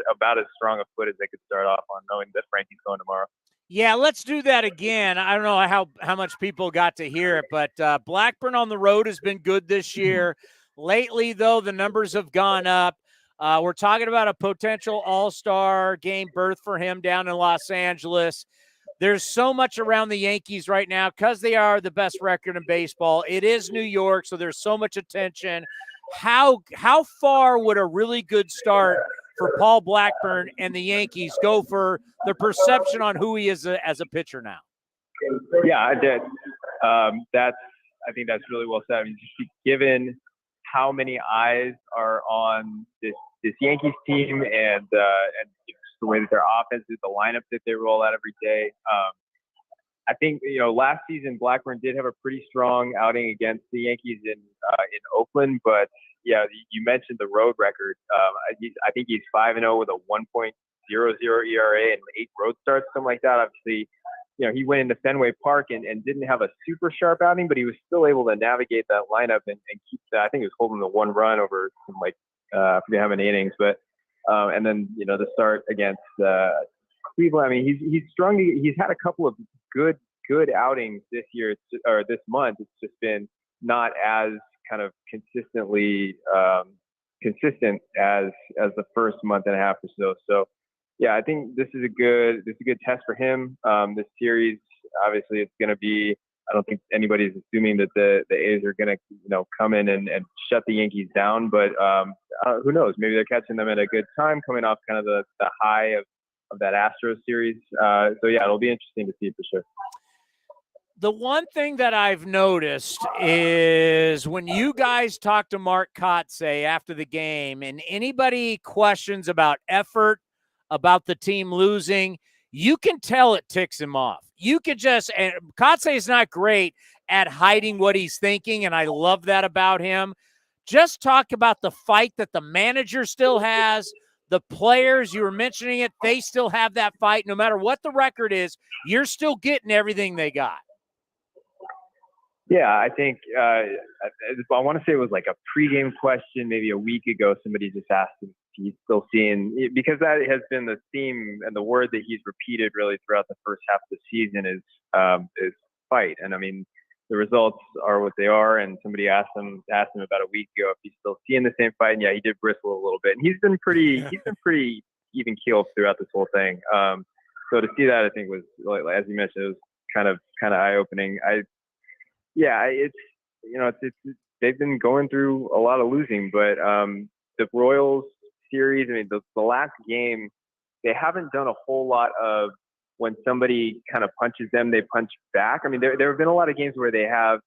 about as strong a foot as they could start off on, knowing that Frankie's going tomorrow. Yeah, let's do that again. I don't know how much people got to hear it, but Blackburn on the road has been good this year. Lately, though, the numbers have gone up. We're talking about a potential all-star game berth for him down in Los Angeles. There's so much around the Yankees right now because they are the best record in baseball. It is New York, so there's so much attention. How far would a really good start for Paul Blackburn and the Yankees go for the perception on who he is as a pitcher now? Yeah, I did. I think that's really well said. I mean, just given how many eyes are on this Yankees team and the way that their offense is, the lineup that they roll out every day. I think, last season Blackburn did have a pretty strong outing against the Yankees in Oakland, but yeah, you mentioned the road record. I think he's 5-0 with a 1.00 ERA and 8 road starts, something like that. Obviously, he went into Fenway Park and didn't have a super sharp outing, but he was still able to navigate that lineup and keep that. I think he was holding the 1 run over some, I forget how many innings, but and then the start against Cleveland. I mean, he's strung. He's had a couple of good outings this year or this month. It's just been not as kind of consistently consistent as the first month and a half or so. So yeah, I think this is a good test for him. This series, obviously, it's going to be. I don't think anybody's assuming that the A's are going to come in and shut the Yankees down, but who knows? Maybe they're catching them at a good time, coming off kind of the high of that Astros series. So yeah, it'll be interesting to see for sure. The one thing that I've noticed is when you guys talk to Mark Kotsay after the game and anybody questions about effort, about the team losing, you can tell it ticks him off. You could just – and Kotsay is not great at hiding what he's thinking, and I love that about him. Just talk about the fight that the manager still has. The players, you were mentioning it, they still have that fight. No matter what the record is, you're still getting everything they got. Yeah, I think I want to say it was like a pregame question maybe a week ago. Somebody just asked him if he's still seeing, because that has been the theme and the word that he's repeated really throughout the first half of the season is fight. And I mean, the results are what they are. And somebody asked him about a week ago if he's still seeing the same fight. And yeah, he did bristle a little bit. And he's been pretty even keeled throughout this whole thing. So to see that, I think was, as you mentioned, it was kind of eye opening. Yeah, it's they've been going through a lot of losing, but the Royals series, I mean, the last game, they haven't done a whole lot of when somebody kind of punches them, they punch back. I mean, there have been a lot of games where they have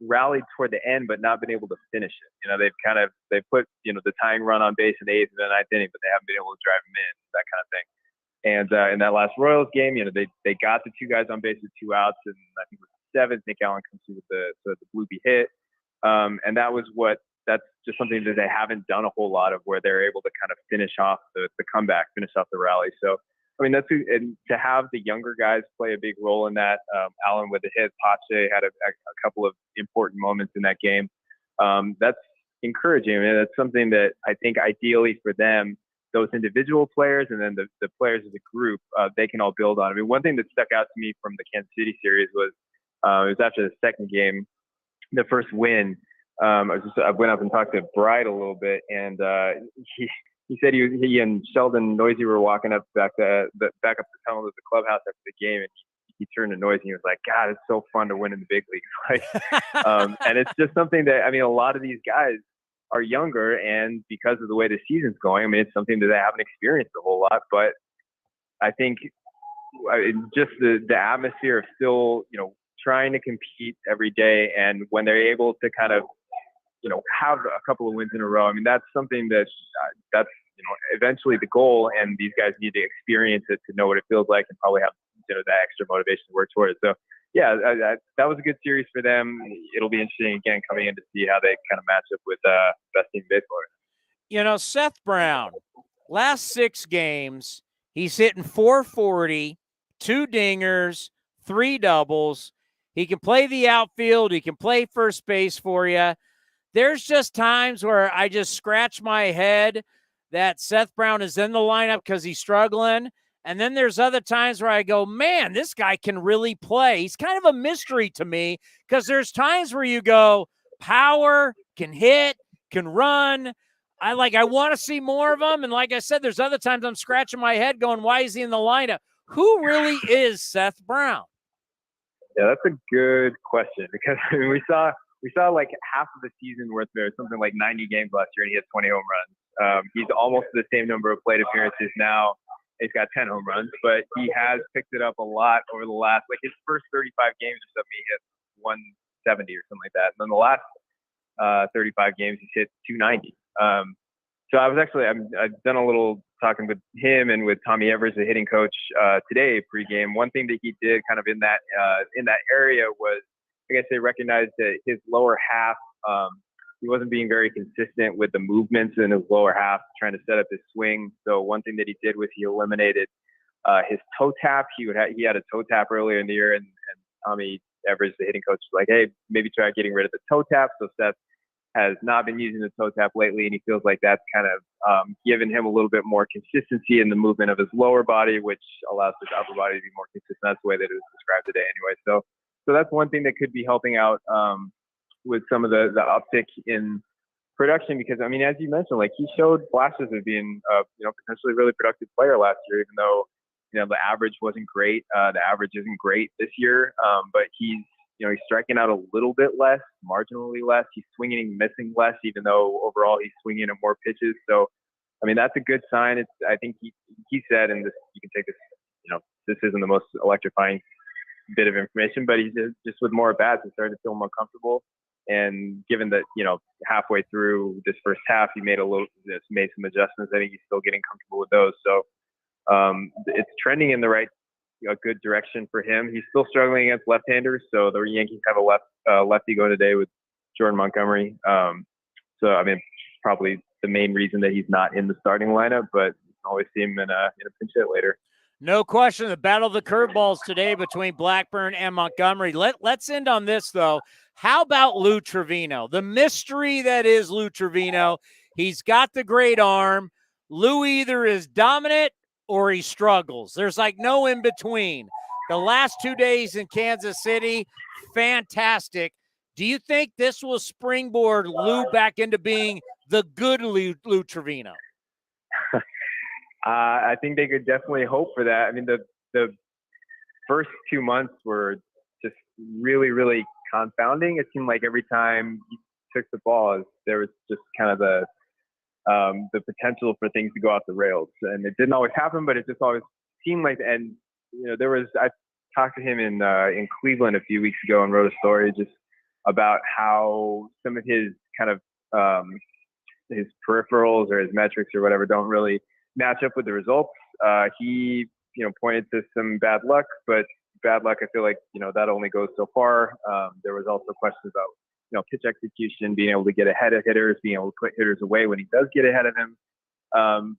rallied toward the end, but not been able to finish it. They've put the tying run on base in the 8th and the 9th inning, but they haven't been able to drive them in, that kind of thing. And in that last Royals game, they got the 2 guys on base with 2 outs, and I think it was 7th, Nick Allen comes through with the bloopy hit. And that's just something that they haven't done a whole lot of, where they're able to kind of finish off the comeback, finish off the rally. So, I mean, and to have the younger guys play a big role in that, Allen with the hit, Pache had a couple of important moments in that game. That's encouraging. I mean, that's something that I think ideally for them, those individual players and then the players as a group, they can all build on. I mean, one thing that stuck out to me from the Kansas City series was, it was after the second game, the first win. I went up and talked to Bride a little bit, and he said he and Sheldon Noisy were walking up back up the tunnel of the clubhouse after the game, and he turned to Noisy and he was like, "God, it's so fun to win in the big leagues." And it's just something that, I mean, a lot of these guys, are younger, and because of the way the season's going, I mean, it's something that they haven't experienced a whole lot. But I think just the atmosphere of still, trying to compete every day, and when they're able to kind of, have a couple of wins in a row, I mean, that's something that's eventually the goal, and these guys need to experience it to know what it feels like, and probably have that extra motivation to work towards it. So yeah, that was a good series for them. It'll be interesting again coming in to see how they kind of match up with best team in baseball. Seth Brown, last 6 games, he's hitting .440, 2 dingers, 3 doubles. He can play the outfield. He can play first base for you. There's just times where I just scratch my head that Seth Brown is in the lineup because he's struggling. And then there's other times where I go, man, this guy can really play. He's kind of a mystery to me because there's times where you go, power, can hit, can run. I want to see more of him. And like I said, there's other times I'm scratching my head going, why is he in the lineup? Who really is Seth Brown? Yeah, that's a good question because we saw like half of the season worth of something like 90 games last year, and he had 20 home runs. He's almost the same number of plate appearances now. He's got 10 home runs, but he has picked it up a lot over the last, like his first 35 games or something, he hit 170 or something like that. And then the last 35 games, he's hit 290. So I've done a little talking with him and with Tommy Evers, the hitting coach, today pregame. One thing that he did kind of in that area was, I guess they recognized that his lower half, he wasn't being very consistent with the movements in his lower half, trying to set up his swing. So one thing that he did was he eliminated his toe tap. He had a toe tap earlier in the year, and Tommy Evers, the hitting coach, was like, hey, maybe try getting rid of the toe tap. So Seth has not been using the toe tap lately, and he feels like that's kind of given him a little bit more consistency in the movement of his lower body, which allows his upper body to be more consistent. That's the way that it was described today anyway. So that's one thing that could be helping out with some of the uptick in production, because I mean, as you mentioned, like he showed flashes of being potentially a really productive player last year, even though the average wasn't great. The average isn't great this year, but he's striking out a little bit less, marginally less. He's swinging and missing less, even though overall he's swinging at more pitches. So I mean, that's a good sign. I think he said, and this, you can take this, this isn't the most electrifying bit of information, but he's just with more at-bats and started to feel more comfortable. And given that, halfway through this first half, he made some adjustments. I think he's still getting comfortable with those. So it's trending in the right, good direction for him. He's still struggling against left-handers. So the Yankees have a lefty going today with Jordan Montgomery. So, I mean, probably the main reason that he's not in the starting lineup, but you can always see him in a pinch hit later. No question, the battle of the curveballs today between Blackburn and Montgomery. Let's end on this, though. How about Lou Trevino? The mystery that is Lou Trevino. He's got the great arm. Lou either is dominant or he struggles. There's like no in between. The last 2 days in Kansas City, fantastic. Do you think this will springboard Lou back into being the good Lou Trevino? I think they could definitely hope for that. I mean, the first 2 months were just really, really confounding. It seemed like every time he took the ball, there was just kind of the potential for things to go off the rails. And it didn't always happen, but it just always seemed like, and I talked to him in Cleveland a few weeks ago and wrote a story just about how some of his kind of his peripherals or his metrics or whatever don't really match up with the results. He, pointed to some bad luck, but bad luck, I feel like, that only goes so far. There was also questions about, pitch execution, being able to get ahead of hitters, being able to put hitters away when he does get ahead of him.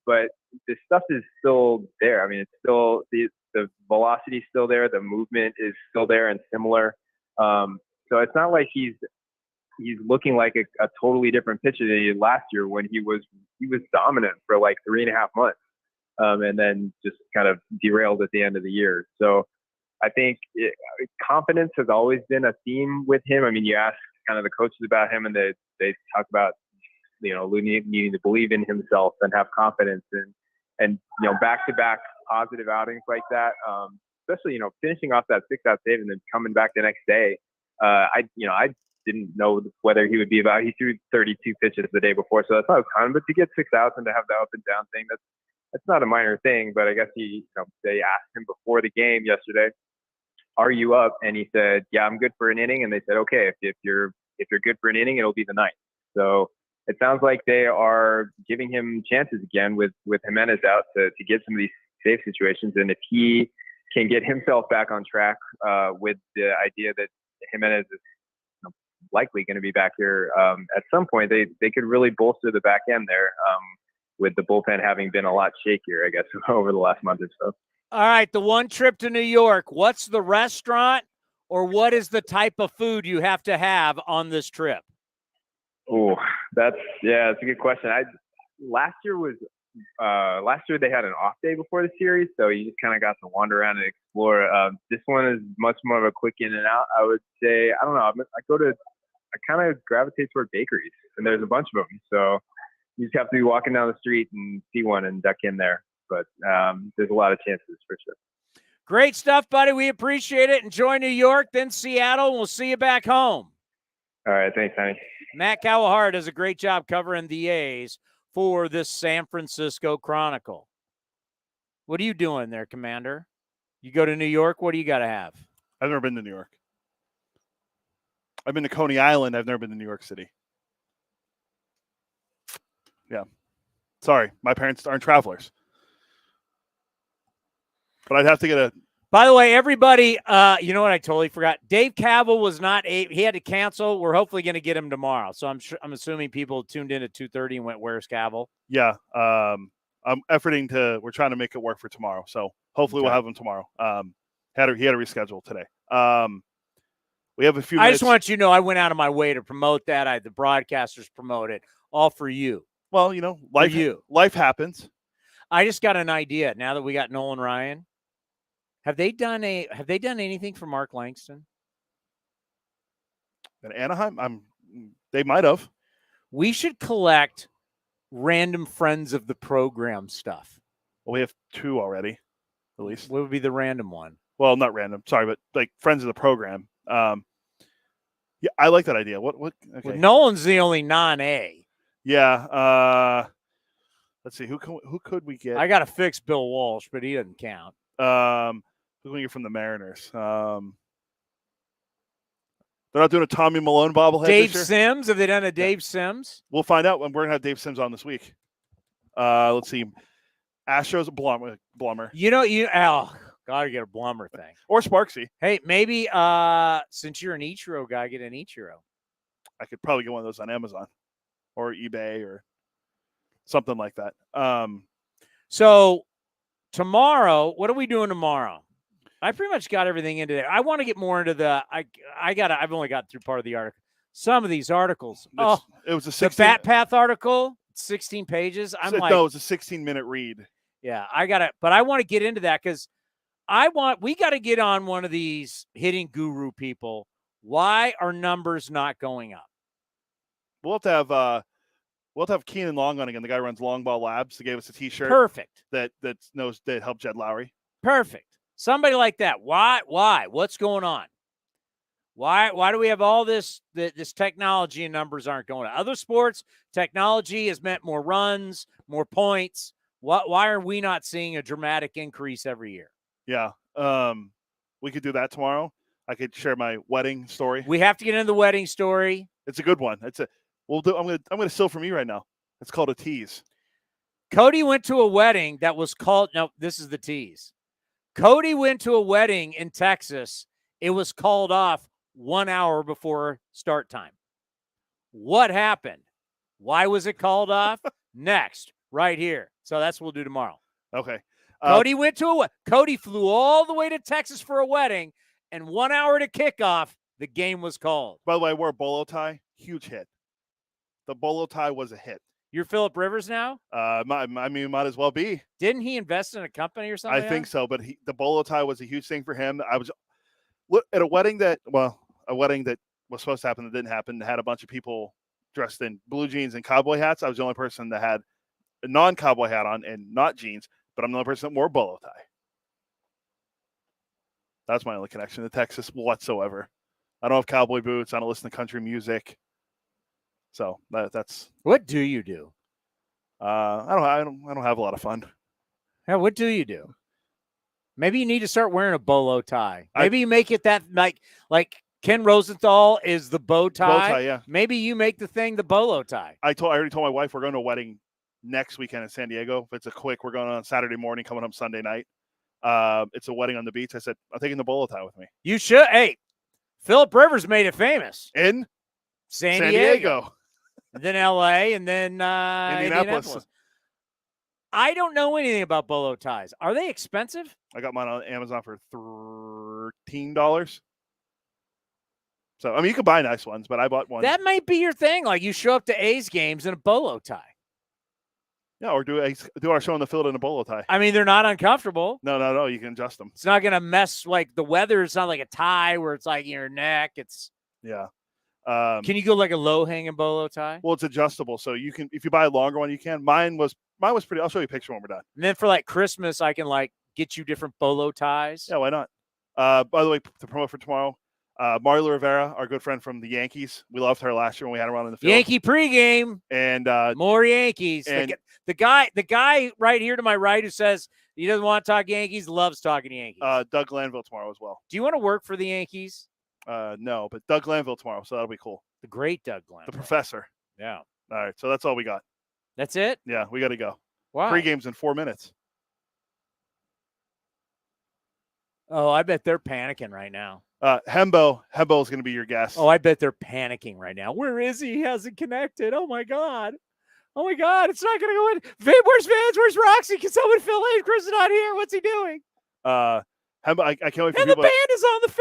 But the stuff is still there. I mean, it's still, the velocity is still there. The movement is still there and similar. So it's not like he's looking like a totally different pitcher than he did last year when he was dominant for like 3.5 months, and then just kind of derailed at the end of the year. So I think confidence has always been a theme with him. I mean, you ask kind of the coaches about him, and they talk about Lou needing to believe in himself and have confidence, and back-to-back positive outings like that, especially finishing off that 6-out save and then coming back the next day. I'd didn't know whether he would be about. He threw 32 pitches the day before, so that's not a ton. But to get 6 outs and to have the up and down thing, that's not a minor thing. But I guess they asked him before the game yesterday, "Are you up?" And he said, "Yeah, I'm good for an inning." And they said, "Okay, if you're good for an inning, it'll be the 9th." So it sounds like they are giving him chances again with Jimenez out to get some of these save situations. And if he can get himself back on track with the idea that Jimenez is likely going to be back here at some point, they could really bolster the back end there with the bullpen having been a lot shakier, I guess, over the last month or so. All right, the one trip to New York, what's the restaurant or what is the type of food you have to have on this trip? Oh, that's a good question. Last year they had an off day before the series, so you just kind of got to wander around and explore. This one is much more of a quick in and out. I would say, I don't know. I kind of gravitate toward bakeries, and there's a bunch of them. So you just have to be walking down the street and see one and duck in there. But there's a lot of chances for sure. Great stuff, buddy. We appreciate it. Enjoy New York, then Seattle, and we'll see you back home. All right. Thanks, Honey. Matt Kawahara does a great job covering the A's for this San Francisco Chronicle. What are you doing there, Commander? You go to New York, what do you got to have? I've never been to New York. I've been to Coney Island. I've never been to New York City. Yeah. Sorry, my parents aren't travelers. But I'd have to get a... By the way, everybody, you know what I totally forgot? Dave Cavill was not he had to cancel. We're hopefully going to get him tomorrow. So I'm assuming people tuned in at 2:30 and went, "Where's Cavill?" Yeah. I'm we're trying to make it work for tomorrow. So hopefully we'll have him tomorrow. He had to reschedule today. We have a few minutes. I just want you to know I went out of my way to promote that. The broadcasters promote it all for you. Well, life happens. I just got an idea now that we got Nolan Ryan. Have they done anything for Mark Langston? At Anaheim? They might have. We should collect random friends of the program stuff. Well, we have 2 already, at least. What would be the random one? Well, not random. Sorry, but like friends of the program. Yeah, I like that idea. What? Okay. Well, Nolan's the only non-A. Yeah. Let's see. Who could we get? I got to fix Bill Walsh, but he doesn't count. Who can we get from the Mariners? They're not doing a Tommy Malone bobblehead. Dave Sims? Have they done a Dave Sims? We'll find out when we're gonna have Dave Sims on this week. Let's see. Astros Blummer. Gotta get a Blummer thing. Or Sparksy. Hey, maybe since you're an Ichiro guy, get an Ichiro. I could probably get one of those on Amazon or eBay or something like that. So tomorrow, what are we doing tomorrow? I pretty much got everything into there. I want to get more into the. I've only got through part of the article. Some of these articles. It was the Bat Path article, 16 pages. No, it's a 16-minute read. Yeah, but I want to get into that because we got to get on one of these hitting guru people. Why are numbers not going up? We'll have to have Keenan Long on again. The guy who runs Long Ball Labs. They gave us a T-shirt. Perfect. That helped Jed Lowry. Perfect. Somebody like that. Why? What's going on? Why do we have all this technology and numbers aren't going up? Other sports, technology has meant more runs, more points. Why are we not seeing a dramatic increase every year? Yeah. We could do that tomorrow. I could share my wedding story. We have to get into the wedding story. It's a good one. I'm gonna steal from you right now. It's called a tease. Cody went to a wedding that was called. No, this is the tease. Cody went to a wedding in Texas. It was called off 1 hour before start time. What happened? Why was it called off? Next, right here. So that's what we'll do tomorrow. Okay. Cody flew all the way to Texas for a wedding, and 1 hour to kickoff, the game was called. By the way, I wore a bolo tie. Huge hit. The bolo tie was a hit. You're Phillip Rivers now? Might as well be. Didn't he invest in a company or something? I think so, but the bolo tie was a huge thing for him. I was at a wedding that was supposed to happen that didn't happen. Had a bunch of people dressed in blue jeans and cowboy hats. I was the only person that had a non-cowboy hat on and not jeans, but I'm the only person that wore a bolo tie. That's my only connection to Texas whatsoever. I don't have cowboy boots. I don't listen to country music. So that's. What do you do? I don't have a lot of fun. Yeah, what do you do? Maybe you need to start wearing a bolo tie. Maybe you make it that like Ken Rosenthal is the bow tie. Bow tie, yeah. Maybe you make the thing the bolo tie. I already told my wife we're going to a wedding next weekend in San Diego. It's we're going on Saturday morning, coming home Sunday night. It's a wedding on the beach. I said, I'm taking the bolo tie with me. You should. Hey, Philip Rivers made it famous. In San Diego. And then L.A. and then Indianapolis. I don't know anything about bolo ties. Are they expensive? I got mine on Amazon for $13. So, I mean, you can buy nice ones, but I bought one. That might be your thing. Like you show up to A's games in a bolo tie. Yeah, or do our show on the field in a bolo tie. I mean, they're not uncomfortable. No. You can adjust them. It's not going to mess, like the weather. It's not like a tie where it's like your neck. It's yeah. Can you go like a low hanging bolo tie? Well, it's adjustable, so you can. If you buy a longer one, you can. Mine was pretty. I'll show you a picture when we're done. And then for like Christmas, I can like get you different bolo ties. Yeah, why not? By the way, to promote for tomorrow, Marla Rivera, our good friend from the Yankees. We loved her last year when we had her on in the field. Yankee pregame and more Yankees. And the guy right here to my right who says he doesn't want to talk Yankees loves talking Yankees. Doug Glanville tomorrow as well. Do you want to work for the Yankees? No, but Doug Glanville tomorrow, so that'll be cool. The great Doug Glanville. The professor. Yeah. All right, so that's all we got. That's it? Yeah, we got to go. Wow. Pre-game's in 4 minutes. Oh, I bet they're panicking right now. Hembo's going to be your guest. Oh, I bet they're panicking right now. Where is he? He hasn't connected. Oh, my God. It's not going to go in. Where's Vance? Where's Roxy? Can someone fill in? Chris is not here. What's he doing? Hembo, I can't wait for and people. The band is on the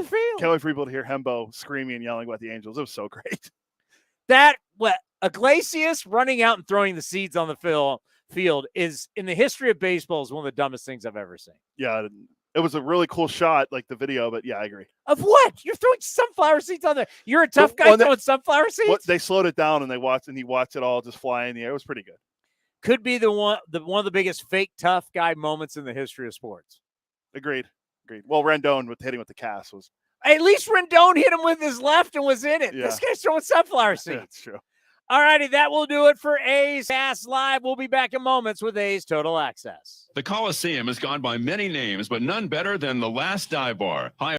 field. Can't wait for people to hear Hembo screaming and yelling about the Angels. It was so great. Iglesias running out and throwing the seeds on the field is, in the history of baseball, is one of the dumbest things I've ever seen. Yeah, it was a really cool shot, like the video, but yeah, I agree. Of what? You're throwing sunflower seeds on there. You're a tough guy throwing sunflower seeds? They slowed it down and he watched it all just fly in the air. It was pretty good. Could be one of the biggest fake tough guy moments in the history of sports. Agreed. Well, Rendon hitting with the cast was. At least Rendon hit him with his left and was in it. Yeah. This guy's throwing sunflower seeds. Yeah, that's true. All righty, that will do it for A's Cast Live. We'll be back in moments with A's Total Access. The Coliseum has gone by many names, but none better than the Last Dive Bar. Hi,